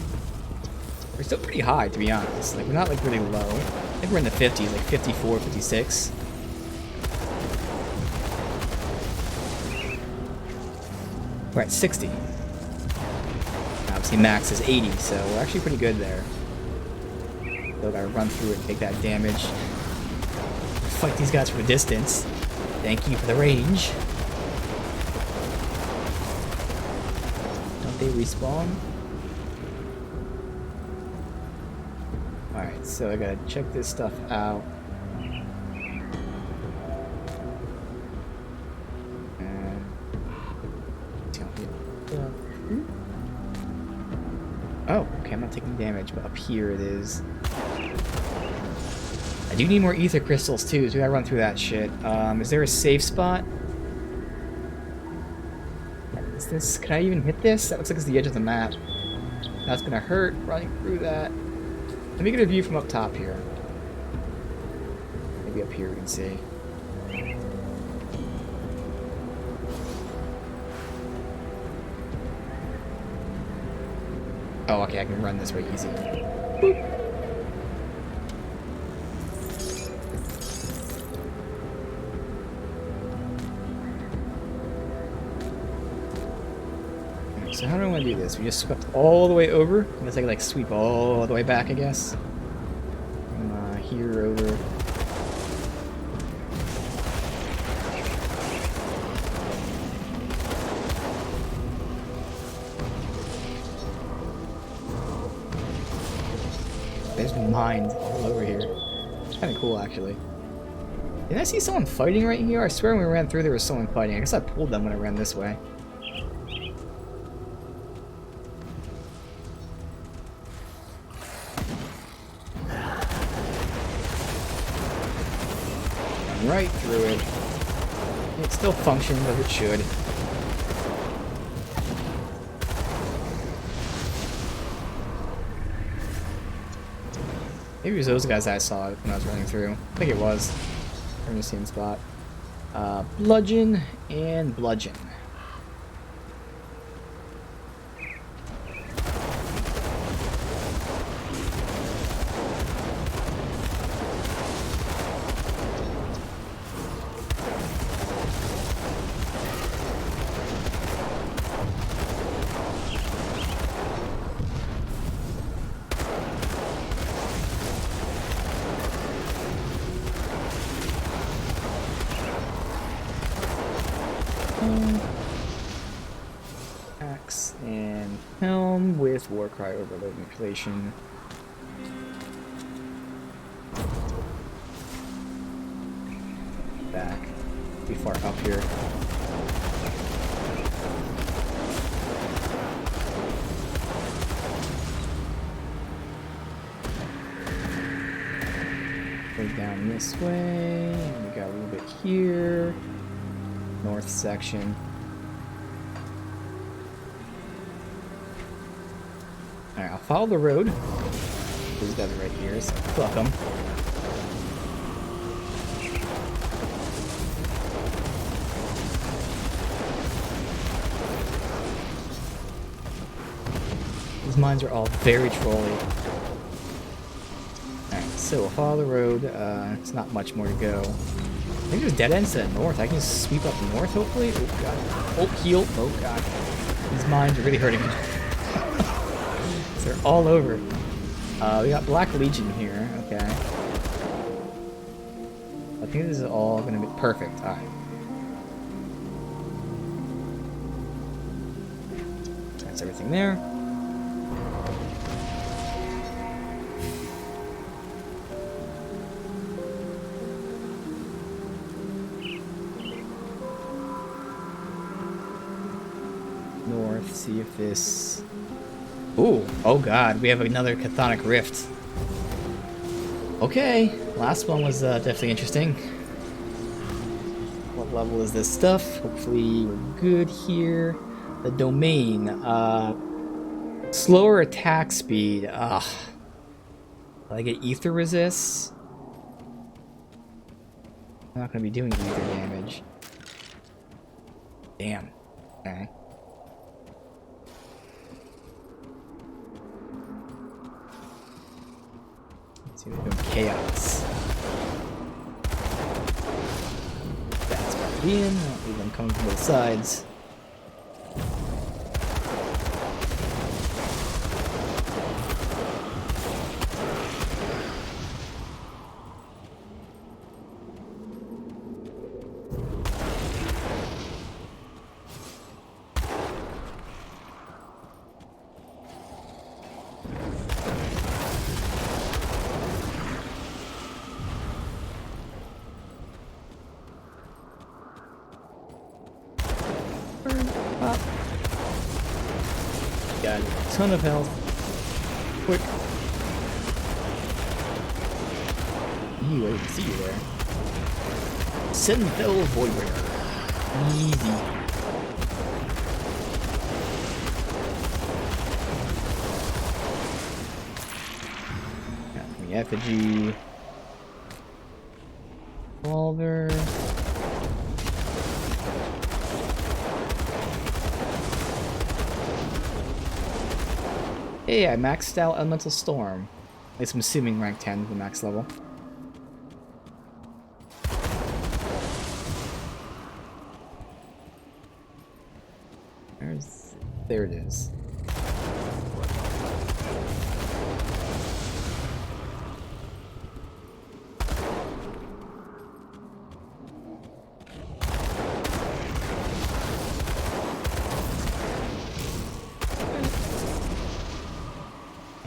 We're still pretty high, to be honest. Like, we're not like really low. I think we're in the 50s, like 54, 56. We're at 60. Obviously max is 80, so we're actually pretty good there. Still gotta run through it and take that damage. Fight these guys from a distance. Thank you for the range. Don't they respawn? Alright, so I gotta check this stuff out. Oh, okay, I'm not taking damage, but up here it is. I do need more ether crystals too, so we gotta run through that shit. Is there a safe spot? Is this... Can I even hit this? That looks like it's the edge of the map. That's gonna hurt running through that. Let me get a view from up top here. Maybe up here we can see. Oh, okay, I can run this way easy. Boop. So how do I want to do this? We just swept all the way over? Unless I can like sweep all the way back, I guess. From here over. There's mines all over here. It's kind of cool, actually. Didn't I see someone fighting right here? I swear when we ran through there was someone fighting. I guess I pulled them when I ran this way. Right through it. It still functions as it should. Maybe it was those guys I saw when I was running through. I think it was. From the same spot. Bludgeon and bludgeon. Axe and helm with Warcry overload manipulation. Back. Be far up here. Go down this way. And we got a little bit here. North section. Alright, I'll follow the road. These guys are right here, so fuck them. These mines are all very trolly. Alright, so we'll follow the road. It's not much more to go. I think there's dead ends to the north. I can just sweep up north, hopefully. Oh, God. Oh, heal. Oh, God. These mines are really hurting me. They're all over. We got Black Legion here. Okay. I think this is all going to be perfect. Alright. That's everything there. North, see if this... Ooh, oh god, we have another Chthonic Rift. Okay, last one was definitely interesting. What level is this stuff? Hopefully we're good here. The domain, slower attack speed. Ugh. Do I get ether resists? I'm not gonna be doing ether damage. Damn. Okay. Let's see what we're doing. Chaos. That's about to be in. I'll leave them coming from both sides. Pop. Got a ton of health. Quick. Ew, I didn't see you there. Senthel Voidbringer. Easy. Got the effigy. Revolver. Hey, I maxed out Elemental Storm. At least I'm assuming rank 10, the max level. There it is.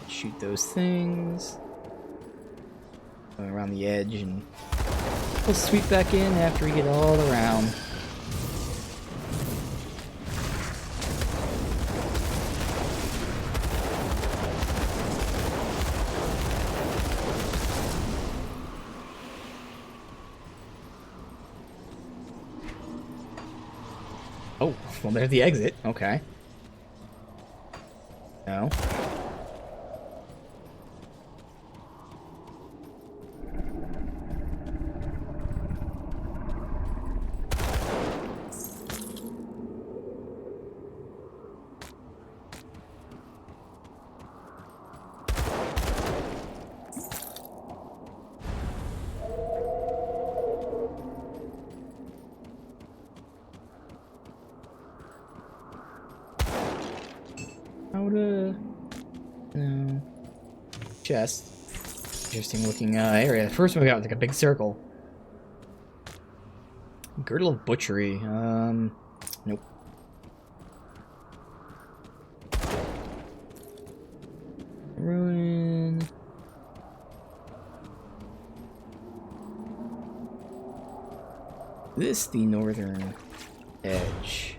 Shoot those things. Go around the edge and we'll sweep back in after we get all around. Oh, well there's the exit. Okay. No. No. Chest. Interesting looking area. First one we got was like a big circle. Girdle of Butchery. Nope. Ruin. This the northern edge.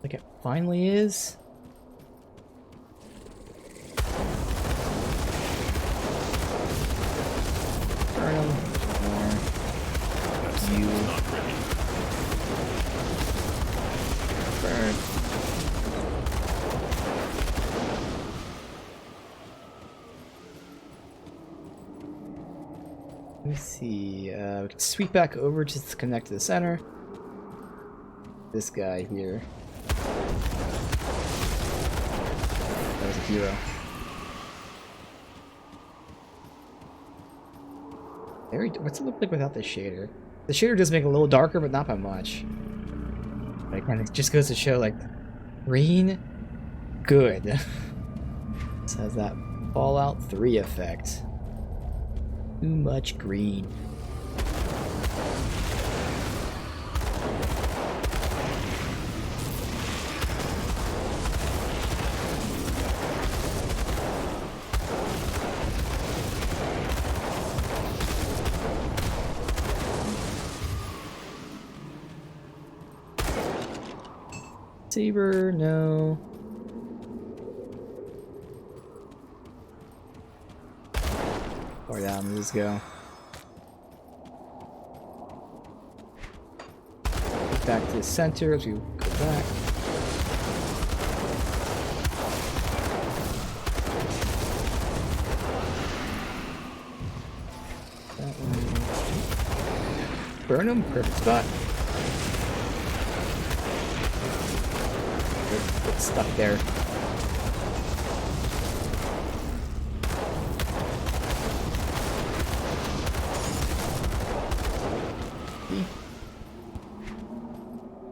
Like it finally is. Let me see. We can sweep back over just to connect to the center. This guy here. That was a hero. What's it look like without the shader? The shader does make it a little darker, but not by much. Like, and it just goes to show, like, green, good. This has that Fallout 3 effect. Too much green. Saber, no. Or down, let's go. Back to the center as we go back. That one. burn him. Perfect spot. Get stuck there.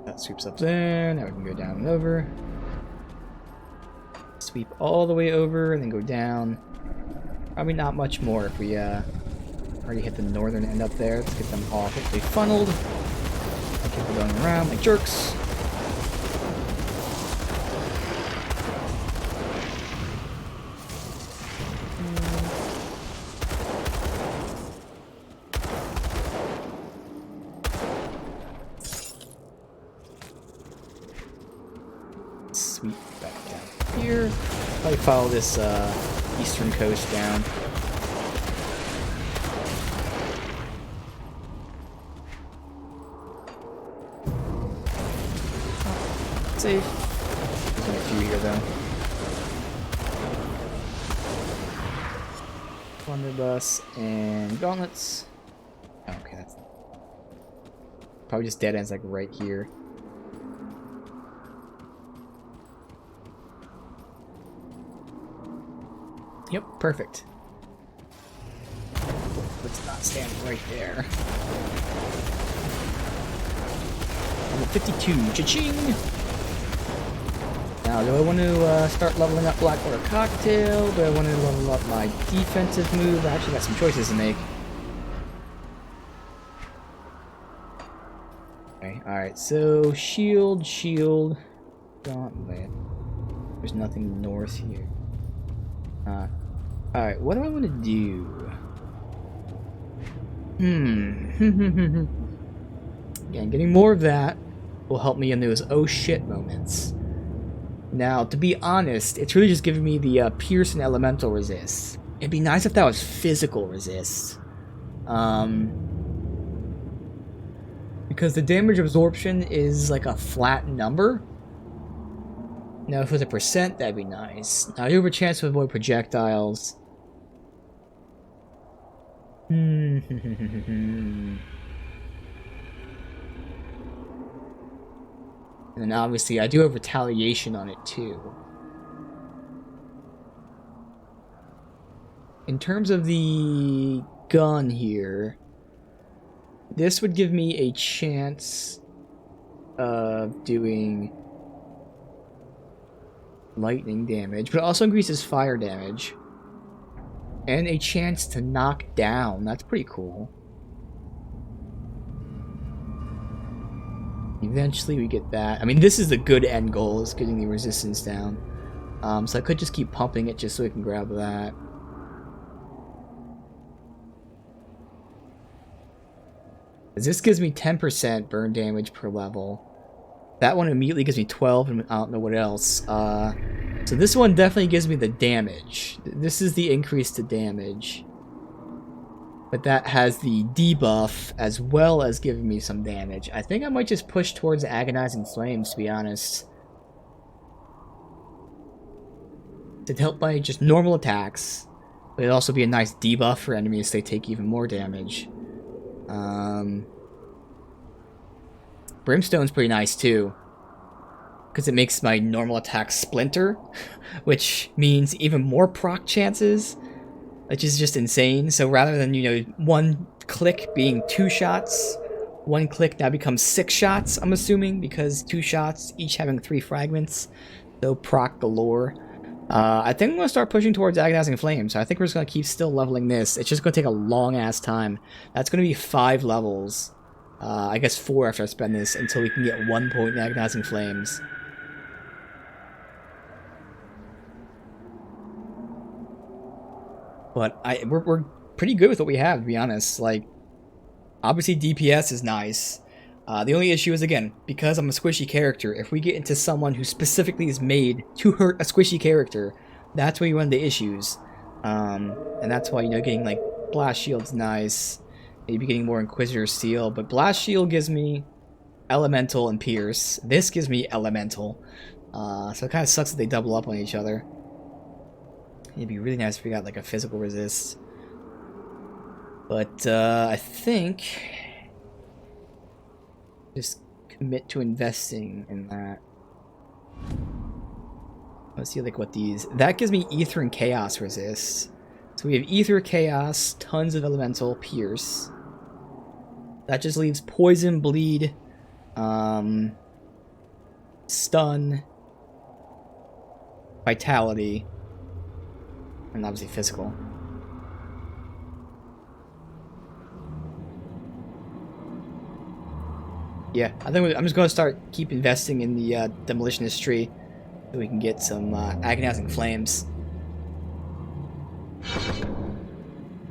That sweeps up there. Now we can go down and over. Sweep all the way over and then go down. Probably not much more if we already hit the northern end up there. Let's get them all hopefully funneled. Keep going around like jerks. Sweep back down here. Probably follow this eastern coast down. Safe. There's only a few here though. Blunderbuss and gauntlets. Oh, okay, that's probably just dead ends like right here. Yep, perfect. Let's not stand right there. Level 52, cha-ching! Now, do I want to start leveling up Blackwater Cocktail? Do I want to level up my defensive move? I actually got some choices to make. Okay, alright, so shield, gauntlet. There's nothing north here. Alright, what do I want to do? Again, getting more of that will help me in those oh shit moments. Now, to be honest, it's really just giving me the pierce and elemental resist. It'd be nice if that was physical resist. Because the damage absorption is like a flat number. Now, if it was a percent, that'd be nice. Now, I do have a chance to avoid projectiles. And then obviously I do have retaliation on it too. In terms of the gun here, this would give me a chance of doing lightning damage, but it also increases fire damage. And a chance to knock down. That's pretty cool. Eventually we get that. I mean, this is the good end goal, is getting the resistance down. So I could just keep pumping it just so we can grab that. This gives me 10% burn damage per level. That one immediately gives me 12, and I don't know what else. So this one definitely gives me the damage. This is the increase to damage. But that has the debuff as well as giving me some damage. I think I might just push towards Agonizing Flames, to be honest. To help my just normal attacks. But it'd also be a nice debuff for enemies if they take even more damage. Brimstone's pretty nice too. Because it makes my normal attack splinter. Which means even more proc chances. Which is just insane. So rather than, you know, one click being 2 shots, one click now becomes 6 shots, I'm assuming, because 2 shots, each having 3 fragments. So proc galore. I think I'm going to start pushing towards Agonizing Flames. So I think we're just going to keep still leveling this. It's just going to take a long-ass time. That's going to be 5 levels. I guess 4 after I spend this, until we can get 1 point in Agonizing Flames. But we're pretty good with what we have, to be honest. Like, obviously DPS is nice. The only issue is, again, because I'm a squishy character, if we get into someone who specifically is made to hurt a squishy character, that's where you run into issues. And that's why, you know, getting, like, Blast Shield's nice. Maybe getting more Inquisitor Seal. But Blast Shield gives me Elemental and Pierce. This gives me Elemental. So it kind of sucks that they double up on each other. It'd be really nice if we got like a physical resist. But I think just commit to investing in that. Let's see like what these... That gives me Ether and Chaos resist. So we have Ether, Chaos, tons of Elemental, Pierce. That just leaves Poison, Bleed, Stun, Vitality, and obviously Physical. Yeah, I think I'm just going to keep investing in the Demolitionist tree so we can get some Agonizing Flames.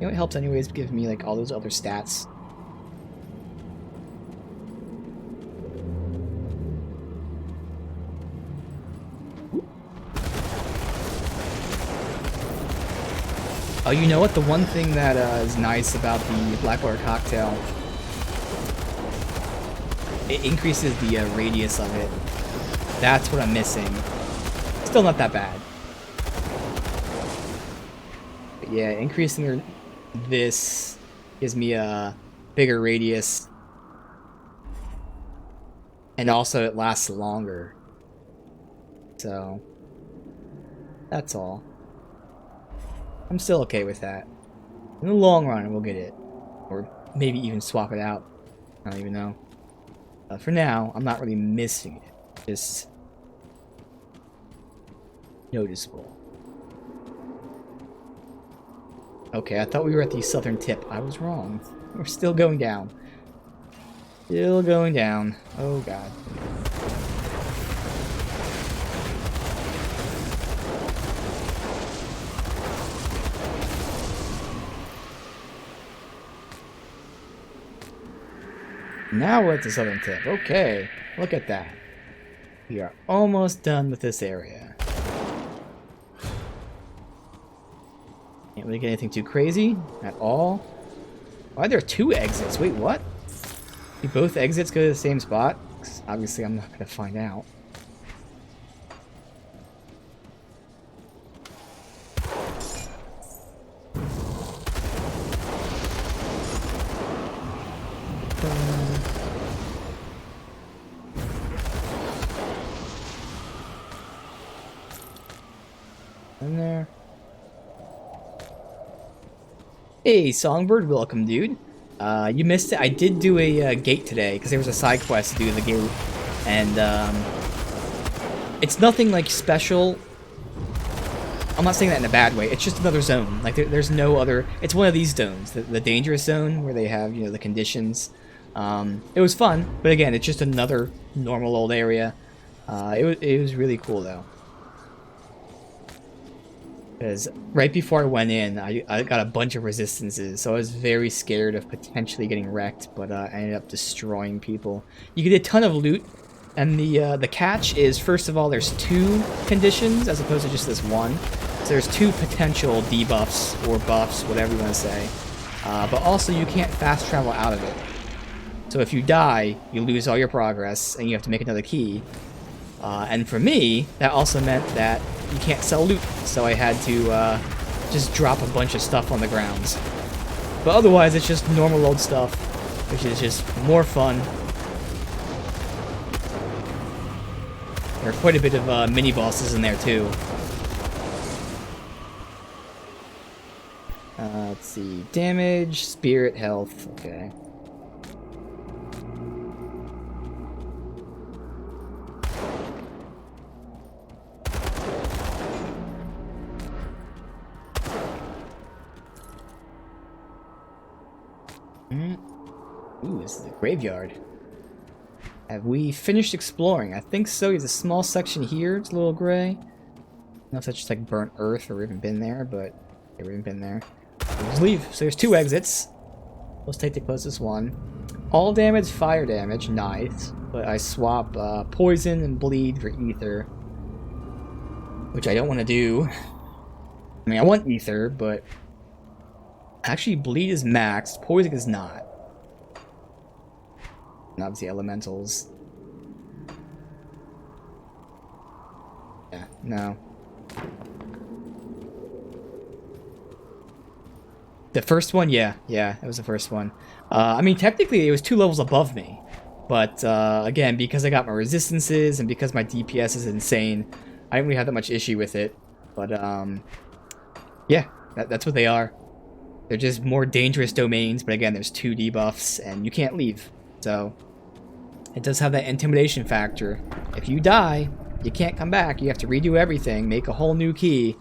You know, it helps anyways, give me like all those other stats. Oh, you know what? The one thing that is nice about the Blackwater Cocktail, it increases the radius of it. That's what I'm missing. Still not that bad. But yeah, increasing this gives me a bigger radius. And also it lasts longer. So, that's all. I'm still okay with that. In the long run, we'll get it. Or maybe even swap it out. I don't even know. For now, I'm not really missing it. Just noticeable. Okay, I thought we were at the southern tip. I was wrong. We're still going down. Still going down. Oh god. Now we're at the southern tip. Okay, look at that. We are almost done with this area. Can't really get anything too crazy at all. Why are there 2 exits? Wait, what? Do both exits go to the same spot? 'Cause obviously, I'm not going to find out. In there. Hey, Songbird, welcome, dude. You missed it. I did do a gate today because there was a side quest to do in the gate, and it's nothing like special. I'm not saying that in a bad way. It's just another zone. Like there's no other. It's one of these zones, the dangerous zone, where they have the conditions. It was fun, but again, it's just another normal old area. It was really cool though. Because right before I went in, I got a bunch of resistances, so I was very scared of potentially getting wrecked, but I ended up destroying people. You get a ton of loot, and the catch is, first of all, there's 2 conditions as opposed to just this one. So there's 2 potential debuffs or buffs, whatever you want to say. But also you can't fast travel out of it. So if you die, you lose all your progress, and you have to make another key. And for me, that also meant that you can't sell loot, so I had to just drop a bunch of stuff on the grounds. But otherwise, it's just normal old stuff, which is just more fun. There are quite a bit of mini-bosses in there, too. Let's see. Damage, spirit, health. Okay. Ooh, this is a graveyard. Have we finished exploring? I think so. There's a small section here. It's a little gray. I don't know if that's just like burnt earth or even been there, but yeah, we haven't been there. We'll just leave. So there's 2 exits. Let's take the closest one. All damage, fire damage, nice. But I swap poison and bleed for ether, which I don't want to do. I mean, I want ether, but actually bleed is maxed. Poison is not. And obviously elementals. Yeah, no. The first one, yeah, it was the first one. I mean, technically, it was 2 levels above me. But again, because I got my resistances and because my DPS is insane, I don't really have that much issue with it. But yeah, that's what they are. They're just more dangerous domains, but again, there's 2 debuffs and you can't leave. So it does have that intimidation factor. If you die, you can't come back. You have to redo everything, make a whole new key.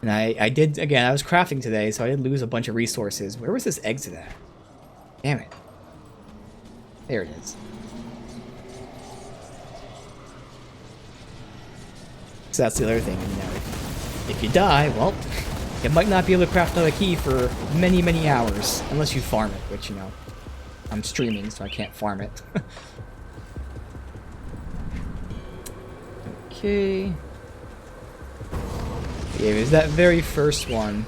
And I did, again, I was crafting today, so I did lose a bunch of resources. Where was this exit at? Damn it. There it is. So that's the other thing, you know. If you die, well, you might not be able to craft another key for many, many hours. Unless you farm it, which, you know, I'm streaming, so I can't farm it. Okay. Yeah, it was that very first one.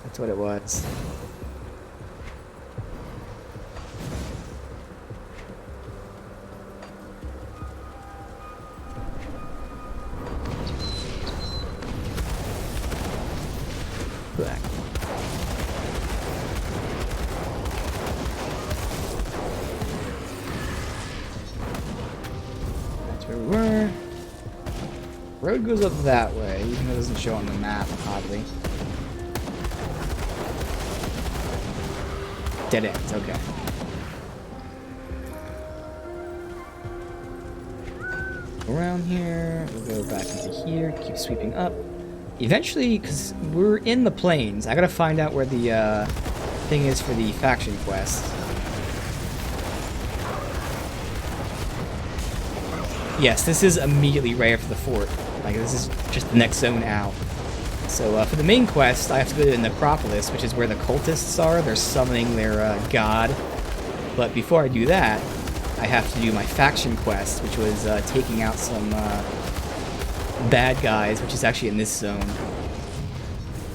That's what it was. Black. That's where we were. Road goes up that way, even though it doesn't show on the map, oddly. Dead ends, okay. Around here, we'll go back into here, keep sweeping up. Eventually, because we're in the plains, I gotta find out where the thing is for the faction quest. Yes, this is immediately right after the fort. Like, this is just the next zone out. So, for the main quest, I have to go to the Necropolis, which is where the cultists are. They're summoning their god. But before I do that, I have to do my faction quest, which was taking out some bad guys, which is actually in this zone.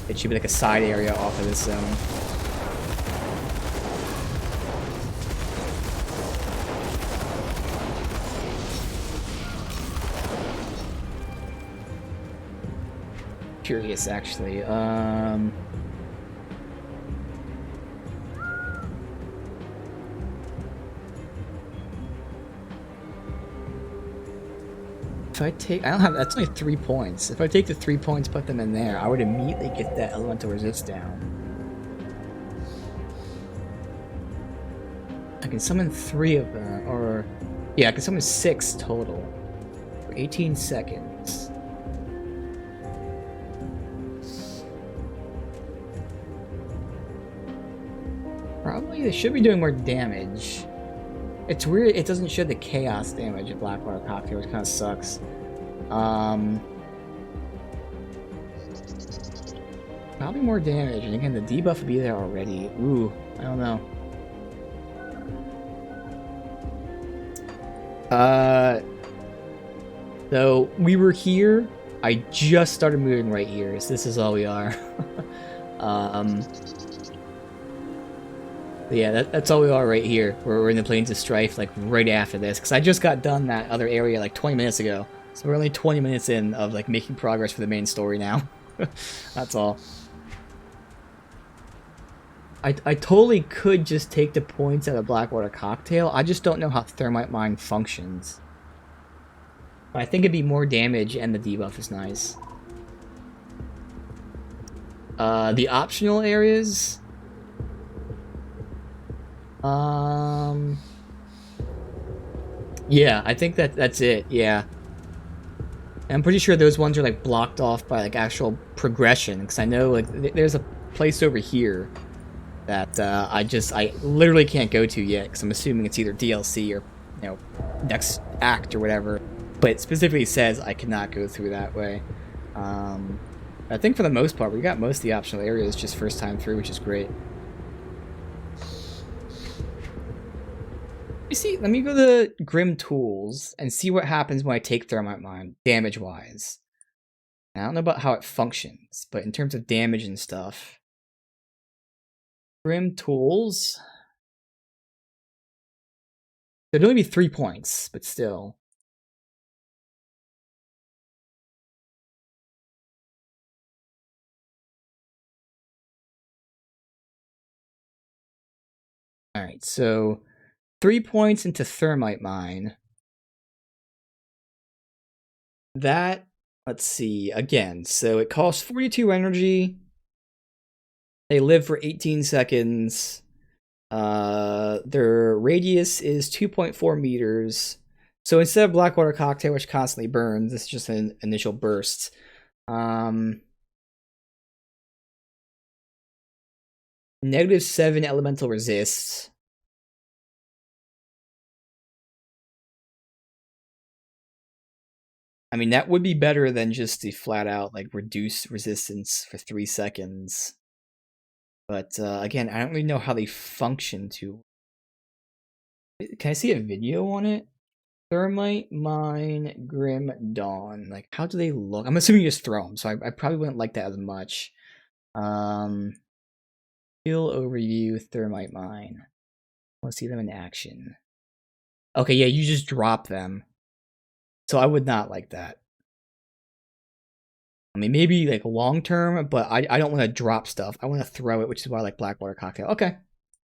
It should be like a side area off of this zone. Curious, actually. If I take, I don't have, that's only 3 points. If I take the 3 points, put them in there, I would immediately get that elemental resist down. I can summon 3 of them, or, yeah, I can summon 6 total for 18 seconds. Probably they should be doing more damage. It's weird, it doesn't show the chaos damage of Blackwater Cocktail, which kind of sucks. Probably more damage, and again, the debuff would be there already. Ooh, I don't know. So, we were here, I just started moving right here, so this is all we are. Yeah, that's all we are right here. We're in the Plains of Strife, like, right after this. Because I just got done that other area, like, 20 minutes ago. So we're only 20 minutes in of, like, making progress for the main story now. That's all. I totally could just take the points out of Blackwater Cocktail. I just don't know how Thermite Mine functions. But I think it'd be more damage, and the debuff is nice. The optional areas... Yeah, I think that's it, yeah. I'm pretty sure those ones are, like, blocked off by, like, actual progression, because I know, like, there's a place over here that, I literally can't go to yet, because I'm assuming it's either DLC or, you know, next act or whatever. But it specifically says I cannot go through that way. I think for the most part, we got most of the optional areas just first time through, which is great. You see, let me go to Grim Tools and see what happens when I take Thermite Mine, damage-wise. I don't know about how it functions, but in terms of damage and stuff... Grim Tools... There'd only be 3 points, but still. Alright, so 3 points into Thermite Mine. That, let's see, again, so it costs 42 energy. They live for 18 seconds. Their radius is 2.4 meters. So instead of Blackwater Cocktail, which constantly burns, this is just an initial burst. -7 elemental resists. I mean, that would be better than just the flat out, like, reduce resistance for 3 seconds. But, again, I don't really know how they function to... Can I see a video on it? Thermite Mine Grim Dawn. Like, how do they look? I'm assuming you just throw them, so I probably wouldn't like that as much. Skill overview, Thermite Mine. I want to see them in action. Okay, yeah, you just drop them. So I would not like that. I mean, maybe like long term, but I don't want to drop stuff. I want to throw it, which is why I like Blackwater Cocktail. Okay,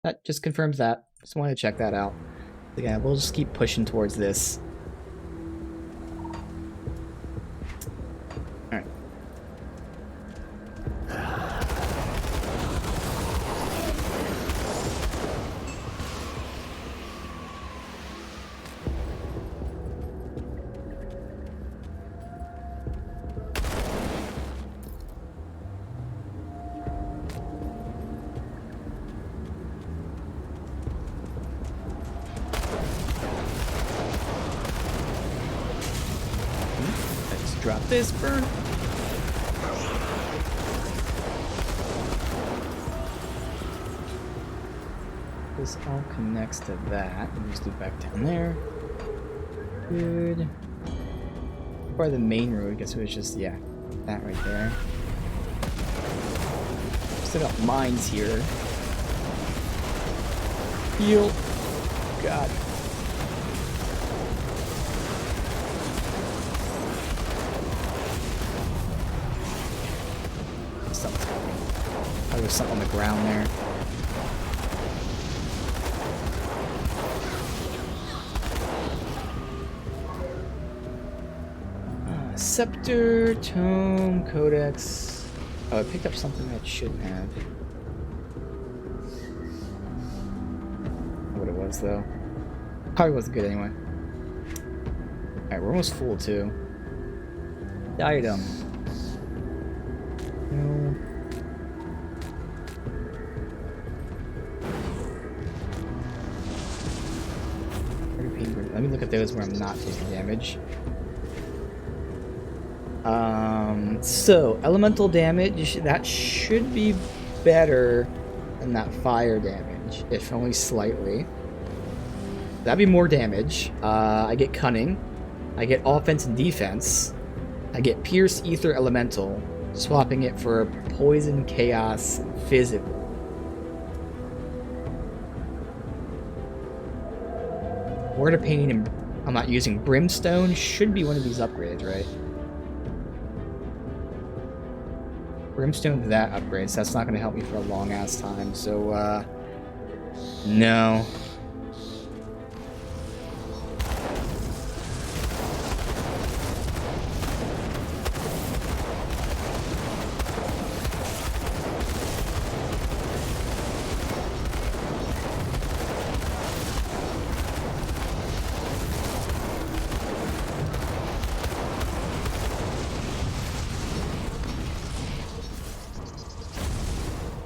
that just confirms that. Just wanted to check that out. Again, we'll just keep pushing towards this. All right. Drop this, burn. This all connects to that. Let me just loop back down there. Good. By the main road, I guess it was just, yeah, that right there. Still got mines here. Heal. God. Something's coming. Oh, there's something on the ground there. Scepter, Tome, Codex. Oh, I picked up something that shouldn't have. What it was, though. Probably wasn't good anyway. Alright, we're almost full, too. Item. No. Let me look at those where I'm not taking damage. So elemental damage, that should be better than that fire damage, if only slightly. That'd be more damage. I get cunning, I get offense and defense, I get pierce, ether, elemental, swapping it for poison, chaos, physical. Word of pain, and I'm not using brimstone, should be one of these upgrades, right? Brimstone, that upgrades. That's not going to help me for a long ass time. So, no.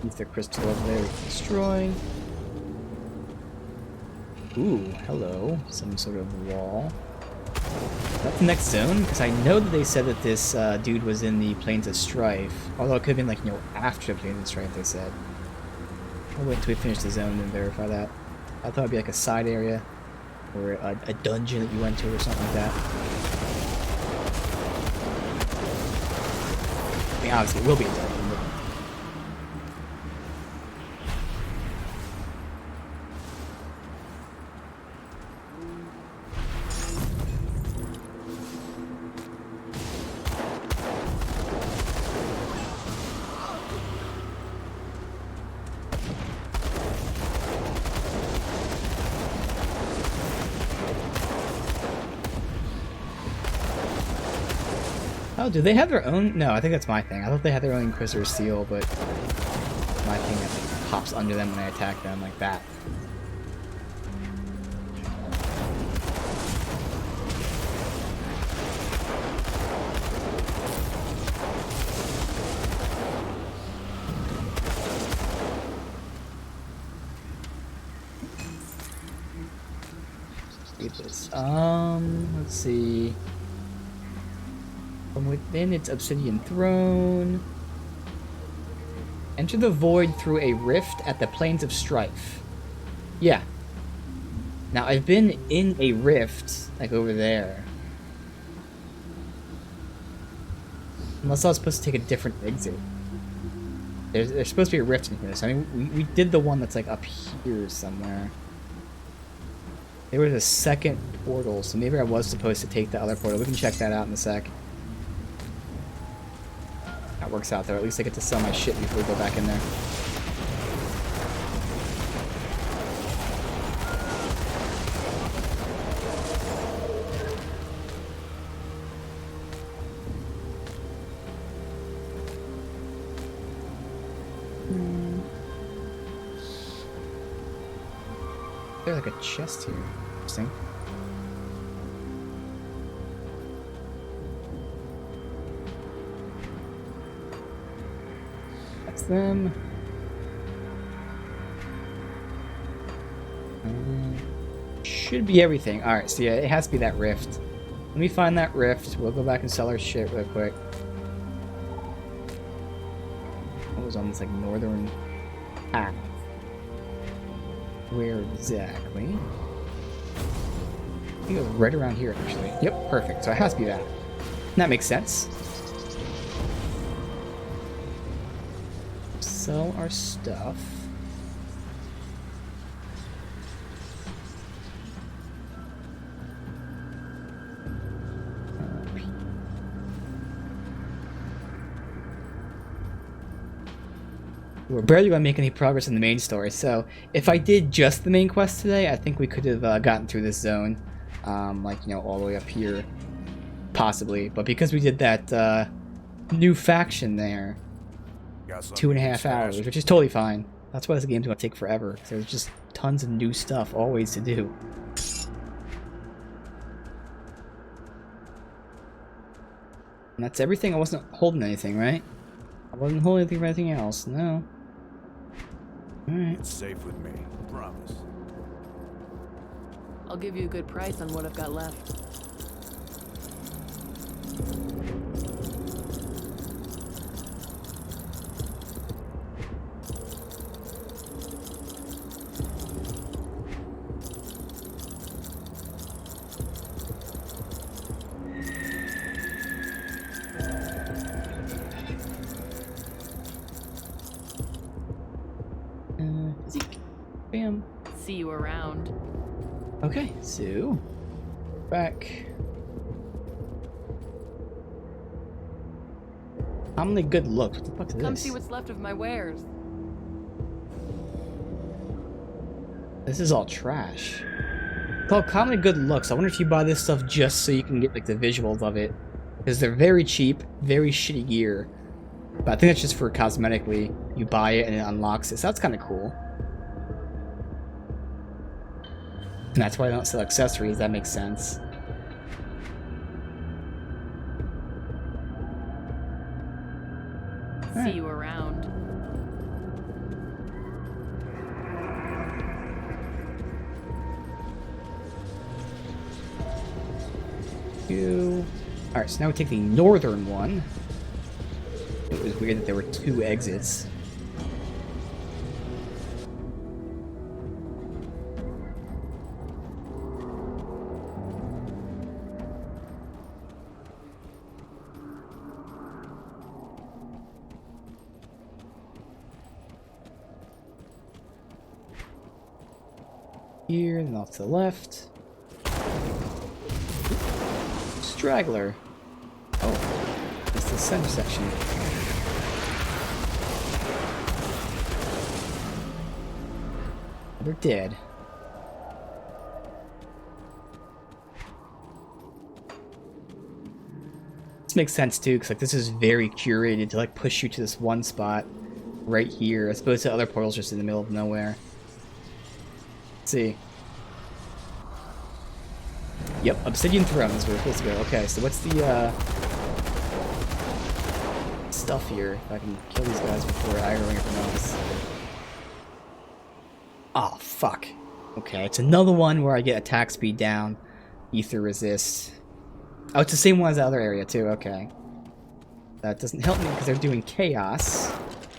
Ether crystal over there, destroy. Ooh, hello. Some sort of wall. That's the next zone? Because I know that they said that this dude was in the Plains of Strife. Although it could have been like, you know, after the Plains of Strife, they said. I'll wait until we finish the zone and verify that. I thought it'd be like a side area. Or a dungeon that you went to or something like that. I mean, obviously it will be a dungeon. Oh, do they have their own? No, I think that's my thing. I thought they had their own Inquisitor seal, but my thing that like, pops under them when I attack them like that. Let's see. From within its obsidian throne. Enter the void through a rift at the Plains of Strife. Yeah. Now, I've been in a rift, like over there. Unless I was supposed to take a different exit. There's supposed to be a rift in here. So, I mean, we did the one that's, like, up here somewhere. There was a second portal, so maybe I was supposed to take the other portal. We can check that out in a sec. That works out, though. At least I get to sell my shit before we go back in there. There's like a chest here. Interesting. That's them. Should be everything. Alright, so yeah, it has to be that rift. Let me find that rift. We'll go back and sell our shit real quick. What was on this like northern path? Where exactly? I think it was right around here, actually. Yep, perfect. So it has to be that. That makes sense. Sell our stuff. We're barely going to make any progress in the main story, so if I did just the main quest today, I think we could have gotten through this zone, like, you know, all the way up here, possibly. But because we did that new faction there, 2.5 hours, which is totally fine. That's why this game's going to take forever. There's just tons of new stuff always to do. And that's everything. I wasn't holding anything, right? I wasn't holding anything for anything else. No. Alright. It's safe with me. Promise. I'll give you a good price on what I've got left. Zeke. Bam. See you around. Okay, so back. How many good looks? What the fuck is Come this? see what's left of my wares. This is all trash. It's called Commonly Good Looks. I wonder if you buy this stuff just so you can get like the visuals of it. Because they're very cheap, very shitty gear. But I think that's just for cosmetically. You buy it and it unlocks it. So that's kind of cool. And that's why I don't sell accessories. That makes sense. See you around. Alright, so now we take the northern one. It was weird that there were 2 exits. Here, then off to the left. Straggler. Oh, it's the center section. They're dead. This makes sense too, because like this is very curated to like push you to this one spot right here, as opposed to other portals just in the middle of nowhere. Let's see. Yep, Obsidian Throne is where we're supposed to go. Okay, so what's the stuff here? If I can kill these guys before aggroing everyone else. Oh, fuck. Okay, it's another one where I get attack speed down, ether resist. Oh, it's the same one as the other area too, okay. That doesn't help me because they're doing chaos.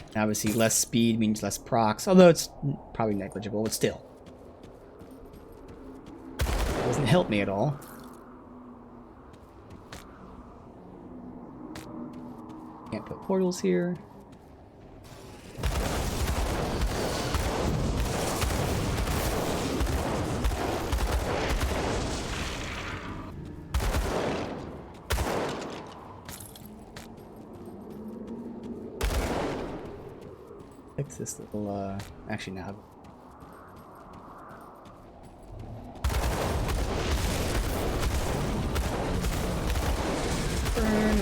And obviously less speed means less procs, although it's probably negligible, but still. It doesn't help me at all. Can't put portals here. Fix this little, actually now. Burn.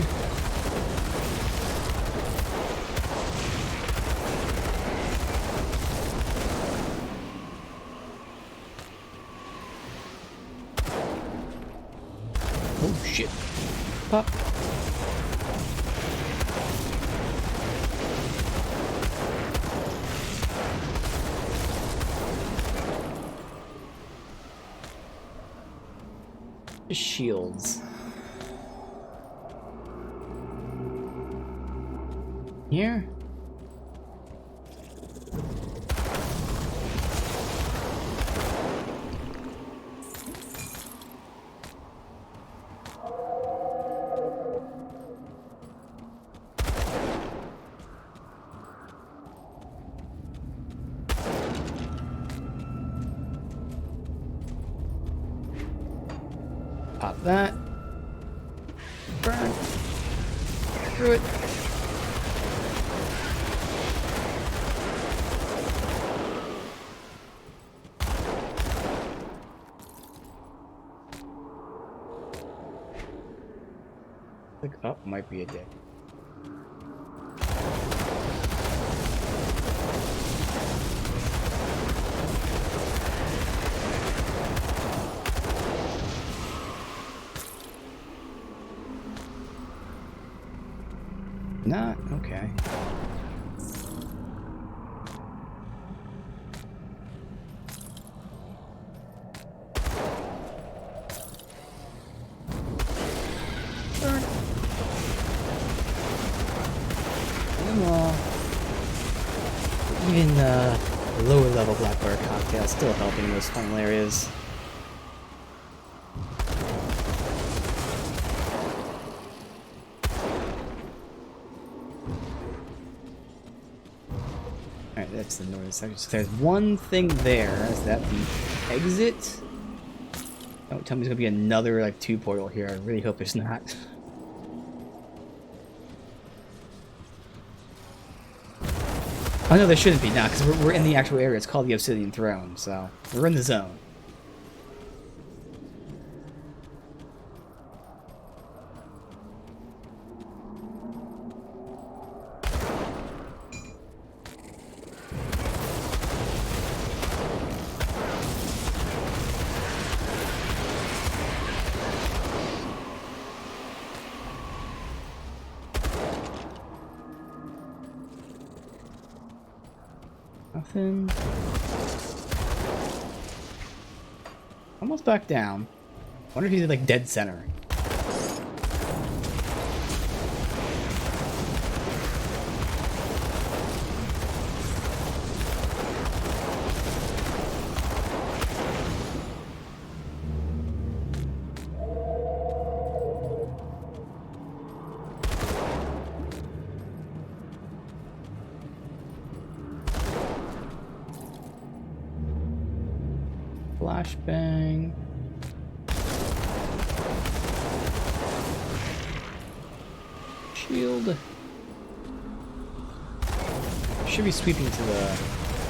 Oh shit. Pop. Shields. Here? Pop that. Burn. Through it. Click up might be a dick. Not okay. Burn. Come on. Even lower level Blackbird cocktail still helping in those funnel areas. Alright, that's the northern section. So there's one thing there. Is that the exit? Don't tell me there's gonna be another like 2 portal here. I really hope there's not. Oh no, there shouldn't be now, because we're in the actual area. It's called the Obsidian Throne, so we're in the zone. Nothing. Almost back down. Wonder if he's like dead center. Flashbang. Shield. Should be sweeping to the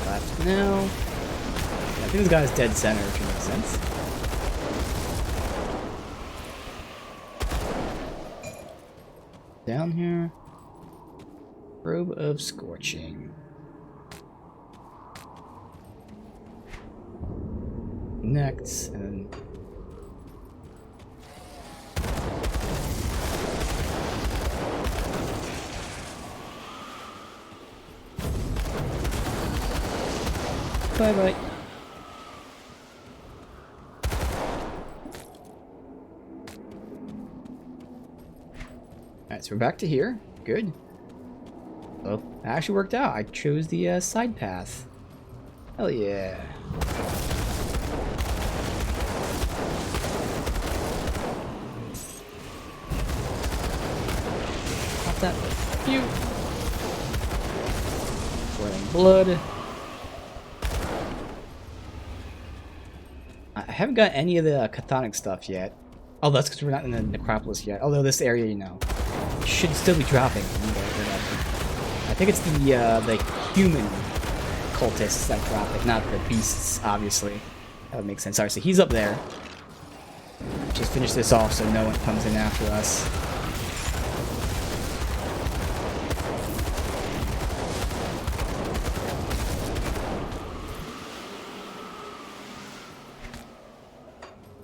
left now. Yeah, I think this guy's dead center, which makes sense. down here. Robe of Scorching. Next, and bye-bye. Alright, so we're back to here. Good. Well, it actually worked out. I chose the side path. Hell yeah. Pop that. Pew. Boiling blood. I haven't got any of the chthonic stuff yet. Oh, that's because we're not in the necropolis yet. Although this area, you know, should still be dropping. I think it's the human cultists that drop it, not the beasts, obviously. That would make sense. Sorry, so he's up there. Just finish this off so no one comes in after us.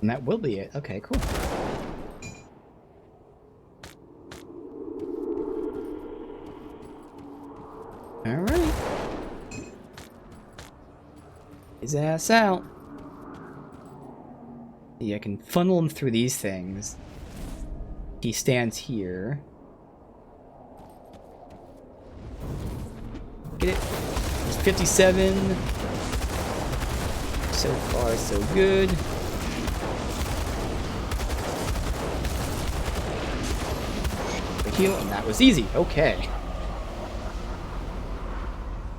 And that will be it. Okay, cool. Alright. His ass out. Yeah, I can funnel him through these things. He stands here. Get it? He's 57. So far, so good. Heal, and that was easy. Okay.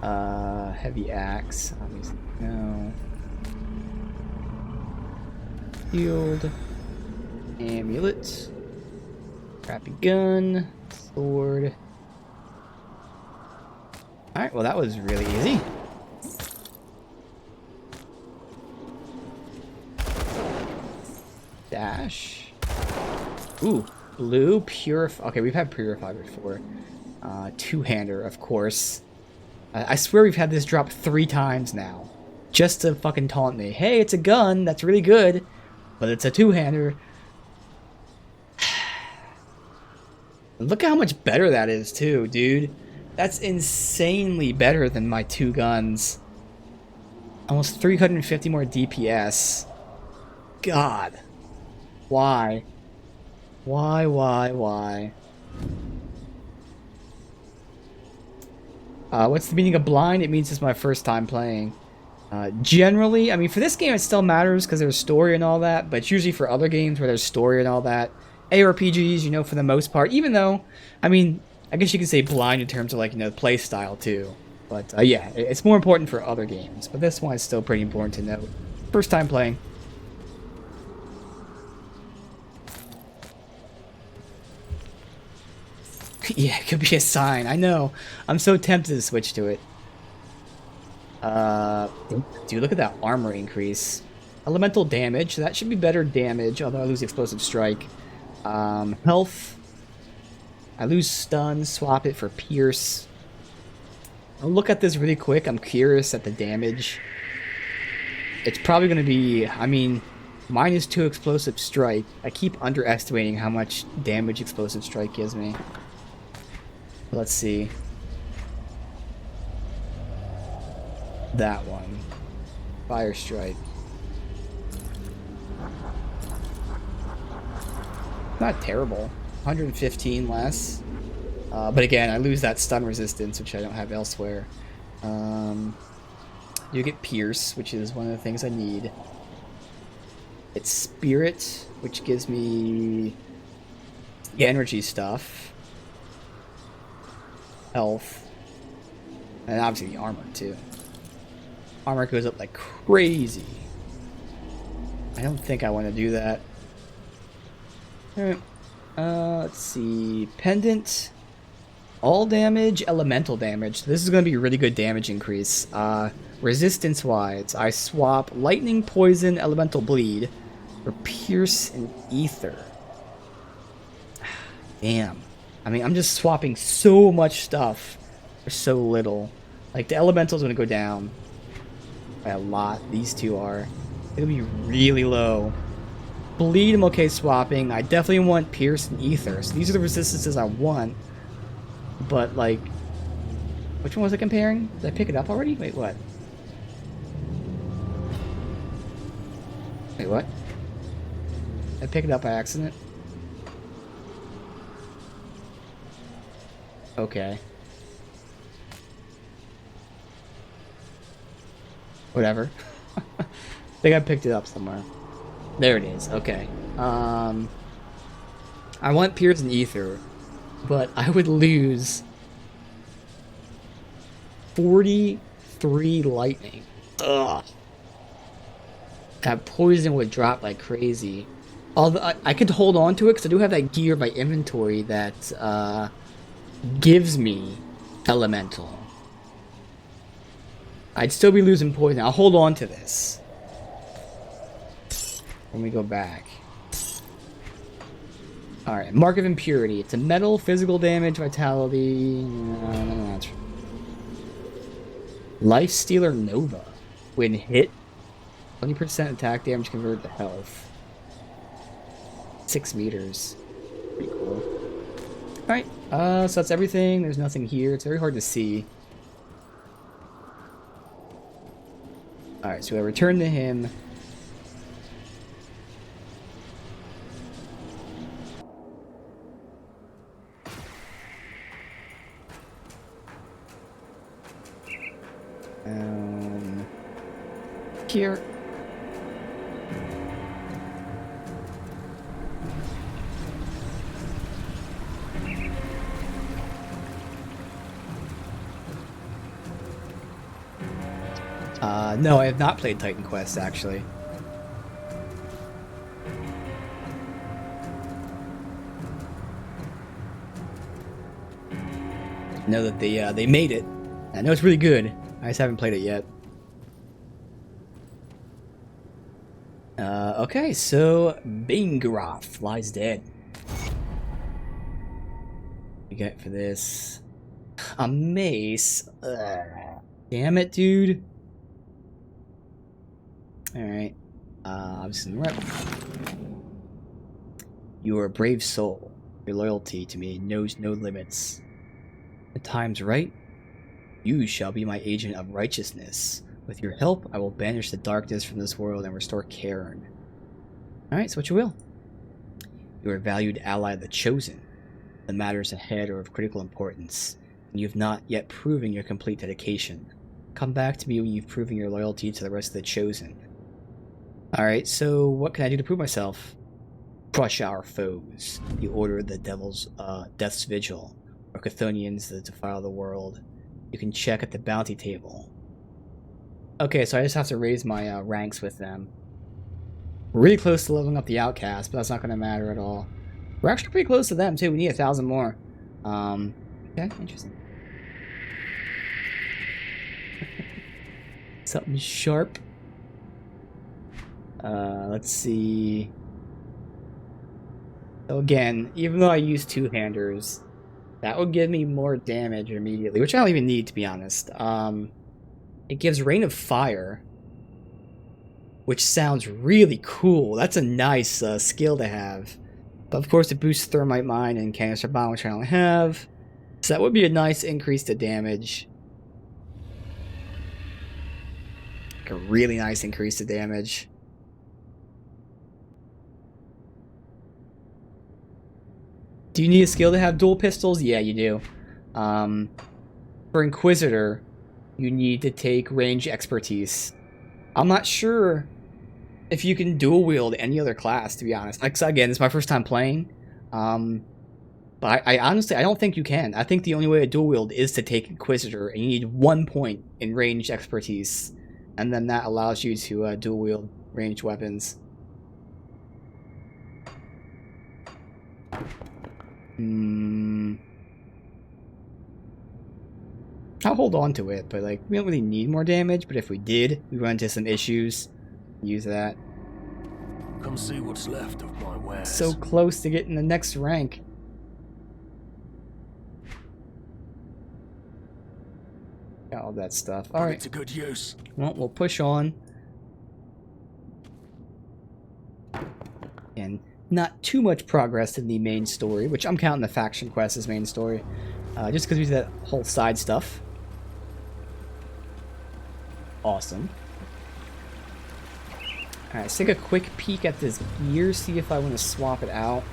Heavy axe. Obviously, no. Shield. Amulet. Crappy gun. Sword. Alright, well that was really easy. Dash. Ooh. Blue Purify. Okay, we've had Purify before. Two-hander, of course. I swear we've had this drop 3 times now. Just to fucking taunt me. Hey, it's a gun. That's really good. But it's a two-hander. Look at how much better that is, too, dude. That's insanely better than my 2 guns. Almost 350 more DPS. God. Why? Why? What's the meaning of blind? It means it's my first time playing. Generally, I mean, for this game it still matters because there's story and all that, but it's usually for other games where there's story and all that. ARPGs, you know, for the most part, even though, I mean, I guess you could say blind in terms of, like, you know, play style too. But, yeah, it's more important for other games, but this one is still pretty important to note. First time playing. Yeah, it could be a sign. I know. I'm so tempted to switch to it. Dude, look at that armor increase. Elemental damage. That should be better damage, although I lose Explosive Strike. Health. I lose stun. Swap it for Pierce. I'll look at this really quick. I'm curious at the damage. It's probably going to be... I mean, -2 Explosive Strike. I keep underestimating how much damage Explosive Strike gives me. Let's see. That one. Fire Strike. Not terrible. 115 less. But again, I lose that stun resistance, which I don't have elsewhere. You get Pierce, which is one of the things I need. It's Spirit, which gives me the energy stuff. Health. And obviously the armor, too. Armor goes up like crazy. I don't think I want to do that. Alright. Let's see. Pendant. All damage, elemental damage. This is going to be a really good damage increase. Resistance-wise, I swap lightning, poison, elemental bleed for pierce and ether. Damn. I mean, I'm just swapping so much stuff for so little. Like, the elemental's gonna go down by a lot. These two are. They're gonna be really low. Bleed, I'm okay swapping. I definitely want Pierce and Ether. So these are the resistances I want. But, like, which one was I comparing? Did I pick it up already? Wait, what? Wait, what? Did I pick it up by accident? Okay. Whatever. I think I picked it up somewhere. There it is. Okay. I want Pierce and Ether, but I would lose 43 lightning. Ugh. That poison would drop like crazy. Although I could hold on to it because I do have that gear by inventory that gives me elemental. I'd still be losing poison. I'll hold on to this when we go back. Alright, Mark of Impurity. It's a metal, physical damage, vitality. No. Life Stealer Nova. When hit, 20% attack damage converted to health. 6 meters. Pretty cool. Alright, so that's everything. There's nothing here. It's very hard to see. Alright, so I return to him. Here. No, I have not played Titan Quest, actually. I know that they made it. I know it's really good. I just haven't played it yet. Okay, so Bangaroth lies dead. We get for this a mace. Damn it, dude. Alright. I'm just gonna rep. You are a brave soul. Your loyalty to me knows no limits. The time's right. You shall be my agent of righteousness. With your help, I will banish the darkness from this world and restore Cairn. Alright, so what you will. You are a valued ally of the Chosen. The matters ahead are of critical importance, and you have not yet proven your complete dedication. Come back to me when you've proven your loyalty to the rest of the Chosen. Alright, so what can I do to prove myself? Crush our foes. You order the Devil's Death's Vigil, or Chthonians that defile the world. You can check at the bounty table. Okay, so I just have to raise my ranks with them. We're really close to leveling up the Outcast, but that's not going to matter at all. We're actually pretty close to them, too. We need 1,000 more. Okay, interesting. Something sharp. Let's see. So again, even though I use two-handers, that would give me more damage immediately, which I don't even need, to be honest. It gives Rain of Fire, which sounds really cool. That's a nice skill to have. But of course, it boosts Thermite Mine and Canister Bomb, which I don't have. So that would be a nice increase to damage. Like a really nice increase to damage. Do you need a skill to have dual pistols? Yeah, you do. For Inquisitor, you need to take range expertise. I'm not sure if you can dual wield any other class, to be honest. Like, again, it's my first time playing. But I honestly, I don't think you can. I think the only way to dual wield is to take Inquisitor, and you need 1 point in ranged expertise. And then that allows you to dual wield ranged weapons. I'll hold on to it, but like, we don't really need more damage, but if we did, we run into some issues. Use that. Come see what's left of my wares. So close to getting the next rank. Got all that stuff. Put All it right. to good use. Well, we'll push on. And not too much progress in the main story, which I'm counting the faction quest as main story. Just because we did that whole side stuff. Awesome. Alright, let's take a quick peek at this gear, see if I want to swap it out.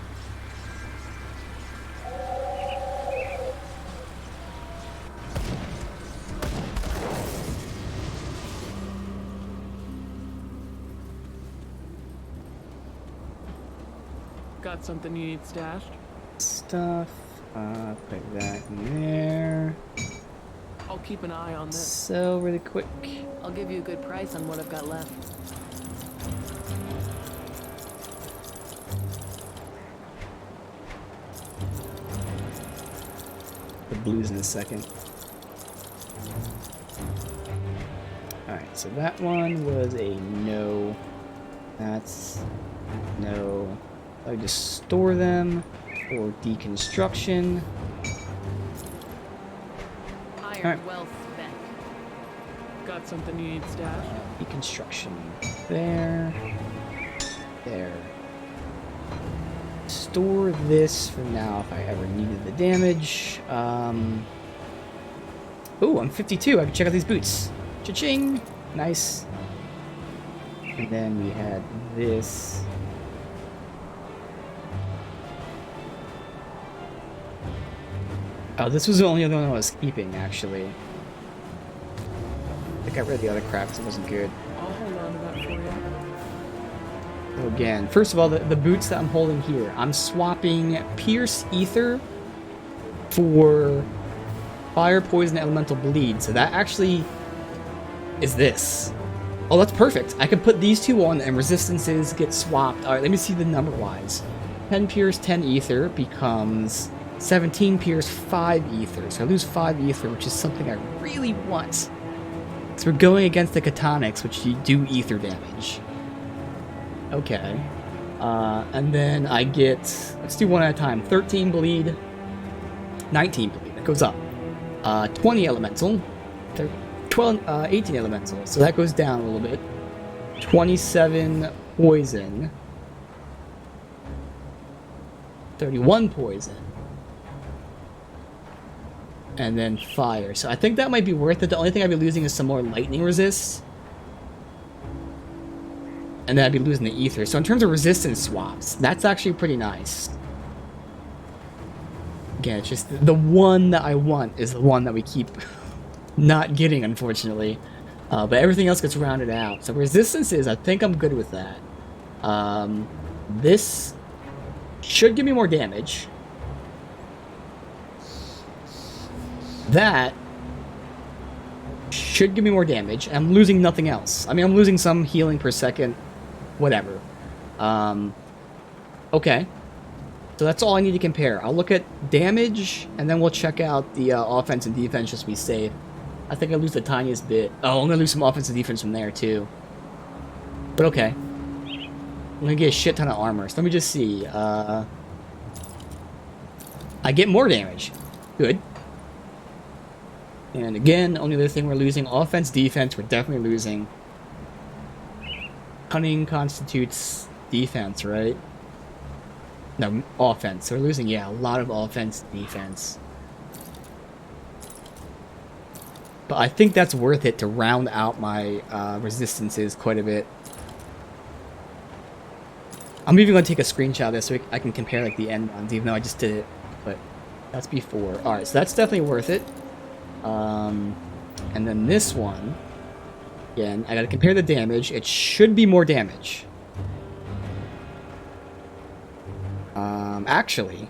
Got something you need stashed? Stuff. Put that in there. I'll keep an eye on this. So, really quick. I'll give you a good price on what I've got left. The blues in a second. Alright, so that one was a no. That's no. I just store them for deconstruction. Iron Alright. well spent. Got something you need stashed? Deconstruction. There. There. Store this for now if I ever needed the damage. Ooh, I'm 52. I can check out these boots. Cha-ching! Nice. And then we had this. Oh, this was the only other one I was keeping, actually. I got rid of the other crap because it wasn't good. I'll hold on to that for you. Again, first of all, the boots that I'm holding here, I'm swapping Pierce Ether for Fire, Poison, Elemental Bleed. So that actually is this. Oh, that's perfect. I can put these two on and resistances get swapped. All right, let me see the number-wise. 10 Pierce, 10 Ether becomes 17 Pierce, 5 Ether. So I lose 5 Ether, which is something I really want. So we're going against the Catonics, which you do Ether damage. Okay. And then I get, let's do one at a time. 13 bleed, 19 bleed. That goes up. 20 elemental, 18 elemental. So that goes down a little bit. 27 poison. 31 poison. And then fire. So I think that might be worth it. The only thing I'd be losing is some more lightning resist. And then I'd be losing the ether. So in terms of resistance swaps, that's actually pretty nice. Again, it's just the one that I want is the one that we keep not getting, unfortunately. But everything else gets rounded out. So resistances, I think I'm good with that. This should give me more damage. That should give me more damage. I'm losing nothing else. I mean, I'm losing some healing per second. Whatever. Okay. So that's all I need to compare. I'll look at damage, and then we'll check out the offense and defense just to be safe. I think I lose the tiniest bit. Oh, I'm going to lose some offense and defense from there, too. But okay. I'm going to get a shit ton of armor. So let me just see. I get more damage. Good. And again, only other thing we're losing, offense, defense, we're definitely losing. Cunning constitutes defense, right? No, offense. So we're losing, yeah, a lot of offense, defense. But I think that's worth it to round out my resistances quite a bit. I'm even going to take a screenshot of this so I can compare like the end ones, even though I just did it. But that's before. Alright, so that's definitely worth it. And then this one, again, I gotta compare the damage. It should be more damage. Actually,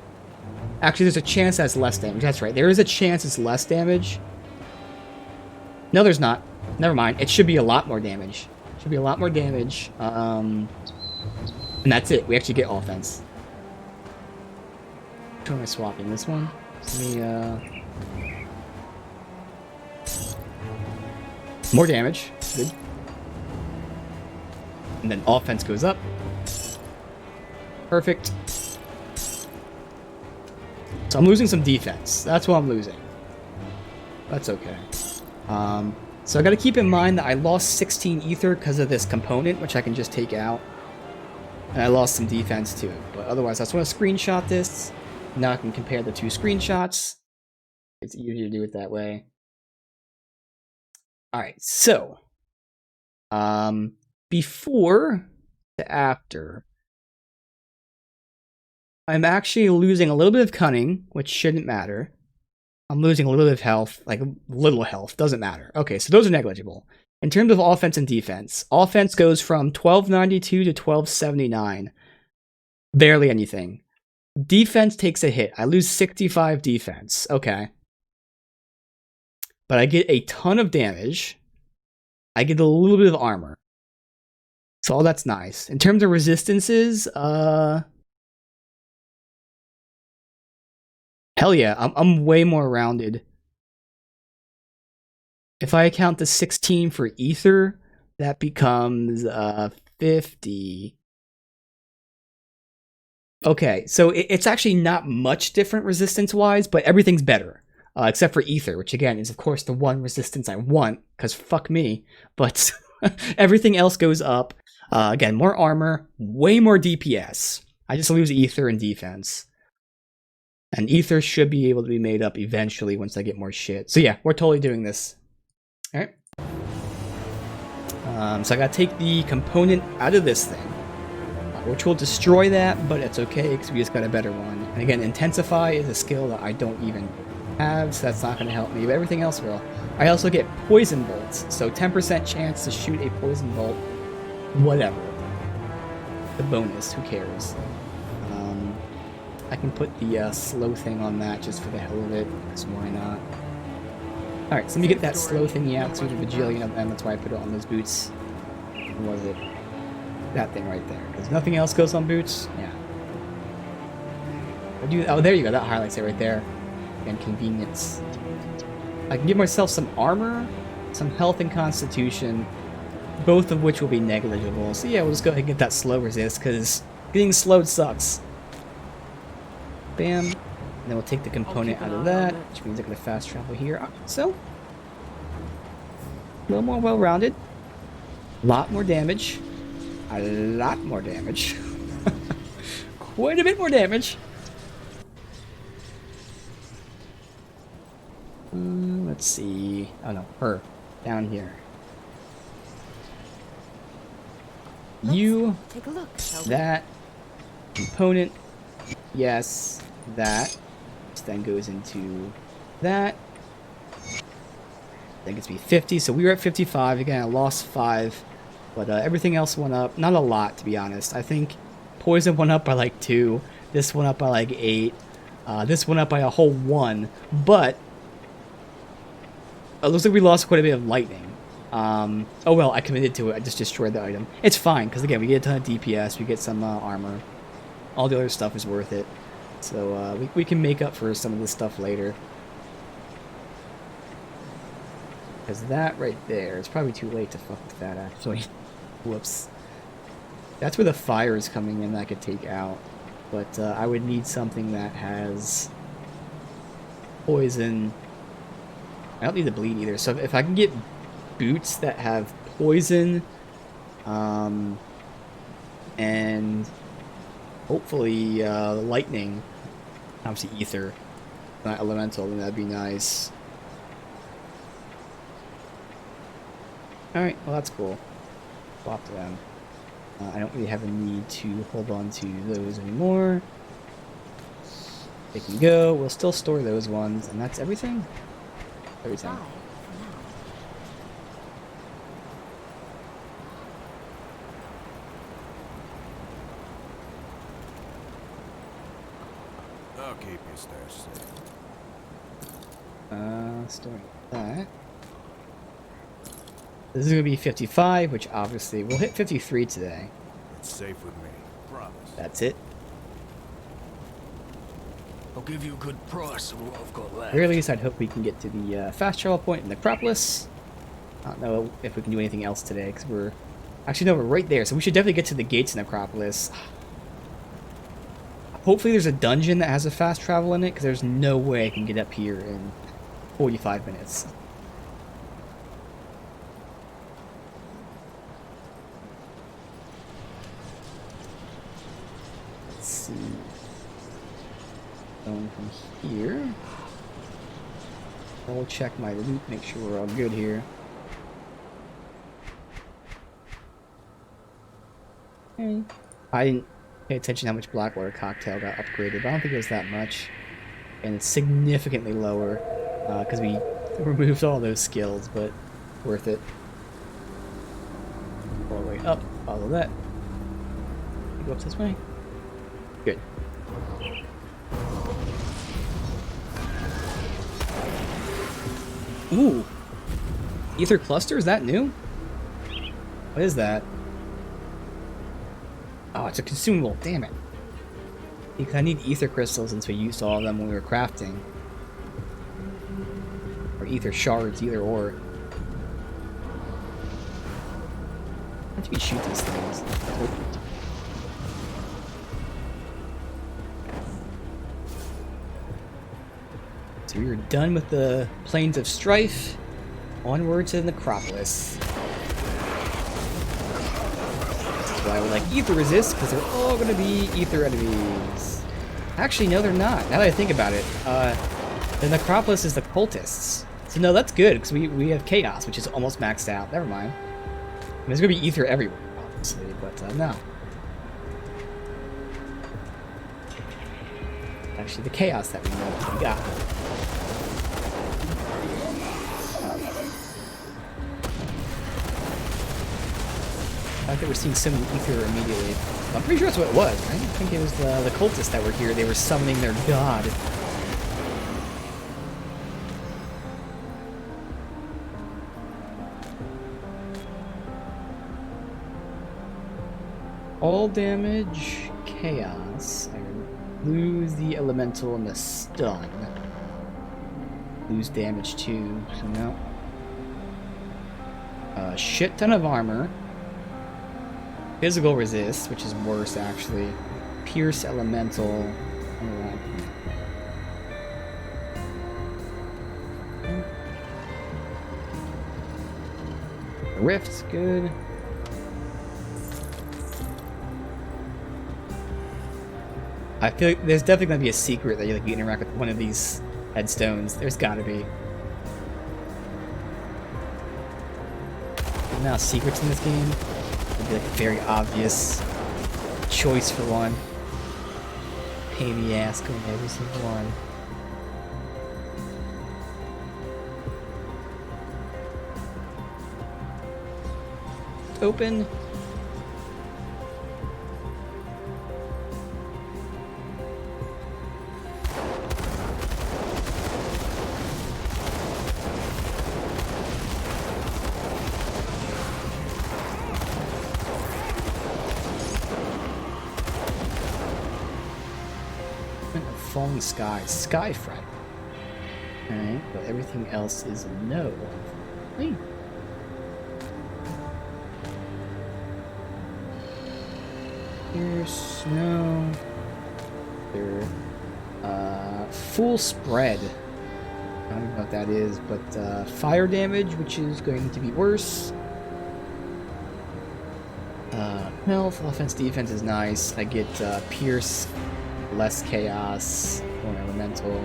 there's a chance that's less damage. That's right. There is a chance it's less damage. No, there's not. Never mind. It should be a lot more damage. Should be a lot more damage. And that's it. We actually get offense. Which one am I swapping? This one? Let me, more damage. Good. And then offense goes up. Perfect. So I'm losing some defense. That's what I'm losing. That's okay. So I got to keep in mind that I lost 16 ether because of this component, which I can just take out. And I lost some defense too. But otherwise, I just want to screenshot this. Now I can compare the two screenshots. It's easier to do it that way. Alright, so. Before to after. I'm actually losing a little bit of cunning, which shouldn't matter. I'm losing a little bit of health, like little health, doesn't matter. Okay, so those are negligible. In terms of offense and defense, offense goes from 1292 to 1279. Barely anything. Defense takes a hit. I lose 65 defense. Okay. But I get a ton of damage. I get a little bit of armor. So all that's nice. In terms of resistances, hell yeah, I'm way more rounded. If I account the 16 for ether, that becomes 50. Okay, so it's actually not much different resistance-wise, but everything's better. Except for ether, which again is of course the one resistance I want, because fuck me. But everything else goes up. Again, more armor, way more DPS. I just lose ether and defense. And ether should be able to be made up eventually once I get more shit. So yeah, we're totally doing this. Alright. So I gotta take the component out of this thing. Which will destroy that, but it's okay because we just got a better one. And again, Intensify is a skill that I don't even have, so that's not going to help me, but everything else will. I also get Poison Bolts, so 10% chance to shoot a Poison Bolt. Whatever. The bonus, who cares? I can put the slow thing on that just for the hell of it, because why not? Alright, so let me get that slow thingy out, so there's a bajillion of them, that's why I put it on those boots. What was it? That thing right there, because nothing else goes on boots. Yeah. Oh, there you go, that highlights it right there. And convenience. I can give myself some armor, some health and constitution, both of which will be negligible. So yeah, we'll just go ahead and get that slow resist, because getting slowed sucks. Bam. And then we'll take the component out of that, which means I can fast travel here. So, a little more well-rounded. A lot more damage. A lot more damage. Quite a bit more damage. Let's see. Oh no, her. Down here. You. Take a look. That. Component. Yes. That. Which then goes into that. That gets me 50. So we were at 55. Again, I lost 5. But everything else went up. Not a lot, to be honest. I think Poison went up by like 2. This went up by like 8. This went up by a whole 1. But it looks like we lost quite a bit of lightning. Oh well, I committed to it. I just destroyed the item. It's fine, because again, we get a ton of DPS. We get some armor. All the other stuff is worth it. So we can make up for some of this stuff later. Because that right there, it's probably too late to fuck with that, actually. Whoops. That's where the fire is coming in that I could take out. But I would need something that has poison. I don't need to bleed either. So if I can get boots that have poison, and hopefully lightning, obviously ether, not elemental, then that'd be nice. Alright, well that's cool. Swap them. I don't really have a need to hold on to those anymore. They can go. We'll still store those ones, and that's everything? Everything. I'll keep your stash safe. Storing that. This is going to be 55, which obviously we'll hit 53 today. It's safe with me. Promise. That's it. I'll give you a good price of what I've got left. At the very least, I'd hope we can get to the fast travel point in the Necropolis. I don't know if we can do anything else today, because we're... Actually, no, we're right there, so we should definitely get to the gates in Necropolis. Hopefully there's a dungeon that has a fast travel in it, because there's no way I can get up here in 45 minutes. see. Going from here. I'll check my loot, make sure we're all good here. Okay. I didn't pay attention how much Blackwater Cocktail got upgraded, but I don't think it was that much. And it's significantly lower, because we removed all those skills, but worth it. All the way up, follow that. Go up this way. Good. Ooh! Ether cluster, is that new? What is that? Oh, it's a consumable, damn it. Because I need ether crystals since we used all of them when we were crafting. Or ether shards, either or. How do we shoot these things? So we are done with the Plains of Strife. Onward to the Necropolis. That's why we like ether resist, because they're all going to be ether enemies. Actually, no, they're not. Now that I think about it, the Necropolis is the cultists. So no, that's good, because we have Chaos, which is almost maxed out. Never mind. I mean, there's going to be ether everywhere, obviously, but no. Actually, the Chaos that we know we got. I think we're seeing some ether immediately. I'm pretty sure that's what it was, right? I think it was the cultists that were here. They were summoning their god. All damage, chaos. I lose the elemental and the stun. Lose damage too, so no. A shit ton of armor. Physical resist, which is worse actually. Pierce elemental. Rift's good. I feel like there's definitely gonna be a secret that you interact with one of these headstones. There's gotta be. There's now secrets in this game. It'd be like a very obvious choice for one. Pain in the ass going to every single one. Open. Falling skies, Skyfront. Alright, but everything else is no. Wait. Here's snow. There. Full spread. I don't know what that is, but fire damage, which is going to be worse. Health, offense, defense is nice. I get Pierce, less chaos, more elemental.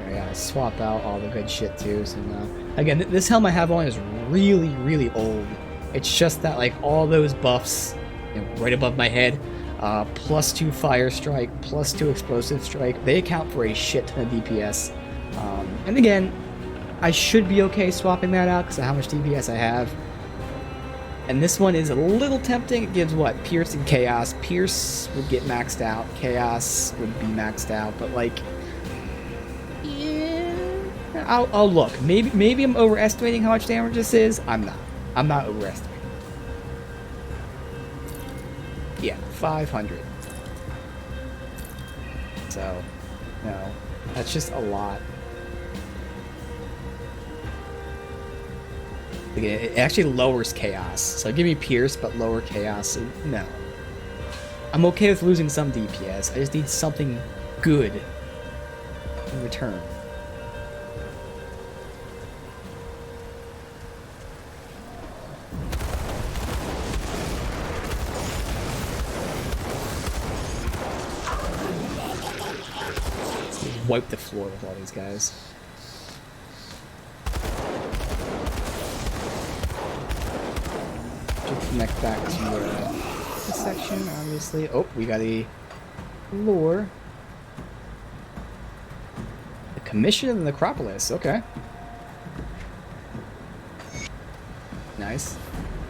I gotta swap out all the good shit too. So now, again, this helm I have on is really, really old. It's just that like all those buffs, right above my head, +2 fire strike, +2 explosive strike, they account for a shit ton of DPS. And again, I should be okay swapping that out because of how much DPS I have. And this one is a little tempting. It gives what? Pierce and Chaos. Pierce would get maxed out. Chaos would be maxed out. But like, yeah, I'll look. Maybe I'm overestimating how much damage this is. I'm not. I'm not overestimating. Yeah, 500. So, no, that's just a lot. It actually lowers chaos. So give me Pierce, but lower chaos. No. I'm okay with losing some DPS. I just need something good in return. wipe the floor with all these guys. To connect back to this section, obviously. Oh, we got a lore. The Commission of the Necropolis. Okay. Nice.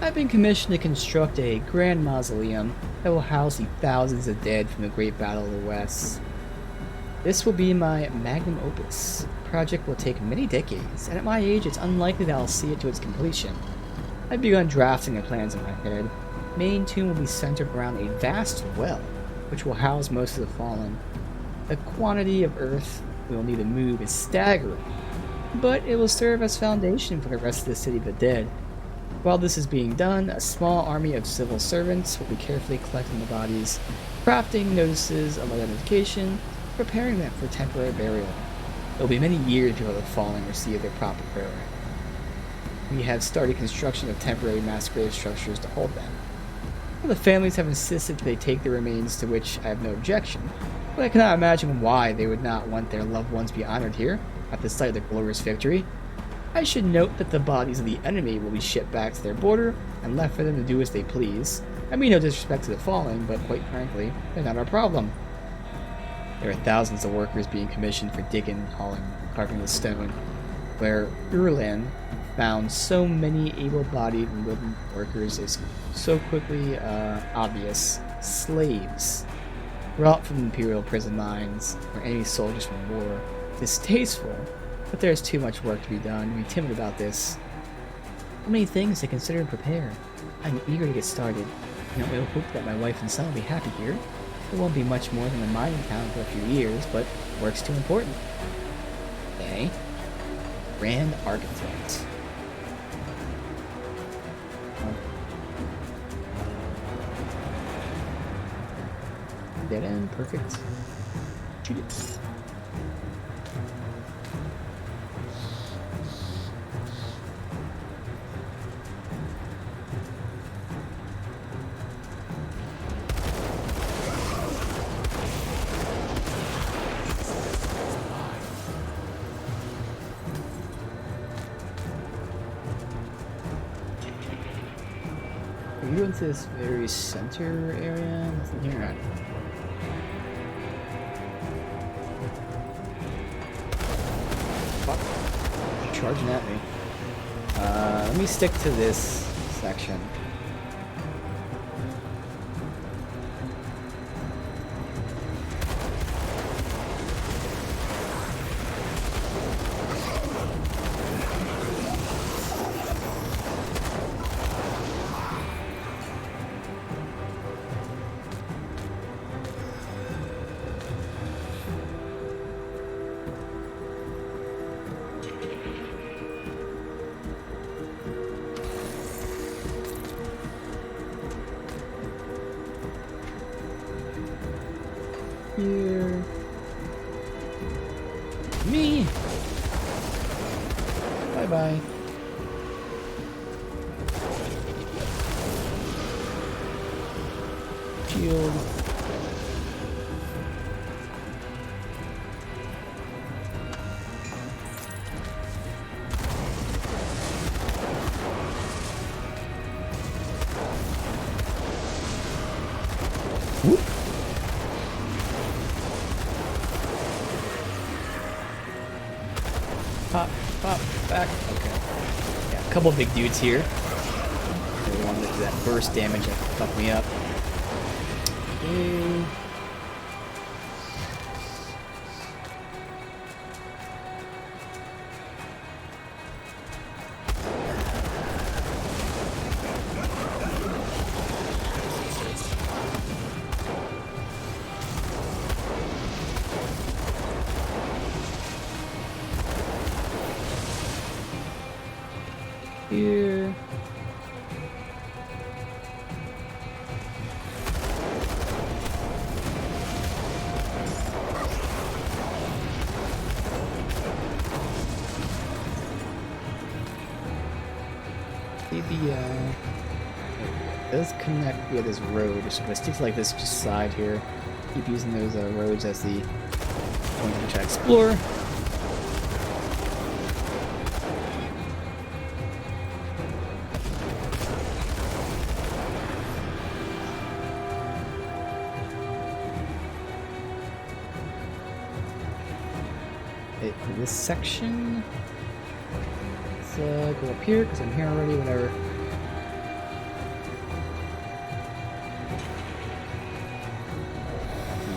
I've been commissioned to construct a grand mausoleum that will house the thousands of dead from the Great Battle of the West. This will be my magnum opus. The project will take many decades, and at my age it's unlikely that I'll see it to its completion. I've begun drafting the plans in my head. The main tomb will be centered around a vast well, which will house most of the fallen. The quantity of earth we will need to move is staggering, but it will serve as foundation for the rest of the City of the Dead. While this is being done, a small army of civil servants will be carefully collecting the bodies, crafting notices of identification, preparing them for temporary burial. It will be many years before the fallen receive their proper burial. We have started construction of temporary mass grave structures to hold them. The families have insisted that they take the remains, to which I have no objection, but I cannot imagine why they would not want their loved ones to be honored here, at the site of the glorious victory. I should note that the bodies of the enemy will be shipped back to their border and left for them to do as they please. I mean no disrespect to the fallen, but quite frankly, they're not our problem. There are thousands of workers being commissioned for digging, hauling, carving the stone, where Urlan found so many able-bodied and willing workers is so quickly obvious. Slaves, brought from imperial prison mines, or enemy soldiers from war. Distasteful, but there's too much work to be done. Be timid about this. So many things to consider and prepare. I'm eager to get started. I hope that my wife and son will be happy here. It won't be much more than a mining town for a few years, but work's too important. Okay. Grand Architect. Dead end, perfect. Shoot it. Are you into this very center area? Nothing here. Fuck. Charging at me. Let me stick to this section. Here. Me! Bye-bye. Shield. Whoop. Pop, pop, back. Okay. Yeah, a couple of big dudes here. The one that did that burst damage that fucked me up. Okay. Here. Maybe, it does connect via this road, so if I stick to like this just side here, keep using those roads as the point in which I explore. This section. Let's go up here because I'm here already. Whatever.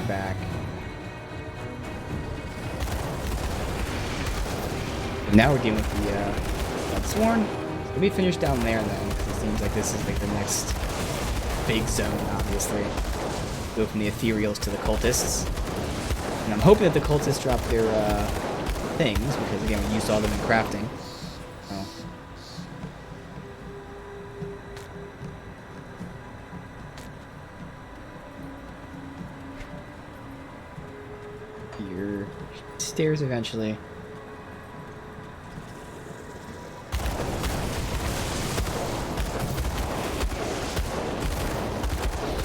Back. Now we're dealing with the Unsworn. Let me finish down there then, because it seems like this is like the next big zone, obviously. Go from the ethereals to the cultists. And I'm hoping that the cultists drop their things, because again, we used all of them in crafting. Oh. Here. Stairs eventually.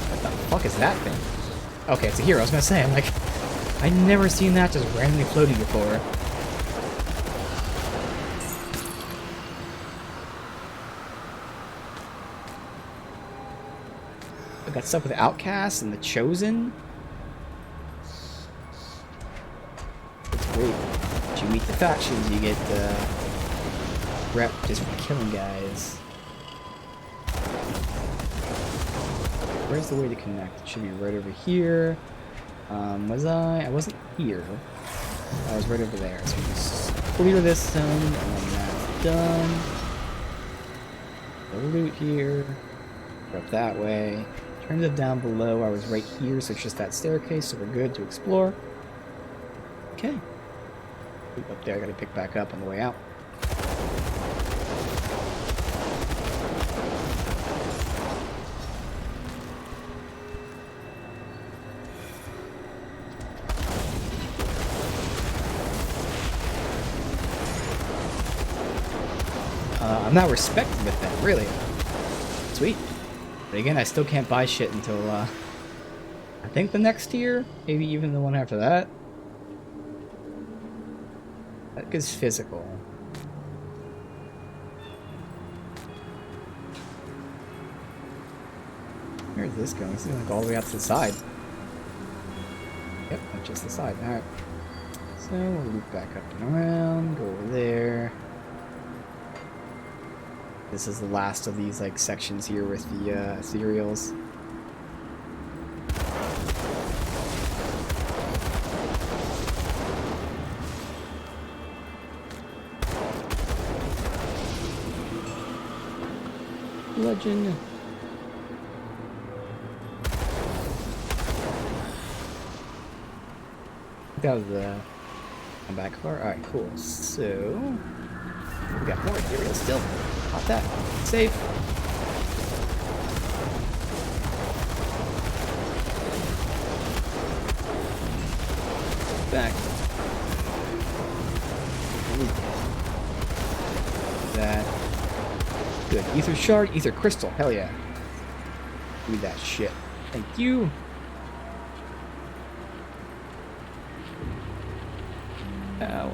What the fuck is that thing? Okay, it's a hero. I was gonna say, I'm like, I've never seen that just randomly floating before. I got stuff with Outcasts and the Chosen. It's great. Once you meet the factions, you get the rep just for killing guys. Where's the way to connect? It should be right over here. Was I? I wasn't here. I was right over there. So we just clear this zone, and then that's done. No loot here. Go up that way. Turns it down below. I was right here, so it's just that staircase, so we're good to explore. Okay. Loot up there, I gotta pick back up on the way out. I'm not respected with that, really. Sweet. But again, I still can't buy shit until, I think the next tier? Maybe even the one after that? That is physical. Where is this going? It's going like all the way out to the side. Yep, that's just the side. Alright. So, we'll loop back up and around, go over there. This is the last of these like sections here with the ethereals. Legend. That was the back far. All right, cool. So we got more ethereals still. Not that. Safe. Back. That. Good. Ether shard, ether crystal. Hell yeah. Give me that shit. Thank you. Ow.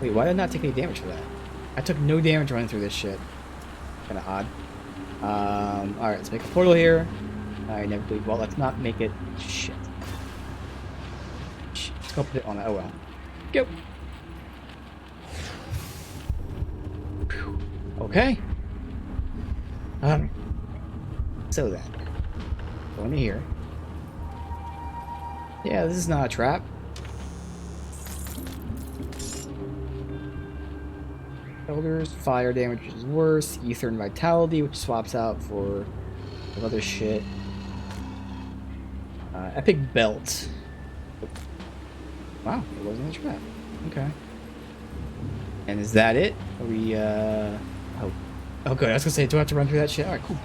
Wait, why did I not take any damage for that? I took no damage running through this shit. Kinda odd. Alright, let's make a portal here. I never believe. Well, let's not make it. Shit. Let's go put it on that. Oh well. Go. Whew. Okay. So then. Go into here. Yeah, this is not a trap. Elders, fire damage is worse, ether and vitality, which swaps out for other shit. Epic belt. Wow, it wasn't a trap. Okay. And is that it? Are we oh good, I was gonna say, do I have to run through that shit? Alright, cool.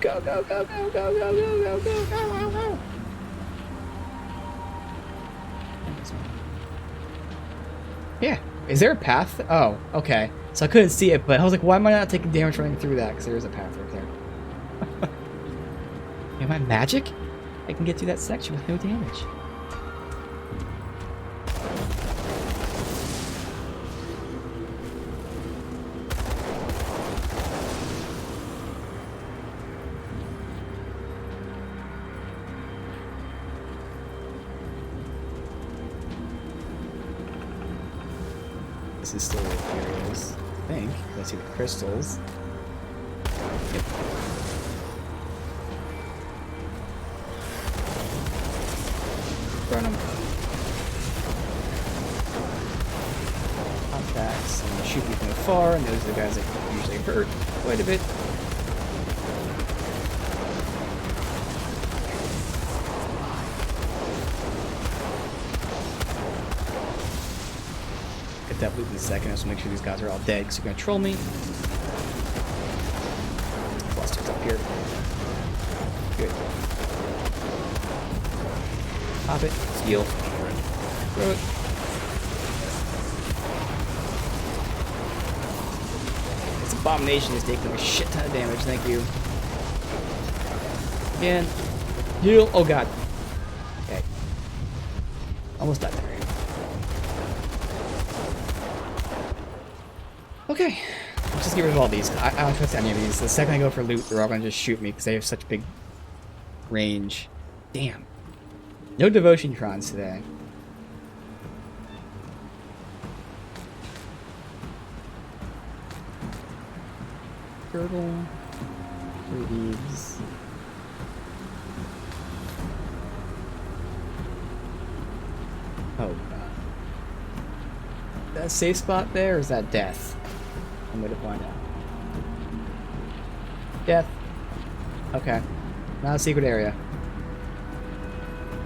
Go, go, go, go, go, go, go, go, go, go, go, go. Yeah. Is there a path? Oh, okay. So I couldn't see it, but I was like, why am I not taking damage running through that? Because there is a path right there. Am I magic? I can get through that section with no damage. This is still where it is, I think. I see the crystals. Yep. Burn them. Contacts. I'm gonna shoot you from afar, and those are the guys that usually hurt quite a bit. Get that loot in a second. I just want to make sure these guys are all dead because they're gonna troll me. Clusters up here. Good. Pop it. Steal. Throw it. This abomination is taking a shit ton of damage. Thank you. Again. Heal. Oh god. Okay. Almost died there. Okay. Let's just get rid of all these. I don't trust any of these. The second I go for loot, they're all gonna just shoot me because they have such big range. Damn. No devotion trons today. Girdle. Leaves. Oh god. Is that a safe spot there, or is that death? I'm going to find out. Death. Okay. Not a secret area.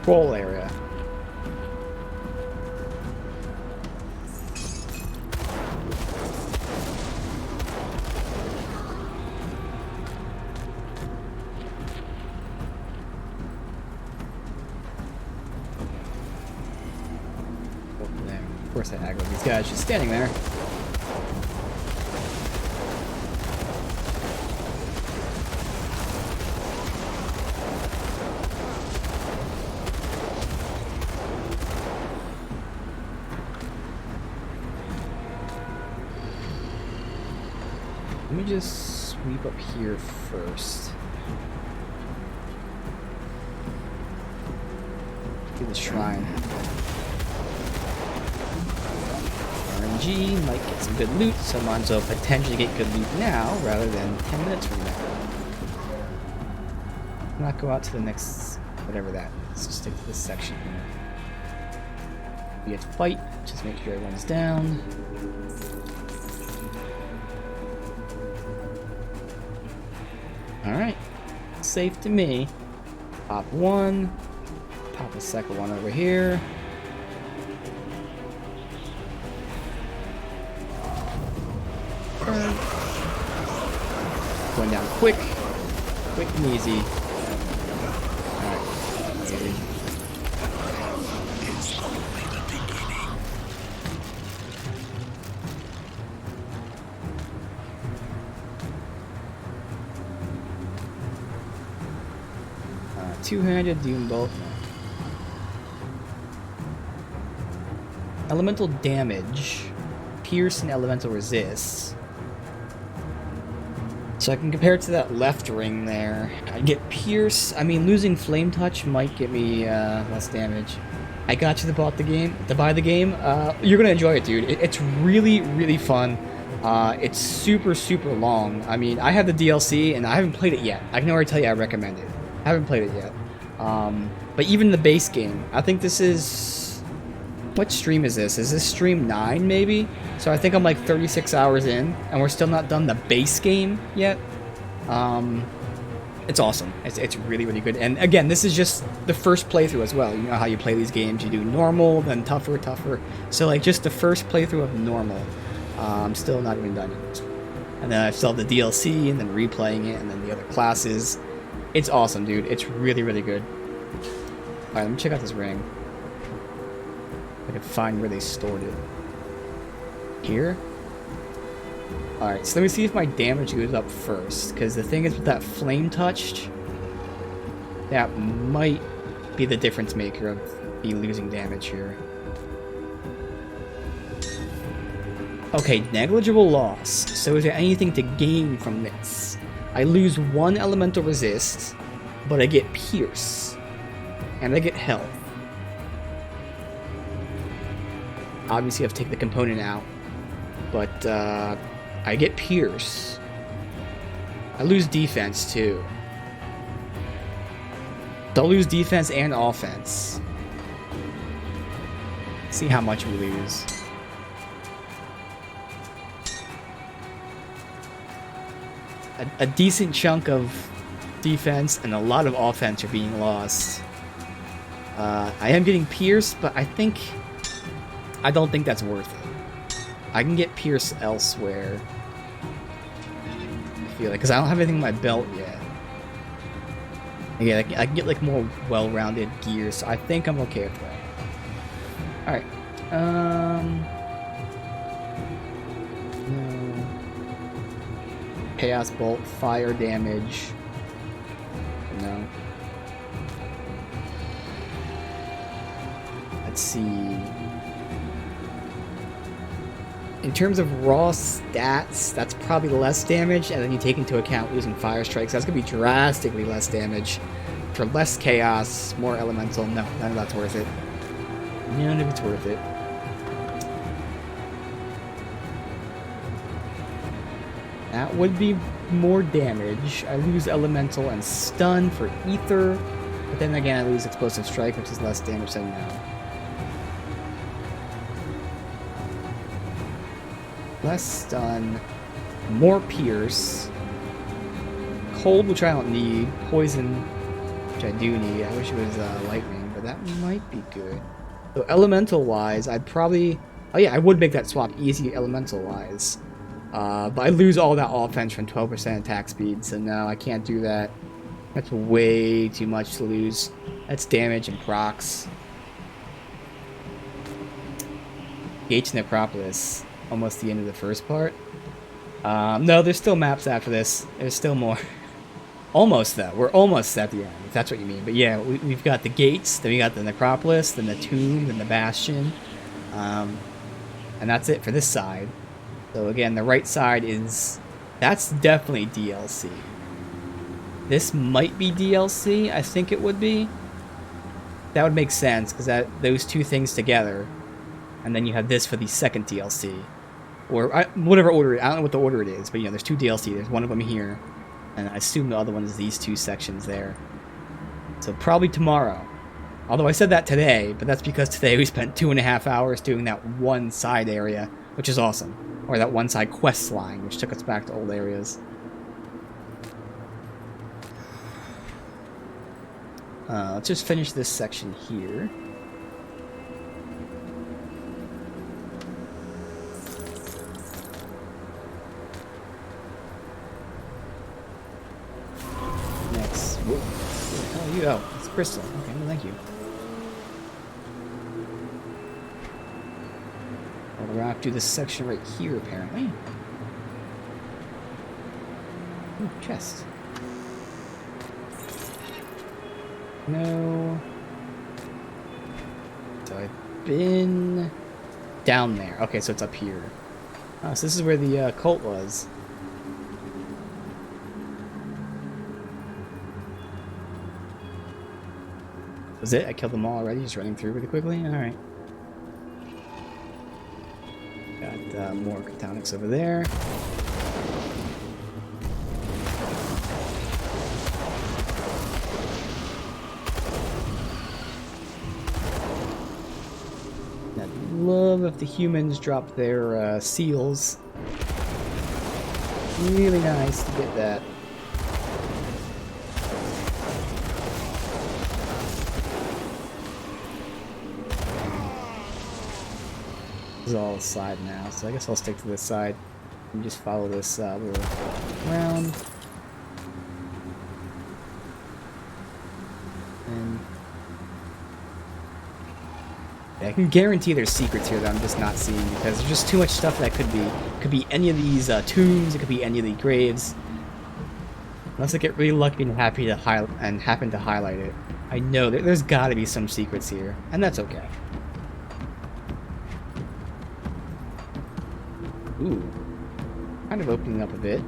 Troll area. Over there. Of course I aggro these guys just standing there. Let me just sweep up here first. Do the shrine. RNG might get some good loot, so might as well potentially get good loot now rather than 10 minutes from now. Not go out to the next, whatever that is. Just stick to this section here. We get to fight, just make sure everyone's down. Alright, safe to me. Pop one, pop a second one over here. Burn. Going down quick and easy. Alright, that's easy. It's only the beginning. 200 Doom Bolt. Elemental damage. Pierce and elemental resists. So I can compare it to that left ring there. I get Pierce. I mean, losing Flame Touch might get me less damage. I got you to buy the game. You're gonna enjoy it, dude. It's really, really fun. It's super, super long. I mean, I have the DLC and I haven't played it yet. I can already tell you I recommend it. I haven't played it yet. But even the base game, I think this is... What stream is this? Is this stream 9, maybe? So I think I'm like 36 hours in, and we're still not done the base game yet. It's awesome. It's really, really good. And again, this is just the first playthrough as well. You know how you play these games. You do normal, then tougher, tougher. So like just the first playthrough of normal. I'm still not even done yet. And then I still have the DLC, and then replaying it, and then the other classes. It's awesome, dude. It's really, really good. Alright, let me check out this ring. I can find where they stored it. Here? Alright, so let me see if my damage goes up first. Because the thing is with that flame touched, That might be the difference maker of me losing damage here. Okay, negligible loss. So is there anything to gain from this? I lose 1 elemental resist, but I get pierce. And I get health. Obviously I have to take the component out. But I get pierce. I lose defense too. I'll lose defense and offense. See how much we lose. A decent chunk of defense and a lot of offense are being lost. I am getting pierce, but I don't think that's worth it. I can get pierce elsewhere. I feel like, because I don't have anything in my belt yet. Yeah, I can get like more well-rounded gear, so I think I'm okay with that. Alright. No. Chaos Bolt, fire damage. No. Let's see. In terms of raw stats, that's probably less damage, and then you take into account losing fire strikes. That's going to be drastically less damage. For less chaos, more elemental, no, none of that's worth it. None of it's worth it. That would be more damage. I lose elemental and stun for ether, but then again I lose explosive strike, which is less damage than now. Less stun, more pierce, cold, which I don't need, poison, which I do need. I wish it was lightning, but that might be good. So elemental wise, I'd probably, oh yeah, I would make that swap easy elemental wise, but I lose all that offense from 12% attack speed, so no, I can't do that. That's way too much to lose. That's damage and procs. Gates Necropolis. Almost the end of the first part. No, there's still maps after this. There's still more. Almost, though. We're almost at the end, if that's what you mean. But yeah, we've got the gates, then we got the necropolis, then the tomb, then the bastion. And that's it for this side. So again, the right side is... That's definitely DLC. This might be DLC. I think it would be. That would make sense, because those two things together. And then you have this for the second DLC. Or whatever order, I don't know what the order it is, but you know, there's two DLC. There's one of them here, and I assume the other one is these two sections there. So probably tomorrow. Although I said that today, but that's because today we spent 2.5 hours doing that one side area, which is awesome. Or that one side quest line, which took us back to old areas. Let's just finish this section here. Whoa. What the hell are you? Oh, it's crystal. Okay, well, thank you. Well, we're gonna have to do this section right here, apparently. Ooh, chest. No. So I've been down there. Okay, so it's up here. Oh, so this is where the cult was. Was it? I killed them all already, just running through really quickly? Alright. Got more catonics over there. I'd love if the humans dropped their seals. Really nice to get that. This is all side now, so I guess I'll stick to this side and just follow this little round. And yeah, I can guarantee there's secrets here that I'm just not seeing because there's just too much stuff that could be any of these tombs, it could be any of the graves. Unless I get really lucky and happen to highlight it. I know there's gotta be some secrets here, and that's okay. Ooh. Kind of opening up a bit.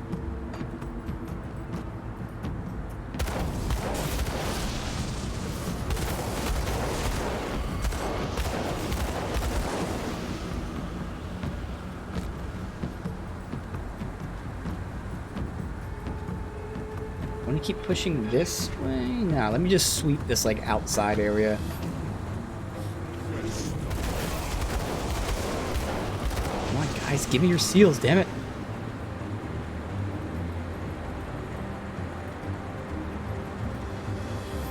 I want to keep pushing this way? Nah, let me just sweep this like outside area. Come on, guys, give me your seals, damn it.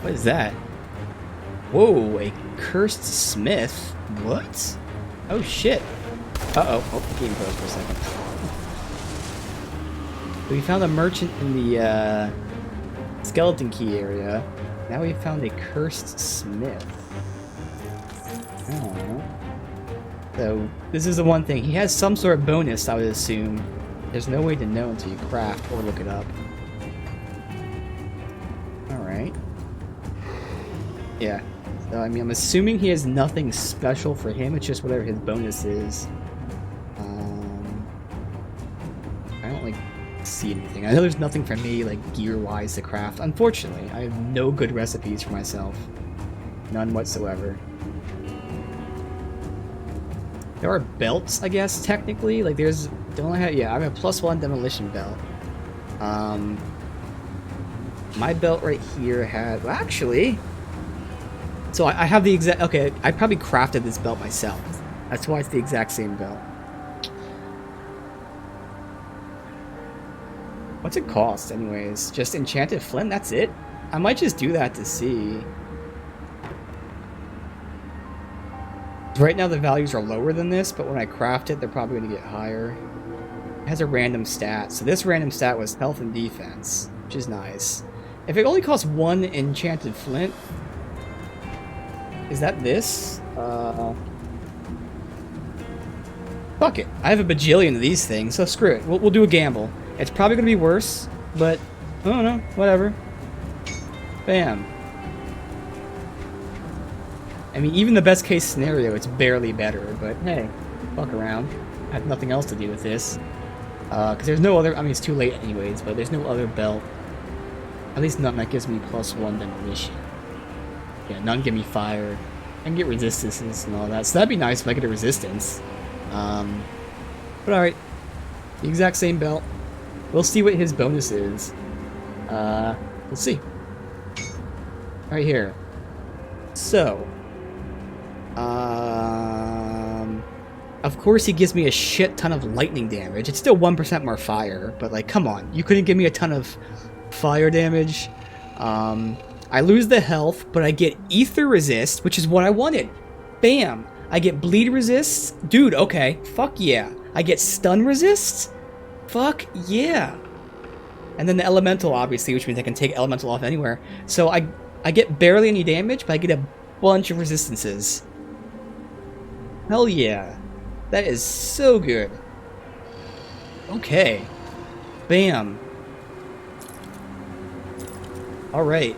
What is that? Whoa, a cursed smith? What? Oh shit. Uh-oh. Oh, game froze for a second. We found a merchant in the skeleton key area. Now we found a cursed smith. Oh. So this is the one thing. He has some sort of bonus, I would assume. There's no way to know until you craft or look it up. Alright. Yeah. So I mean, I'm assuming he has nothing special for him. It's just whatever his bonus is. I don't like see anything. I know there's nothing for me like gear-wise to craft. Unfortunately, I have no good recipes for myself. None whatsoever. There are belts, I guess, technically. Like there's don't I have I have a +1 demolition belt. My belt right here had well, actually. So I have the exact okay, I probably crafted this belt myself. That's why it's the exact same belt. What's it cost, anyways? Just enchanted flint? That's it? I might just do that to see. Right now the values are lower than this, but when I craft it, they're probably going to get higher. It has a random stat. So this random stat was health and defense, which is nice. If it only costs 1 enchanted flint... Is that this? Fuck it. I have a bajillion of these things, so screw it. We'll do a gamble. It's probably going to be worse, but I don't know. Whatever. Bam. I mean, even the best case scenario, it's barely better, but hey, fuck around. I have nothing else to do with this. Because there's no other, I mean, it's too late anyways, but there's no other belt. At least none that gives me +1 demolition. Yeah, none give me fire. I can get resistances and all that, so that'd be nice if I get a resistance. But alright. The exact same belt. We'll see what his bonus is. We'll see. Right here. So. Of course he gives me a shit ton of lightning damage. It's still 1% more fire, but like, come on. You couldn't give me a ton of fire damage. I lose the health, but I get ether resist, which is what I wanted. Bam! I get bleed resist. Dude, okay. Fuck yeah. I get stun resist. Fuck yeah. And then the elemental, obviously, which means I can take elemental off anywhere. So I get barely any damage, but I get a bunch of resistances. Hell yeah. That is so good. Okay. Bam. Alright.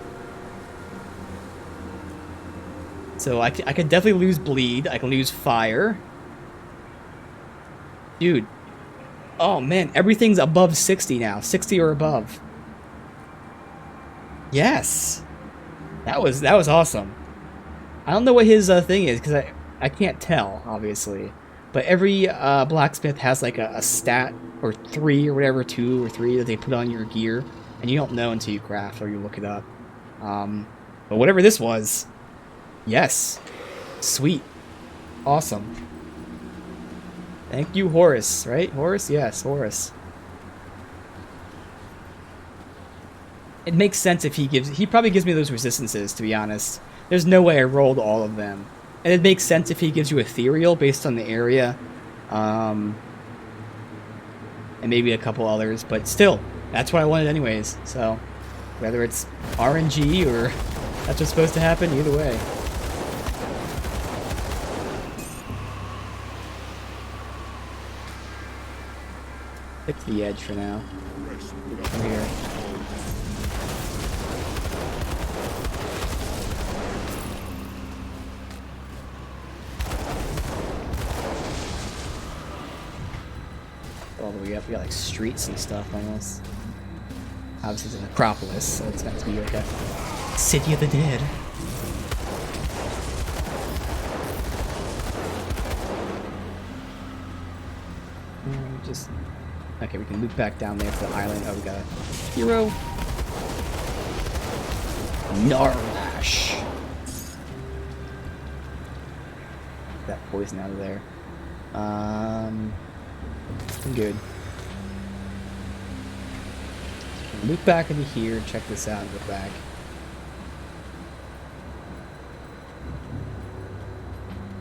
So I could definitely lose bleed. I can lose fire. Dude. Oh man, everything's above 60 now. 60 or above. Yes. That was awesome. I don't know what his thing is because I can't tell, obviously. But every blacksmith has like a stat or 3 or whatever, 2 or 3 that they put on your gear, and you don't know until you craft or you look it up. But whatever this was, yes, sweet, awesome. Thank you, Horus. Right, Horus? Yes, Horus. It makes sense if he probably gives me those resistances, to be honest. There's no way I rolled all of them. And it makes sense if he gives you ethereal based on the area. And maybe a couple others, but still, that's what I wanted anyways. So, whether it's RNG or that's what's supposed to happen, either way. Stick to the edge for now. Come here. All the way up, we got like streets and stuff almost. Obviously, it's an Acropolis, so it's meant to be like a city of the dead. Just okay. We can loop back down there to the island. Oh, we got a hero. Narlash. That poison out of there. I'm good. Loop back into here, check this out, and go back.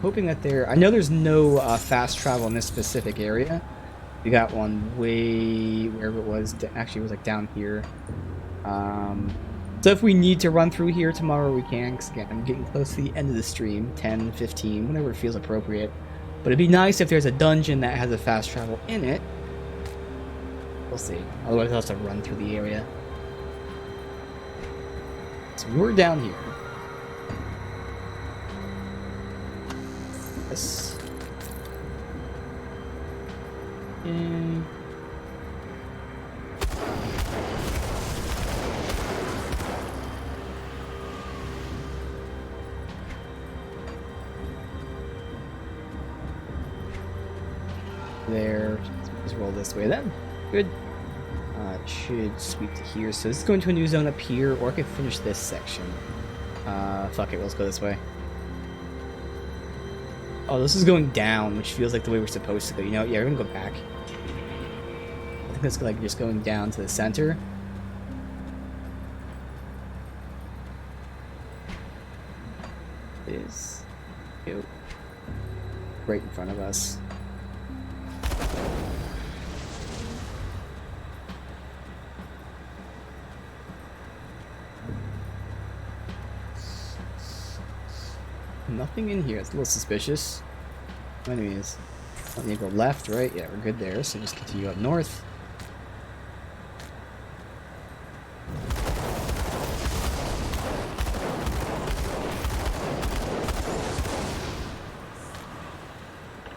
Hoping that there... I know there's no fast travel in this specific area. We got one way... wherever it was. Actually, it was like down here. So if we need to run through here tomorrow, we can. Because again, I'm getting close to the end of the stream. 10, 15, whenever it feels appropriate. But it'd be nice if there's a dungeon that has a fast travel in it. We'll see. Otherwise, I'll have to run through the area. So we're down here. Yes. Yay. There. Just roll this way then. Good. It should sweep to here. So this is going to a new zone up here, or I could finish this section. Fuck it, let's go this way. Oh, this is going down, which feels like the way we're supposed to go. You know, yeah, we're gonna go back. I think that's like just going down to the center. It is. Ew. Right in front of us. Nothing in here. It's a little suspicious. Enemies. I need to go left, right? Yeah, we're good there. So just continue up north.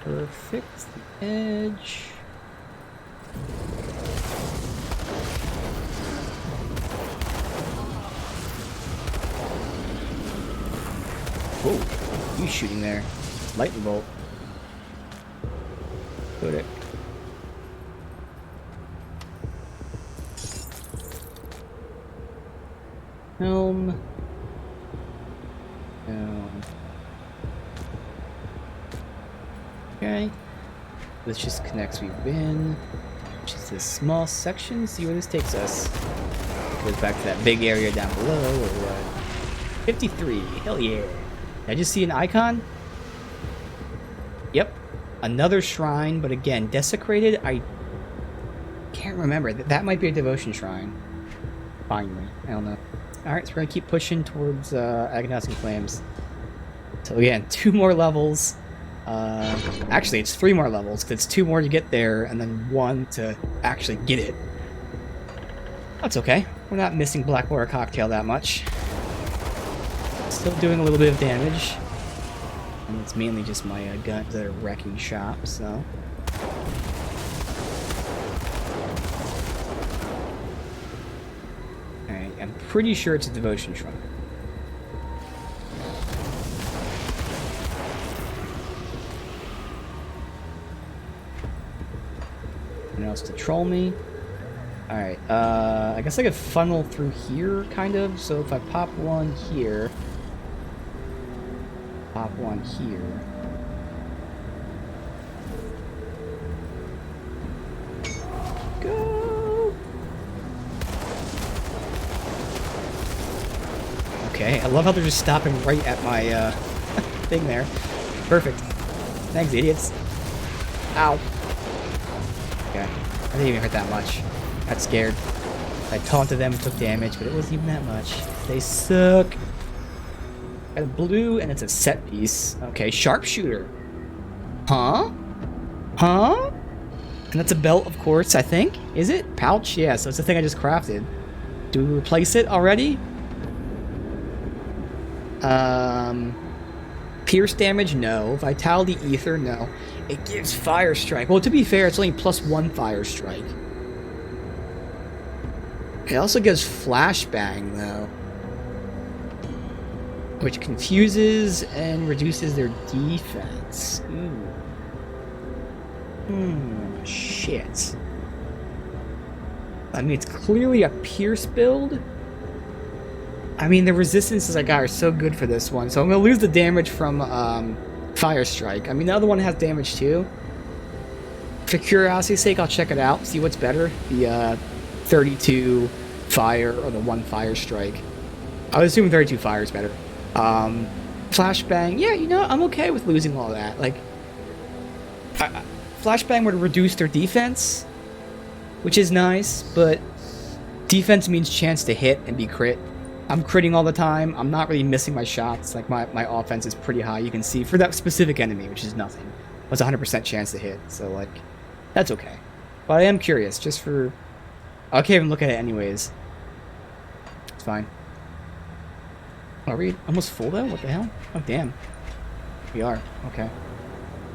Perfect. The edge. Whoa, you shooting there? Lightning bolt. Put it. Helm. Helm. Okay. This just connects. We win. Which is this small section. See where this takes us. Goes back to that big area down below, or what? 53. Hell yeah. Did I just see an icon? Yep. Another shrine, but again, desecrated. I can't remember. That might be a devotion shrine. Finally. I don't know. Alright, so we're gonna keep pushing towards Agonizing Flames. So again, 2 more levels. Actually, it's 3 more levels, because it's 2 more to get there, and then 1 to actually get it. That's okay. We're not missing Blackwater Cocktail that much. Still doing a little bit of damage. And it's mainly just my guns that are wrecking shop, so... Alright, I'm pretty sure it's a devotion shrine. Anyone else to troll me? Alright, I guess I could funnel through here, kind of. So if I pop one here... Pop one here. Go! Okay, I love how they're just stopping right at my thing there. Perfect. Thanks, idiots. Ow. Okay, I didn't even hurt that much. Got scared. I taunted them and took damage, but it wasn't even that much. They suck. Got a blue, and it's a set piece. Okay, sharpshooter. Huh? Huh? And that's a belt, of course, I think. Is it? Pouch? Yeah, so it's the thing I just crafted. Do we replace it already? Pierce damage? No. Vitality Ether? No. It gives Fire Strike. Well, to be fair, it's only +1 Fire Strike. It also gives Flashbang, though. Which confuses and reduces their defense. Ooh. Shit. I mean, it's clearly a Pierce build. I mean, the resistances I got are so good for this one. So I'm going to lose the damage from Fire Strike. I mean, the other one has damage too. For curiosity's sake, I'll check it out. See what's better. The 32 Fire or the 1 Fire Strike. I would assume 32 Fire is better. Flashbang. Yeah, you know, I'm okay with losing all that. Like, Flashbang would reduce their defense, which is nice, but defense means chance to hit and be crit. I'm critting all the time. I'm not really missing my shots. Like, my offense is pretty high, you can see, for that specific enemy, which is nothing. It's a 100% chance to hit, so, like, that's okay. But I am curious, just for... I can't even look at it anyways. It's fine. Are we almost full, though? What the hell? Oh, damn. We are. Okay.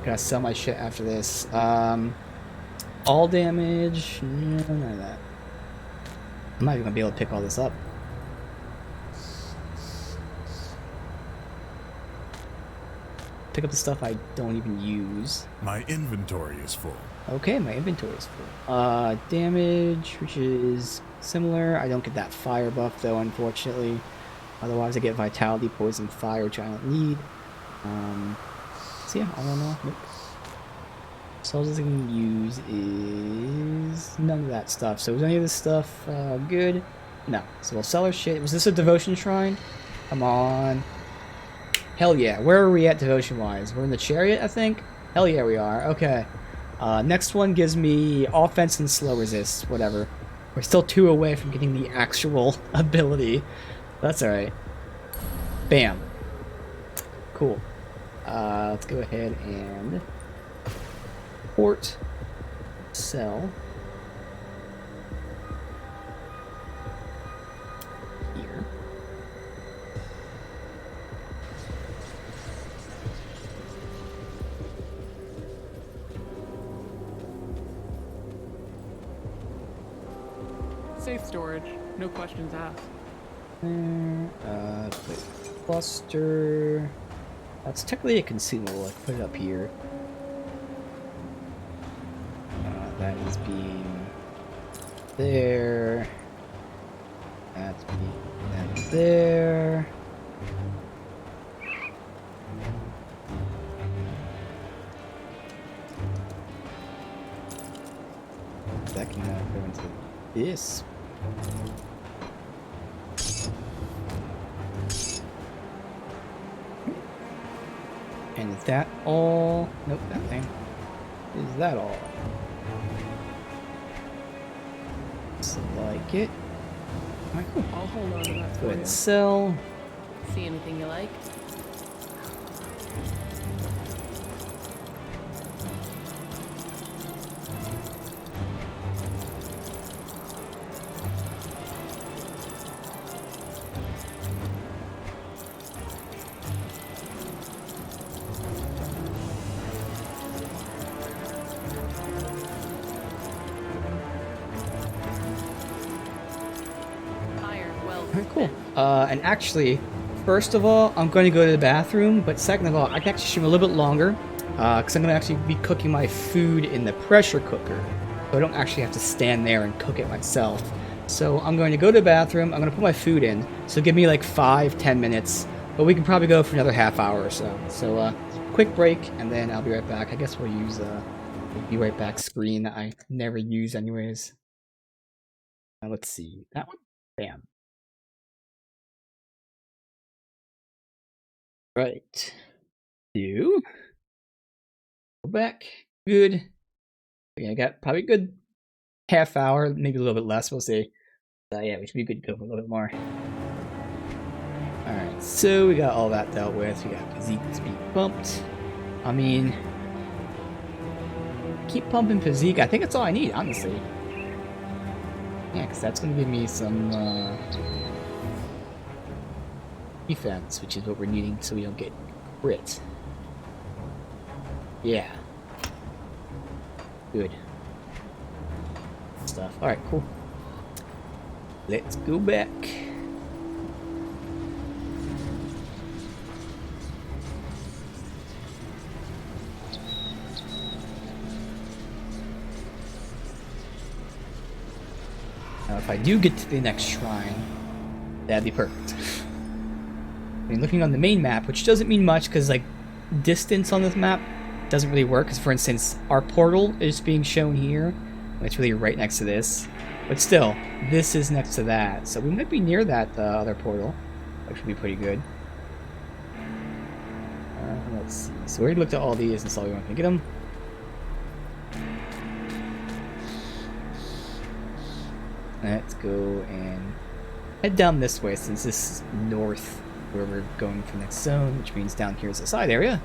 Gotta sell my shit after this. All damage? No, none of that. I'm not even gonna be able to pick all this up. Pick up the stuff I don't even use. My inventory is full. Okay, my inventory is full. Damage, which is similar. I don't get that fire buff, though, unfortunately. Otherwise, I get vitality, poison, fire, which I don't need. So yeah, I don't know. Nope. So all I can use is none of that stuff. So is any of this stuff good? No. So we'll sell our shit. Was this a devotion shrine? Come on. Hell yeah. Where are we at devotion-wise? We're in the chariot, I think? Hell yeah, we are. Okay. Next one gives me offense and slow resist. Whatever. We're still 2 away from getting the actual ability. That's alright. Bam. Cool. Let's go ahead and port, sell, here. Safe storage. No questions asked. Put cluster. That's technically a consumable. I can put it up here. That is being there. That's being that there. That can now go into this. And is that all? Nope, that thing. Is that all? Looks like it. Alright, cool. I'll hold on to that Go for ahead you. and sell. See anything you like? Alright, cool. And actually, first of all, I'm going to go to the bathroom, but second of all, I can actually stream a little bit longer, because I'm going to actually be cooking my food in the pressure cooker, so I don't actually have to stand there and cook it myself. So I'm going to go to the bathroom, I'm going to put my food in, so give me like 5-10 minutes, but we can probably go for another half hour or so. So, quick break, and then I'll be right back. I guess we'll use be right back screen that I never use anyways. Now let's see. That one? Bam. Right. Go back. Good. Yeah, I got probably a good half hour, maybe a little bit less. We'll see. Yeah, we should be good to go for a little bit more. Alright, so we got all that dealt with. We got physique speed bumped. I mean, keep pumping physique. I think that's all I need, honestly. Yeah, because that's going to give me some defense, which is what we're needing so we don't get crit. Yeah. Good. Stuff. Alright, cool. Let's go back. Now, if I do get to the next shrine, that'd be perfect. I mean, looking on the main map, which doesn't mean much, because, like, distance on this map doesn't really work. Because, for instance, our portal is being shown here. It's really right next to this. But still, this is next to that. So we might be near that other portal, which would be pretty good. Let's see. So we already looked at all these and saw we weren't going to get them. Let's go and head down this way, since this is north where we're going for the next zone, which means down here is the side area.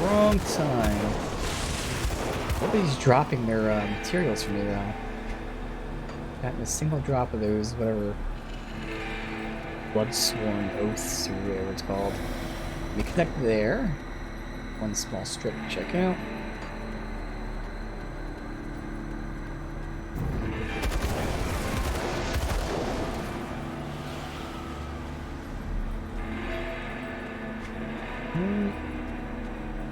Wrong time. Nobody's dropping their materials for me though. Gotten a single drop of those, whatever. Bloodsworn oaths or whatever it's called. Let me connect there. One small strip to check out.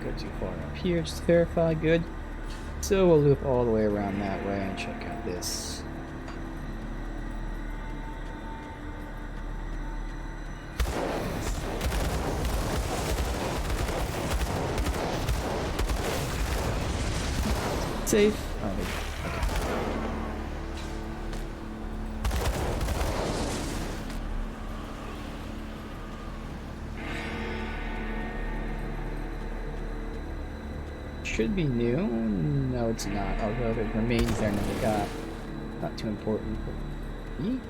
Go too far up here, just to verify, good. So we'll loop all the way around that way and check out this. Safe. Oh, okay. Should be new. No, it's not. Although it remains there and we got. Not too important. You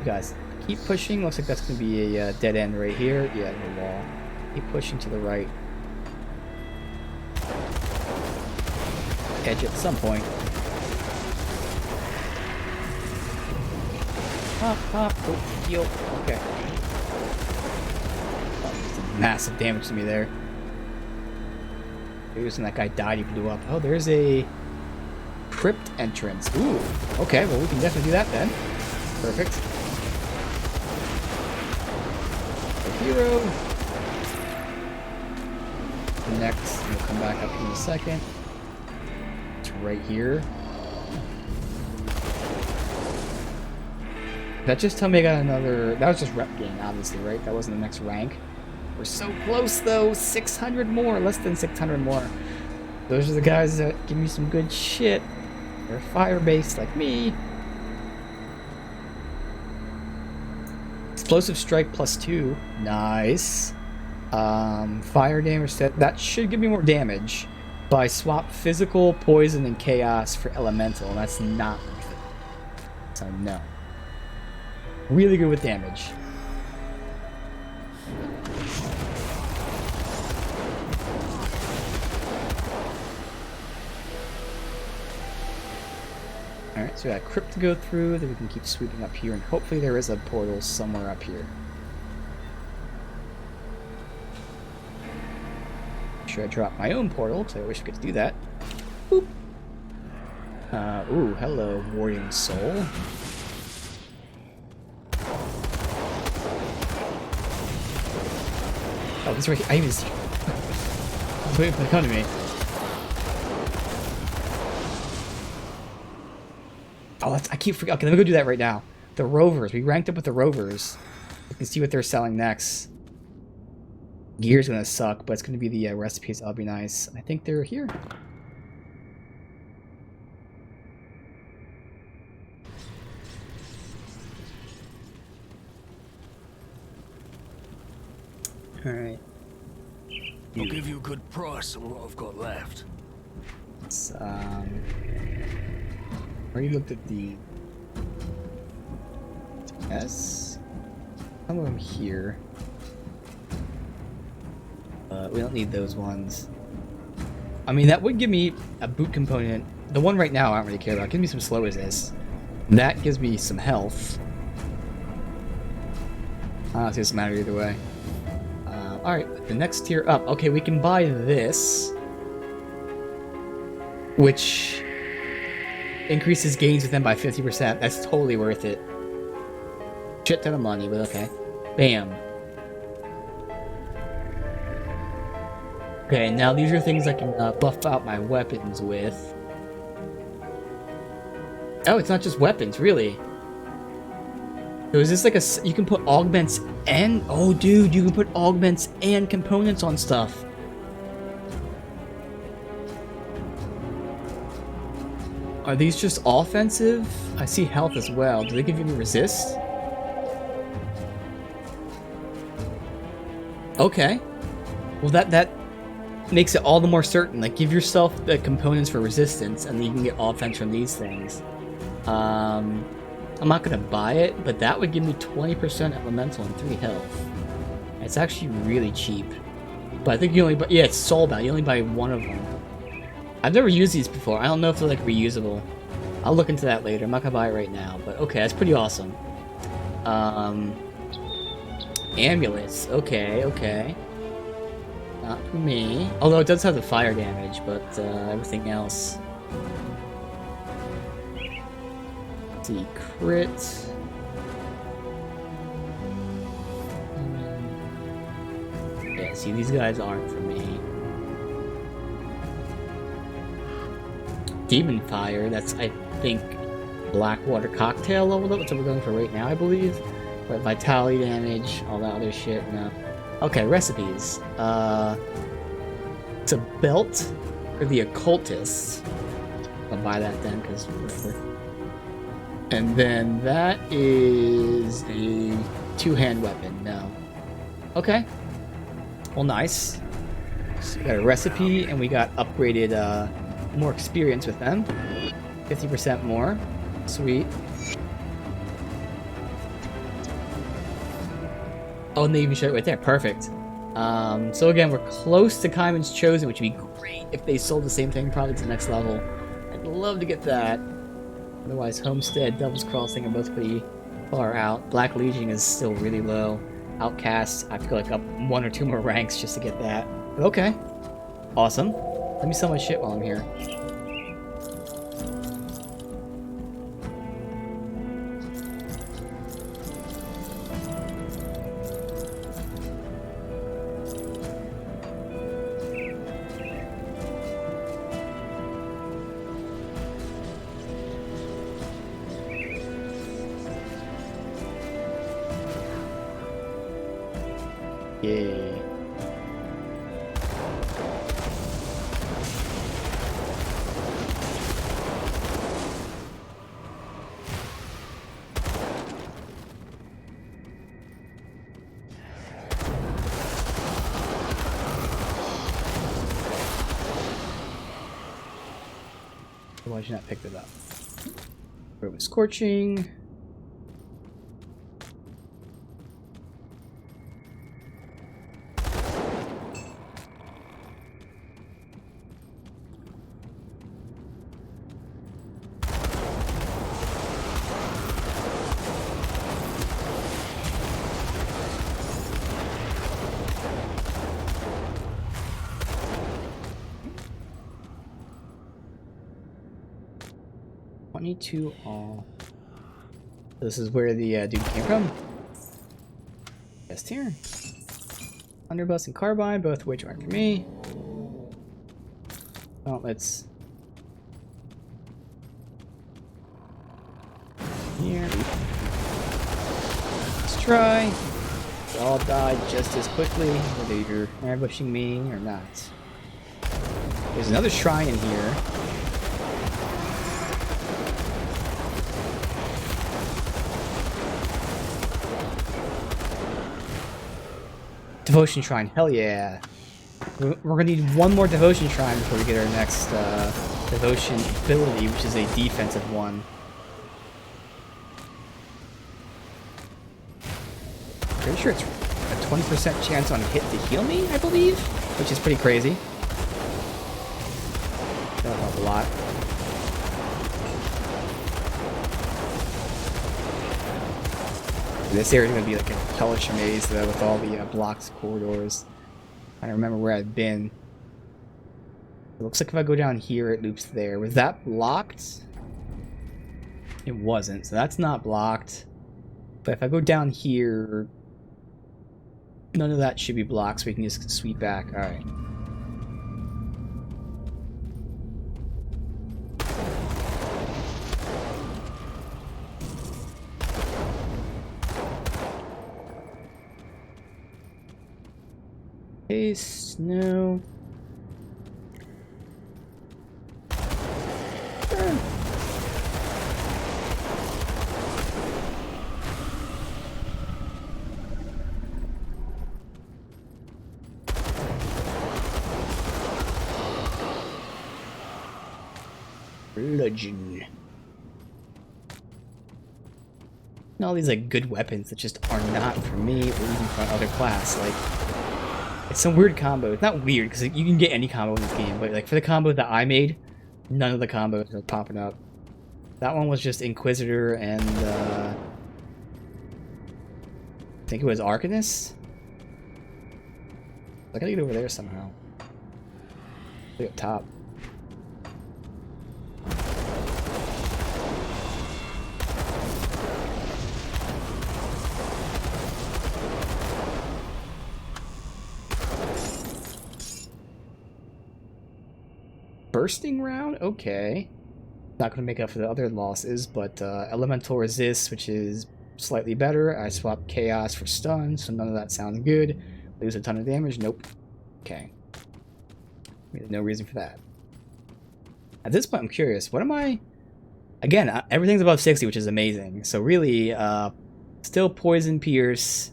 guys, keep pushing. Looks like that's going to be a dead end right here. Yeah, the wall. Keep pushing to the right. Edge at some point. Pop, pop. Oh, heal. Okay. Massive damage to me there. Maybe when that guy died, he blew up. Oh, there's a crypt entrance. Ooh. Okay, well, we can definitely do that then. Perfect. A hero. Next, we'll come back up in a second. It's right here. That just tell me I got another. That was just rep gain, obviously, right? That wasn't the next rank. We're so close, though. 600 more. Less than 600 more. Those are the guys that give me some good shit. They're fire-based like me. Explosive strike +2. Nice. Fire damage. That should give me more damage. But I swap physical, poison, and chaos for elemental. And that's not worth it. So, no. Really good with damage. Alright, so we got a crypt to go through, then we can keep sweeping up here, and hopefully there is a portal somewhere up here. Make sure I drop my own portal, because I wish we could do that. Boop! Ooh, hello, Warring Soul. Oh, he's right here. I even see. He's waiting for him to come to me. Oh, I keep forgetting. Okay, let me go do that right now. The Rovers. We ranked up with the Rovers. We can see what they're selling next. Gear's gonna suck, but it's gonna be the recipes. That'll be nice. I think they're here. Alright. I'll give you a good price on what I've got left. Let's, already looked at the S. Some of them here. We don't need those ones. I mean, that would give me a boot component. The one right now I don't really care about. Give me some slow resist. That gives me some health. It doesn't matter either way. Alright, the next tier up. Okay, we can buy this. Which increases gains with them by 50%. That's totally worth it. Shit ton of money, but okay. Bam. Okay, now these are things I can buff out my weapons with. Oh, it's not just weapons, really. So is this like a... You can put augments and... Oh, dude, you can put augments and components on stuff. Are these just offensive? I see health as well. Do they give you resist? Okay. Well, that makes it all the more certain. Like, give yourself the components for resistance, and then you can get offense from these things. I'm not gonna buy it, but that would give me 20% elemental and 3 health. It's actually really cheap. But I think you only buy... Yeah, it's soulbound. You only buy one of them. I've never used these before. I don't know if they're, like, reusable. I'll look into that later. I'm not gonna buy it right now, but okay, that's pretty awesome. Amulets. Okay. Not for me. Although it does have the fire damage, but everything else. Let's see, crit. Yeah, see, these guys aren't for me. Demon Fire, that's, I think, Blackwater Cocktail leveled up. That's what we're going for right now, I believe. But vitality damage, all that other shit, no. Okay, recipes. It's a belt for the occultist. I'll buy that then, because whatever. And then that is a 2-hand weapon, no. Okay. Well, nice. So we got a recipe, and we got upgraded, more experience with them. 50% more. Sweet. Oh, and they even show it right there. Perfect. So again, we're close to Kaiman's Chosen, which would be great if they sold the same thing probably to the next level. I'd love to get that. Otherwise, Homestead, Devil's Crossing are both pretty far out. Black Legion is still really low. Outcast, I have to go like up 1 or 2 more ranks just to get that. But okay. Awesome. Let me sell my shit while I'm here. Yay. Why did you not pick it up? It was scorching. To all. This is where the dude came from. Best here. Underbus and Carbine, both of which aren't for me. Well, let's. Here. Let's try. They all died just as quickly, whether you're ambushing me or not. There's another shrine in here. Devotion Shrine, hell yeah. We're gonna need one more Devotion Shrine before we get our next Devotion ability, which is a defensive one. Pretty sure it's a 20% chance on hit to heal me, I believe, which is pretty crazy. That'll help a lot. This area is going to be like a hellish maze though, with all the blocked corridors. I don't remember where I've been. It looks like if I go down here, it loops there. Was that blocked? It wasn't, so that's not blocked. But if I go down here, none of that should be blocked, so we can just sweep back. Alright. Hey, snow. Bludgeon. And all these like good weapons that just are not for me or even for other class. Like, it's some weird combo. It's not weird because you can get any combo in this game, but like for the combo that I made, none of the combos are popping up. That one was just Inquisitor and I think it was Arcanist. I gotta get over there somehow. Look up top. Bursting round? Okay. Not going to make up for the other losses, but elemental resist, which is slightly better. I swapped chaos for stun, so none of that sounds good. Lose a ton of damage? Nope. Okay. There's no reason for that. At this point, I'm curious. What am I... Again, everything's above 60, which is amazing. So really, still Poison, Pierce,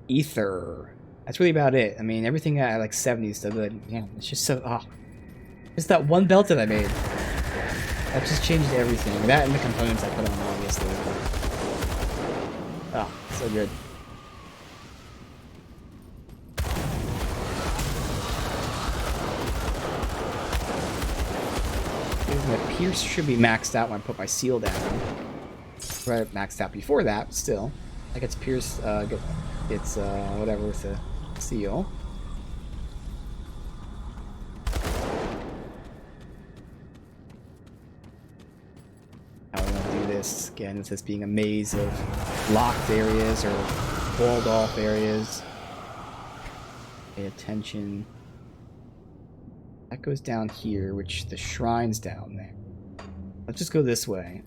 Ether. That's really about it. I mean, everything at like 70 is still good. Yeah, it's just so... Oh. It's that one belt that I made. That just changed everything. That and the components I put on, obviously. Oh, so good. My Pierce should be maxed out when I put my seal down. Right, maxed out before that, but still. Like it's Pierce, it's whatever with the seal. Again, with this being a maze of locked areas or walled off areas. Pay attention. That goes down here, which the shrine's down there. Let's just go this way.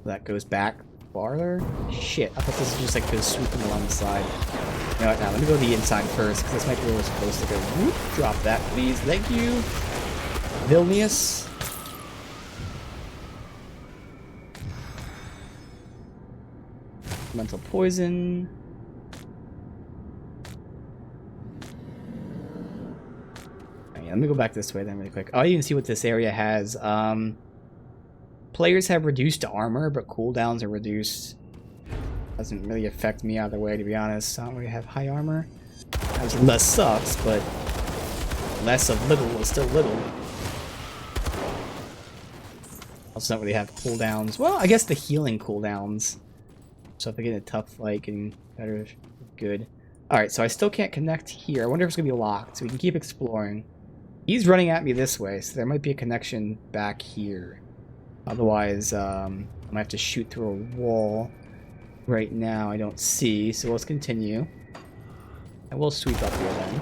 That goes back farther? Shit, I thought this was just like goes swooping along the side. You know what, now let me go to the inside first, because this might be where we're supposed to go. Whoop, drop that, please. Thank you. Vilnius. Mental poison. Okay, let me go back this way then really quick. Oh, you can see what this area has. Players have reduced armor, but cooldowns are reduced. Doesn't really affect me either way, to be honest. I don't really have high armor. Less sucks, but less of little is still little. Also don't really have cooldowns. Well, I guess the healing cooldowns. So if I get in a tough fight, getting better, good. Alright, so I still can't connect here. I wonder if it's going to be locked, so we can keep exploring. He's running at me this way, so there might be a connection back here. Otherwise, I might have to shoot through a wall. Right now, I don't see, so let's continue. And we'll sweep up here then.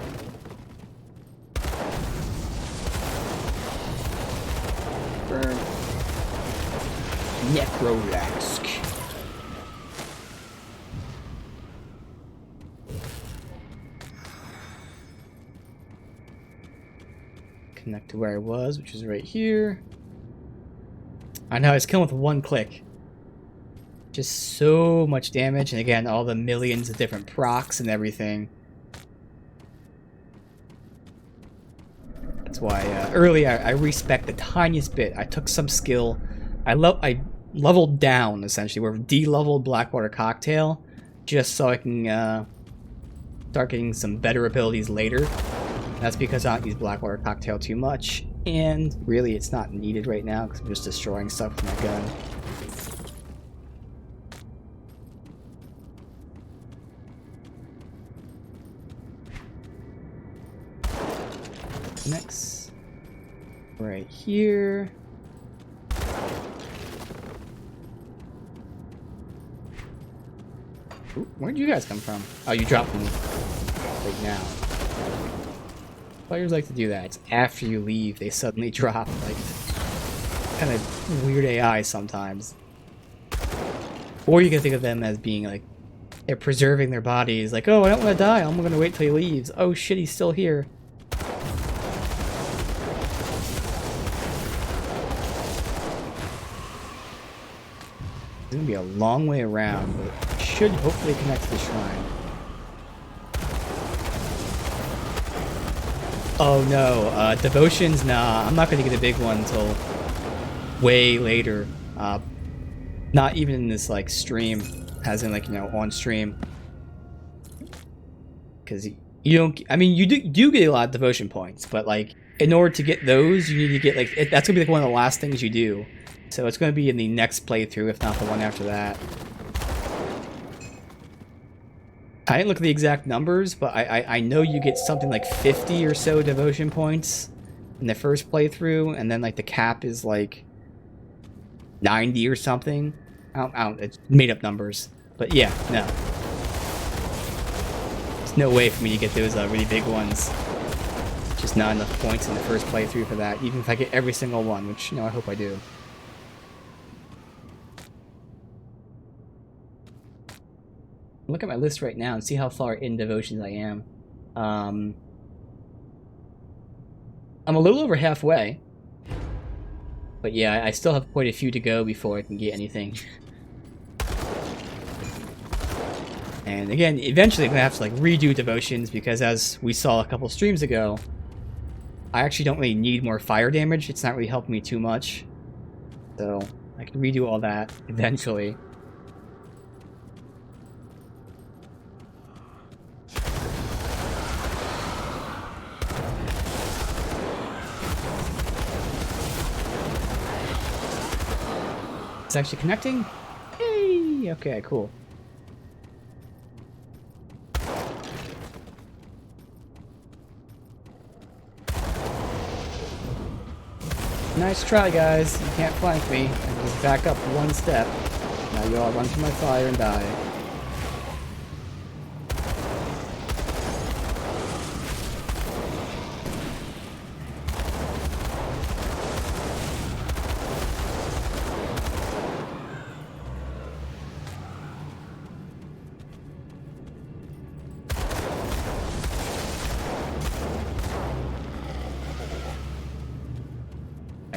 Burn. Necrorask. Connect to where I was, which is right here. I know, I was killing with one click. Just so much damage, and again, all the millions of different procs and everything. That's why earlier I respec the tiniest bit. I took some skill. I leveled down, essentially. We're D-leveled Blackwater Cocktail, just so I can start getting some better abilities later. That's because I don't use Blackwater Cocktail too much, and really it's not needed right now because I'm just destroying stuff with my gun. Next, right here. Ooh, where'd you guys come from? Oh, you dropped me right now. Players like to do that. It's after you leave, they suddenly drop. Like, kind of weird AI sometimes. Or you can think of them as being like, they're preserving their bodies. Like, oh, I don't want to die. I'm going to wait till he leaves. Oh shit, he's still here. It's gonna be a long way around, but should hopefully connect to the shrine. Oh no, devotions, nah, I'm not gonna get a big one until way later. Not even in this like stream, as in like, you know, on stream. Because you don't, I mean, you do get a lot of devotion points, but like, in order to get those, you need to get like, that's gonna be like one of the last things you do. So it's going to be in the next playthrough, if not the one after that. I didn't look at the exact numbers, but I know you get something like 50 or so devotion points in the first playthrough, and then like the cap is like 90 or something. I don't, it's made up numbers. But yeah, no. There's no way for me to get those really big ones. Just not enough points in the first playthrough for that, even if I get every single one, which, you know, I hope I do. Look at my list right now and see how far in devotions I am. I'm a little over halfway. But yeah, I still have quite a few to go before I can get anything. And again, eventually I'm going to have to like redo devotions because as we saw a couple streams ago, I actually don't really need more fire damage. It's not really helping me too much. So I can redo all that eventually. It's actually connecting? Hey! Okay, cool. Nice try, guys. You can't flank me. I just back up one step. Now you all run to my fire and die.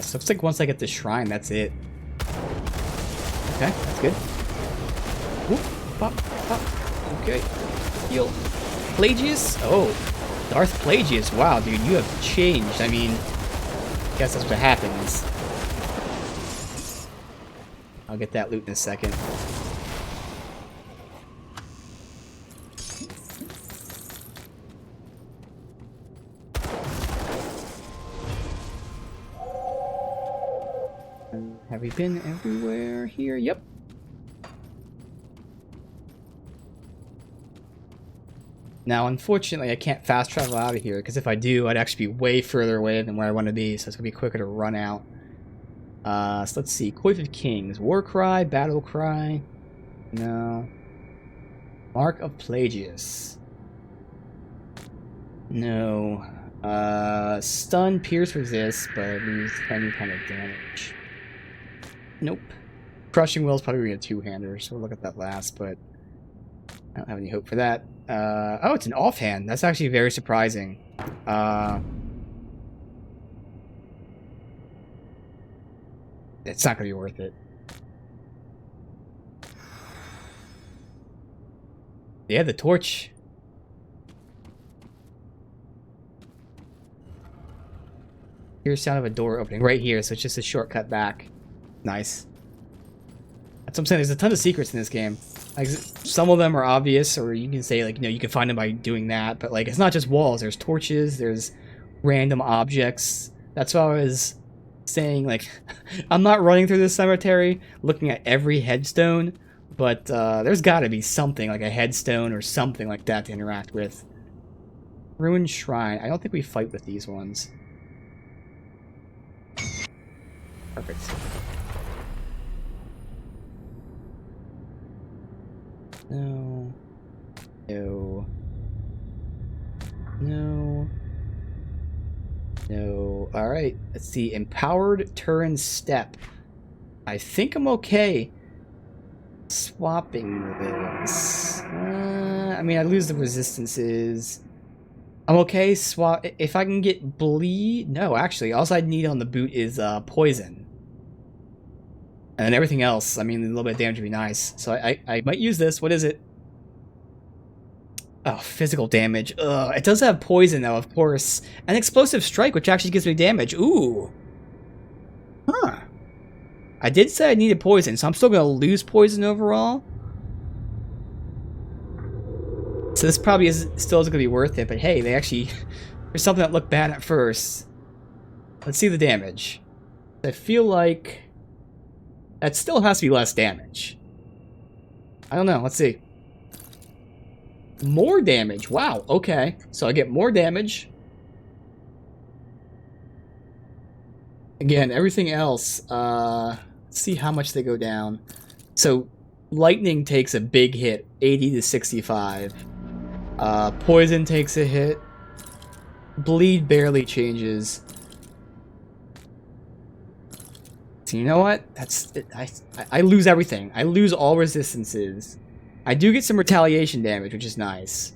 So looks like once I get the shrine, that's it. Okay, that's good. Whoop, pop, pop. Okay. Heal. Plagius? Oh, Darth Plagius. Wow, dude, you have changed. I mean, I guess that's what happens. I'll get that loot in a second. Have we been everywhere here? Yep. Now, unfortunately, I can't fast travel out of here, because if I do, I'd actually be way further away than where I want to be, so it's going to be quicker to run out. So let's see. Coif of Kings. War Cry, Battle Cry. No. Mark of Plagius. No. Stun, Pierce, Resist, but lose any kind of damage. Nope. Crushing Will is probably a two-hander, so we'll look at that last, but I don't have any hope for that. Oh, it's an offhand. That's actually very surprising. It's not going to be worth it. Yeah, the torch. Here's sound of a door opening right here, so it's just a shortcut back. Nice. That's what I'm saying. There's a ton of secrets in this game. Like, some of them are obvious, or you can say, like, you know, you can find them by doing that. But, like, it's not just walls. There's torches. There's random objects. That's why I was saying, like, I'm not running through this cemetery looking at every headstone. But there's got to be something, like a headstone or something like that to interact with. Ruined Shrine. I don't think we fight with these ones. Perfect. No. No. No. No. Alright. Let's see. Empowered Turin Step. I think I'm okay swapping this. I mean, I lose the resistances. I'm okay swap. If I can get bleed. No, actually. All I need on the boot is poison. And then everything else, I mean, a little bit of damage would be nice. So I might use this. What is it? Oh, physical damage. Ugh, it does have poison, though, of course. And explosive strike, which actually gives me damage. Ooh. Huh. I did say I needed poison, so I'm still going to lose poison overall. So this probably still isn't going to be worth it. But hey, they actually... There's something that looked bad at first. Let's see the damage. I feel like... That still has to be less damage. I don't know. Let's see. More damage. Wow. Okay. So I get more damage. Again, everything else. Let's see how much they go down. So lightning takes a big hit. 80 to 65. Poison takes a hit. Bleed barely changes. So you know what? That's it. I lose everything. I lose all resistances. I do get some retaliation damage, which is nice.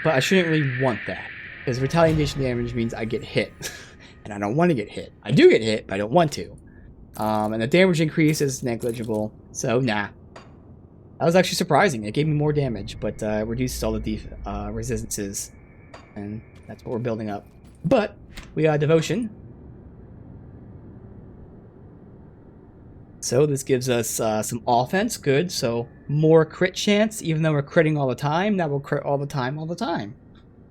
But I shouldn't really want that. Because retaliation damage means I get hit. And I don't want to get hit. I do get hit, but I don't want to. And the damage increase is negligible. So, nah. That was actually surprising. It gave me more damage, but it reduces all the resistances. And that's what we're building up. But, we got Devotion. So this gives us some offense, good. So more crit chance, even though we're critting all the time. That will crit all the time, all the time.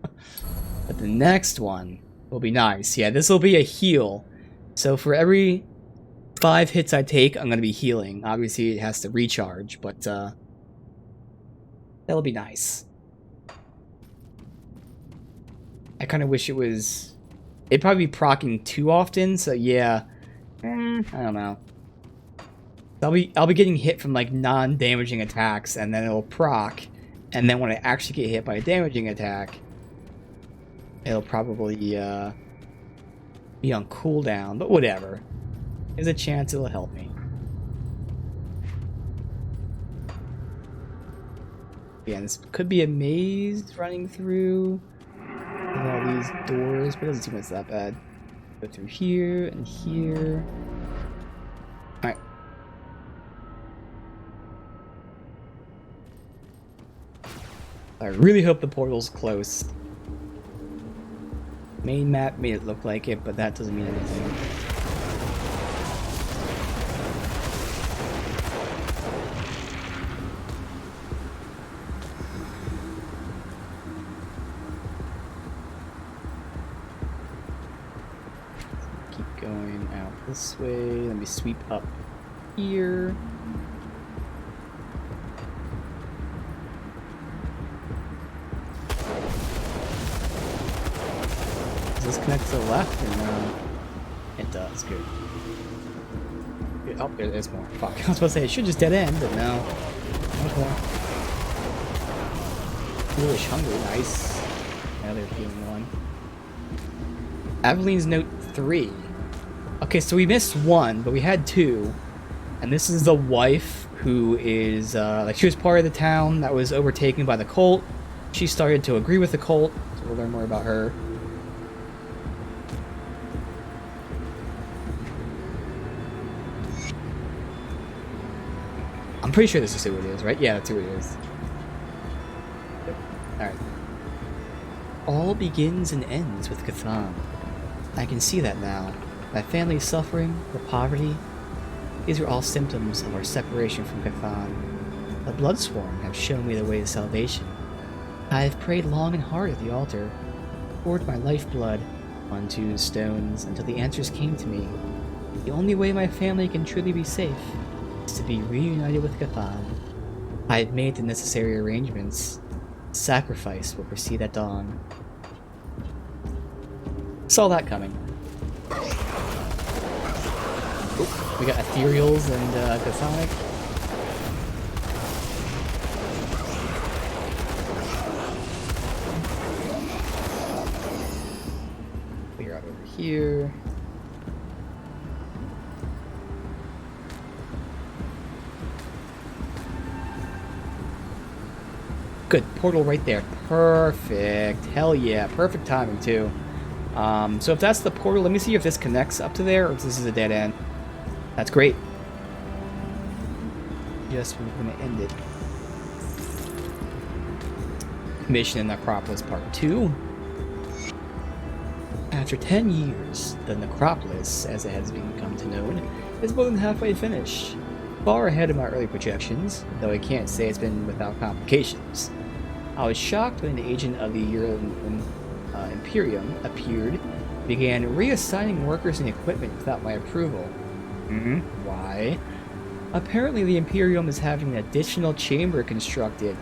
But the next one will be nice. Yeah, this will be a heal. So for every 5 hits I take, I'm going to be healing. Obviously, it has to recharge, but that'll be nice. I kind of wish it was... It'd probably be proccing too often, so yeah. I don't know. I'll be getting hit from like non-damaging attacks, and then it'll proc, and then when I actually get hit by a damaging attack, it'll probably be on cooldown. But whatever, there's a chance it'll help me. Yeah, this could be a maze running through with all these doors, but it doesn't seem it's that bad. Go through here and here. All right. I really hope the portal's close. Main map made it look like it, but that doesn't mean anything. Keep going out this way. Let me sweep up here. Does this connect to the left or no? It does, good. Oh, there's more. Fuck, I was supposed to say it should just dead end, but no. Okay. Foolish Hunger, nice. Another healing one. Aveline's Note 3. Okay, so we missed one, but we had 2. And this is the wife who is, like, she was part of the town that was overtaken by the cult. She started to agree with the cult, so we'll learn more about her. I'm pretty sure this is who it is, right? Yeah, that's who it is. Alright. All begins and ends with Cthulhu. I can see that now. My family's suffering, the poverty, these are all symptoms of our separation from Cthulhu. The Bloodsworn have shown me the way to salvation. I have prayed long and hard at the altar, poured my lifeblood onto the stones until the answers came to me. The only way my family can truly be safe is to be reunited with Cthulhu. I have made the necessary arrangements. Sacrifice will proceed at dawn. Saw that coming. Oop, we got ethereals and chthonic. Clear out over here. Good, portal right there. Perfect. Hell yeah, perfect timing too. So if that's the portal, let me see if this connects up to there or if this is a dead end. That's great. Just we're gonna end it. Mission in Necropolis Part 2. After 10 years, the Necropolis, as it has become to known, is more than halfway finished. Far ahead of my early projections, though I can't say it's been without complications. I was shocked when an agent of the Imperium appeared, began reassigning workers and equipment without my approval. Why? Apparently the Imperium is having an additional chamber constructed.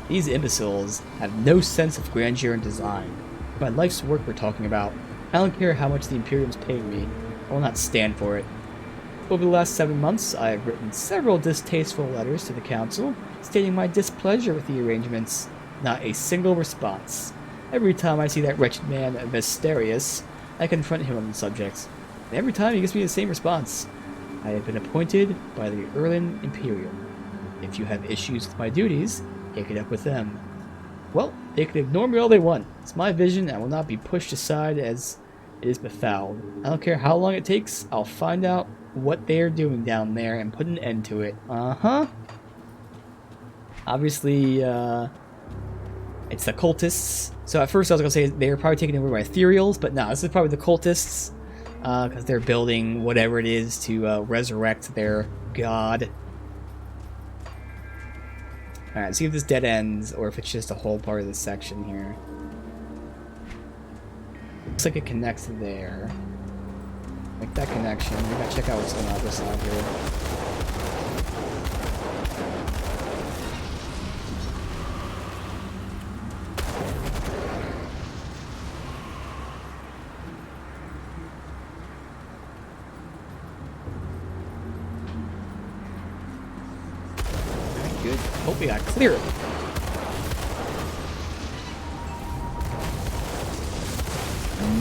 These imbeciles have no sense of grandeur and design. My life's work we're talking about. I don't care how much the Imperium's paying me. I will not stand for it. Over the last 7 months, I have written several distasteful letters to the Council, stating my displeasure with the arrangements. Not a single response. Every time I see that wretched man, Mysterious, I confront him on the subject. And every time he gives me the same response. I have been appointed by the Erlin Imperium. If you have issues with my duties, take it up with them. Well, they can ignore me all they want. It's my vision and I will not be pushed aside as it is befouled. I don't care how long it takes, I'll find out what they're doing down there and put an end to it. Obviously, it's the cultists. So at first I was going to say they were probably taken over by ethereals, but no, this is probably the cultists. Because they're building whatever it is to resurrect their god. Alright, see if this dead ends or if it's just a whole part of this section here. Looks like it connects there. Make that connection. We gotta check out what's going on this side here. Good. Hope we got clear.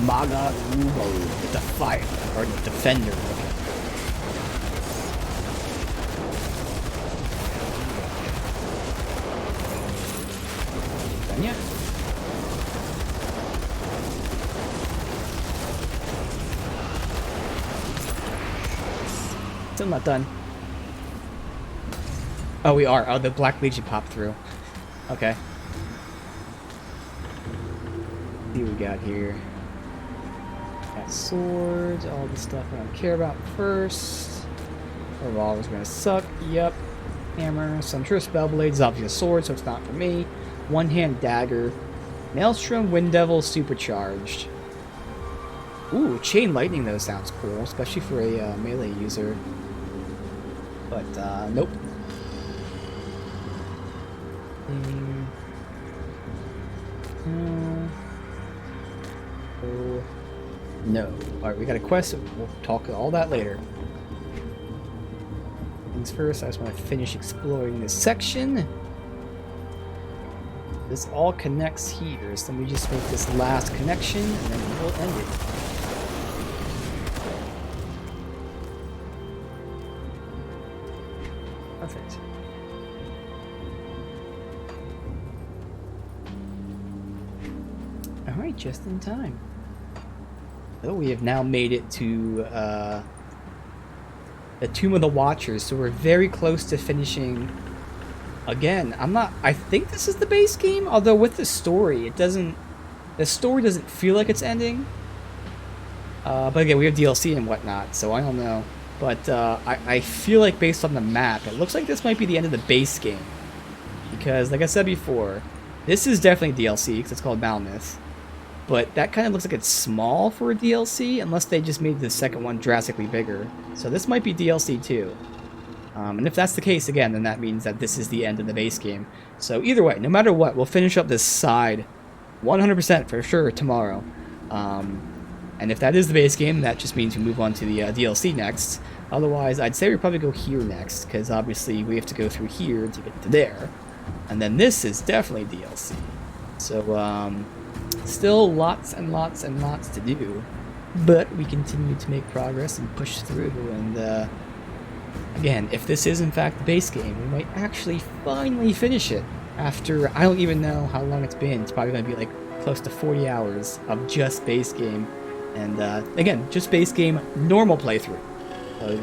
Maga Ubo, the fire, or the defender. Done yet? Still not done. Oh, we are. Oh, the Black Legion popped through. Okay. Let's see what we got here. Got swords, all the stuff I don't care about first. Revolver's gonna suck. Yep. Hammer. So I'm sure Spellblade is obviously a sword, so it's not for me. One-hand dagger. Maelstrom Wind Devil supercharged. Ooh, Chain Lightning though sounds cool, especially for a melee user. But, nope. No. Alright, we got a quest. We'll talk all that later. Things first, I just want to finish exploring this section. This all connects here, so let me just make this last connection and then we'll end it. Perfect. Alright, just in time. So we have now made it to the Tomb of the Watchers, so we're very close to finishing again, I think this is the base game, although with the story, the story doesn't feel like it's ending. But again, we have DLC and whatnot, so I don't know. But I feel like based on the map, it looks like this might be the end of the base game. Because, like I said before, this is definitely DLC, because it's called Malmith. But that kind of looks like it's small for a DLC, unless they just made the second one drastically bigger. So this might be DLC too. And if that's the case, again, then that means that this is the end of the base game. So either way, no matter what, we'll finish up this side 100% for sure tomorrow. And if that is the base game, that just means we move on to the DLC next. Otherwise, I'd say we probably go here next, because obviously we have to go through here to get to there. And then this is definitely DLC. So, still lots and lots and lots to do. But we continue to make progress and push through. And, again, if this is in fact the base game, we might actually finally finish it. After, I don't even know how long it's been. It's probably going to be like close to 40 hours of just base game. And again, just base game, normal playthrough.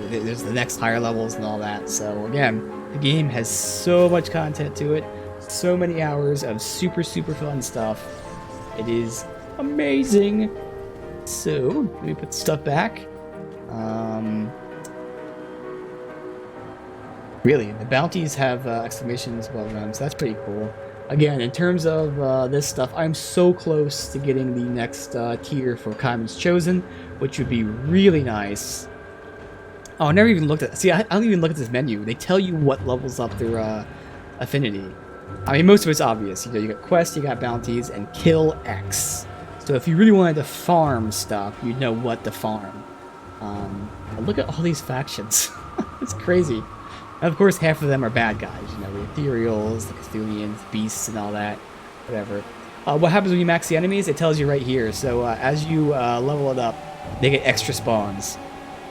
There's the next higher levels and all that. So again, the game has so much content to it. So many hours of super, super fun stuff. It is amazing. So, let me put the stuff back. Really, the bounties have exclamations above them, so that's pretty cool. Again, in terms of this stuff, I'm so close to getting the next tier for Kaiman's Chosen, which would be really nice. Oh, I never even looked at... See, I don't even look at this menu. They tell you what levels up their affinity. I mean, most of it's obvious. You know, you got quests, you got bounties, and kill X. So if you really wanted to farm stuff, you'd know what to farm. But look at all these factions. It's crazy. And of course, half of them are bad guys, you know, the Ethereals, the Cthulhians, Beasts, and all that, whatever. What happens when you max the enemies? It tells you right here. So as you level it up, they get extra spawns.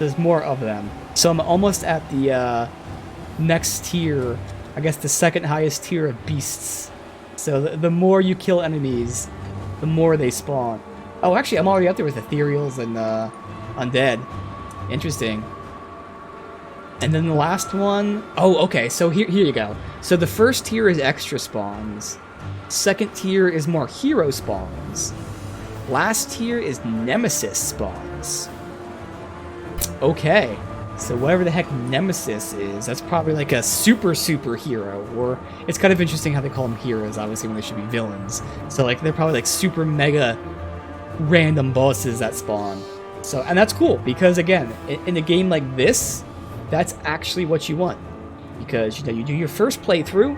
There's more of them. So I'm almost at the next tier, I guess the second highest tier of Beasts. So the more you kill enemies, the more they spawn. Oh, actually, I'm already up there with Ethereals and Undead. Interesting. And then the last one... Oh, okay, so here you go. So the first tier is extra spawns. Second tier is more hero spawns. Last tier is nemesis spawns. Okay. So whatever the heck nemesis is, that's probably like a super hero. Or it's kind of interesting how they call them heroes, obviously, when they should be villains. So like they're probably like super mega random bosses that spawn. So, and that's cool, because again, in a game like this, that's actually what you want. Because, you know, you do your first playthrough,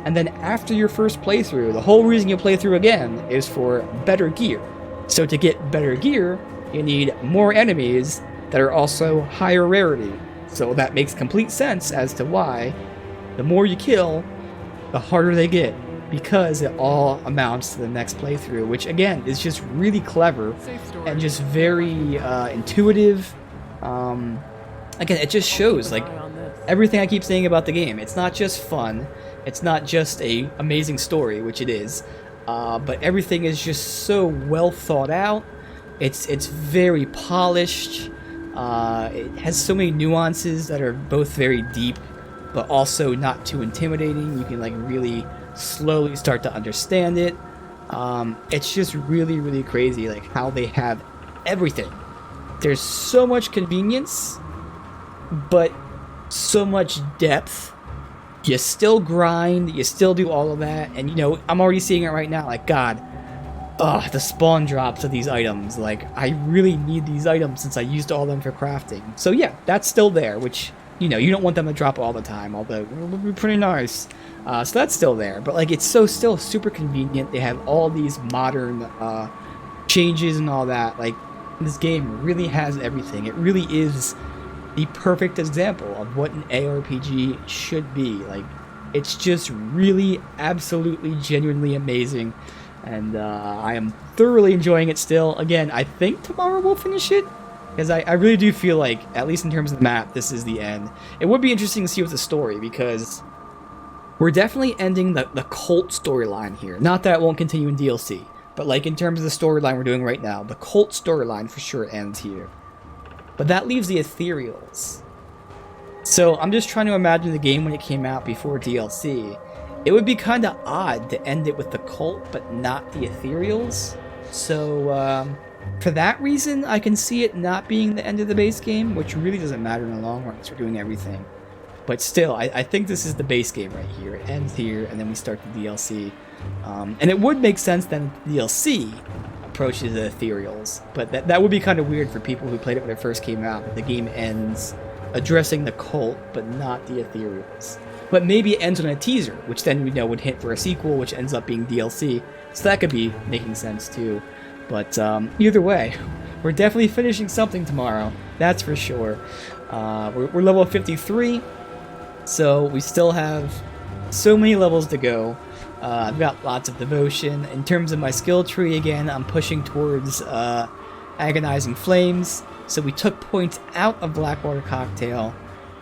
and then after your first playthrough, the whole reason you play through again is for better gear. So to get better gear, you need more enemies that are also higher rarity. So that makes complete sense as to why the more you kill, the harder they get. Because it all amounts to the next playthrough, which again is just really clever and just very intuitive. Again, it just shows like everything I keep saying about the game. It's not just fun, it's not just a amazing story, which it is, but everything is just so well thought out. It's very polished. It has so many nuances that are both very deep, but also not too intimidating. You can like really slowly start to understand it. It's just really crazy, like how they have everything. There's so much convenience, but so much depth. You still grind, you still do all of that, and you know, I'm already seeing it right now, like, God, the spawn drops of these items, like, I really need these items since I used all of them for crafting. So yeah, that's still there, which, you know, you don't want them to drop all the time, although it would be pretty nice. So that's still there, but like, it's still super convenient. They have all these modern changes and all that. Like, this game really has everything. It really is the perfect example of what an ARPG should be. Like, it's just really, absolutely, genuinely amazing, and I am thoroughly enjoying it still. Again, I think tomorrow we'll finish it, because I really do feel like, at least in terms of the map, this is the end. It would be interesting to see with the story, because we're definitely ending the cult storyline here. Not that it won't continue in DLC, but like in terms of the storyline we're doing right now, the cult storyline for sure ends here. But that leaves the Ethereals. So I'm just trying to imagine the game when it came out before DLC, it would be kind of odd to end it with the cult, but not the ethereals. So, for that reason, I can see it not being the end of the base game, which really doesn't matter in the long run because we're doing everything. But still, I think this is the base game right here. It ends here, and then we start the DLC. And it would make sense then the DLC approaches the ethereals, but that would be kind of weird for people who played it when it first came out. The game ends addressing the cult, but not the ethereals. But maybe it ends on a teaser, which then we know would hint for a sequel, which ends up being DLC. So that could be making sense too. But either way, we're definitely finishing something tomorrow. That's for sure. We're level 53, so we still have so many levels to go. I've got lots of devotion. In terms of my skill tree, again, I'm pushing towards Agonizing Flames. So we took points out of Blackwater Cocktail,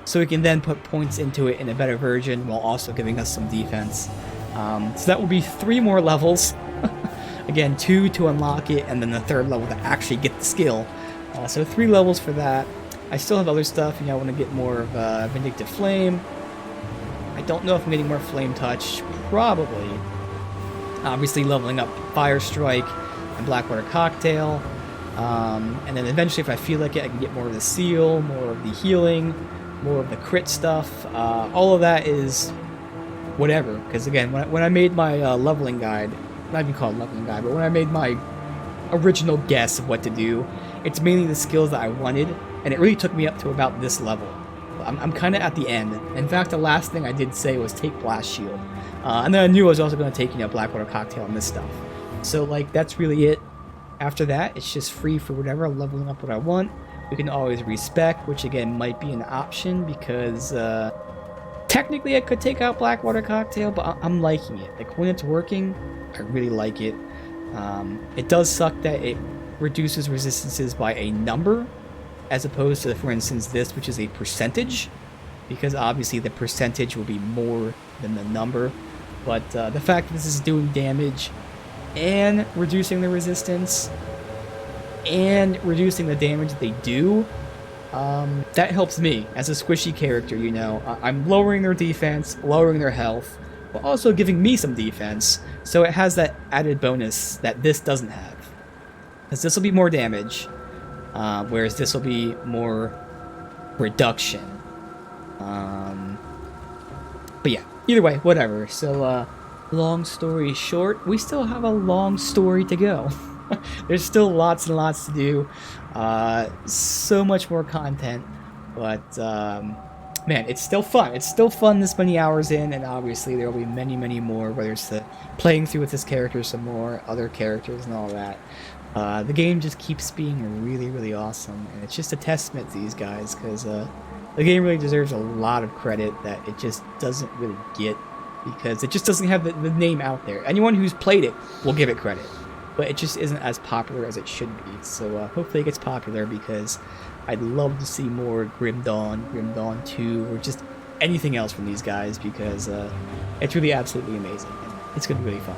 so we can then put points into it in a better version while also giving us some defense. So that will be 3 more levels. Again, 2 to unlock it, and then the 3rd level to actually get the skill. So 3 levels for that. I still have other stuff. I want to get more of Vindictive Flame. I don't know if I'm getting more Flame Touch. Probably. Obviously leveling up Fire Strike and Blackwater Cocktail. And then eventually, if I feel like it, I can get more of the Seal, more of the healing, more of the crit stuff. All of that is whatever. Because again, when I made my leveling guide, not even called leveling guide, but when I made my original guess of what to do, it's mainly the skills that I wanted, and it really took me up to about this level. I'm kind of at the end. In fact, the last thing I did say was take Blast Shield. And then I knew I was also going to take, Blackwater Cocktail and this stuff. So, that's really it. After that, it's just free for whatever, leveling up what I want. We can always respec, which again might be an option because technically I could take out Blackwater Cocktail, but I'm liking it. When it's working, I really like it. It does suck that it reduces resistances by a number, as opposed to, for instance, this, which is a percentage, because obviously the percentage will be more than the number. But the fact that this is doing damage and reducing the resistance and reducing the damage that they do, that helps me as a squishy character. I'm lowering their defense, lowering their health, but also giving me some defense, so it has that added bonus that this doesn't have, because this will be more damage, whereas this will be more reduction. But yeah, either way, whatever. So long story short, we still have a long story to go. There's still lots and lots to do, so much more content, but man, it's still fun. It's still fun this many hours in, and obviously there will be many, many more, whether it's the playing through with this character some more, other characters and all that. The game just keeps being really, really awesome, and it's just a testament to these guys, because the game really deserves a lot of credit that it just doesn't really get, because it just doesn't have the name out there. Anyone who's played it will give it credit, but it just isn't as popular as it should be. So hopefully it gets popular, because I'd love to see more Grim Dawn 2, or just anything else from these guys, because it's really absolutely amazing, and it's going to be really fun.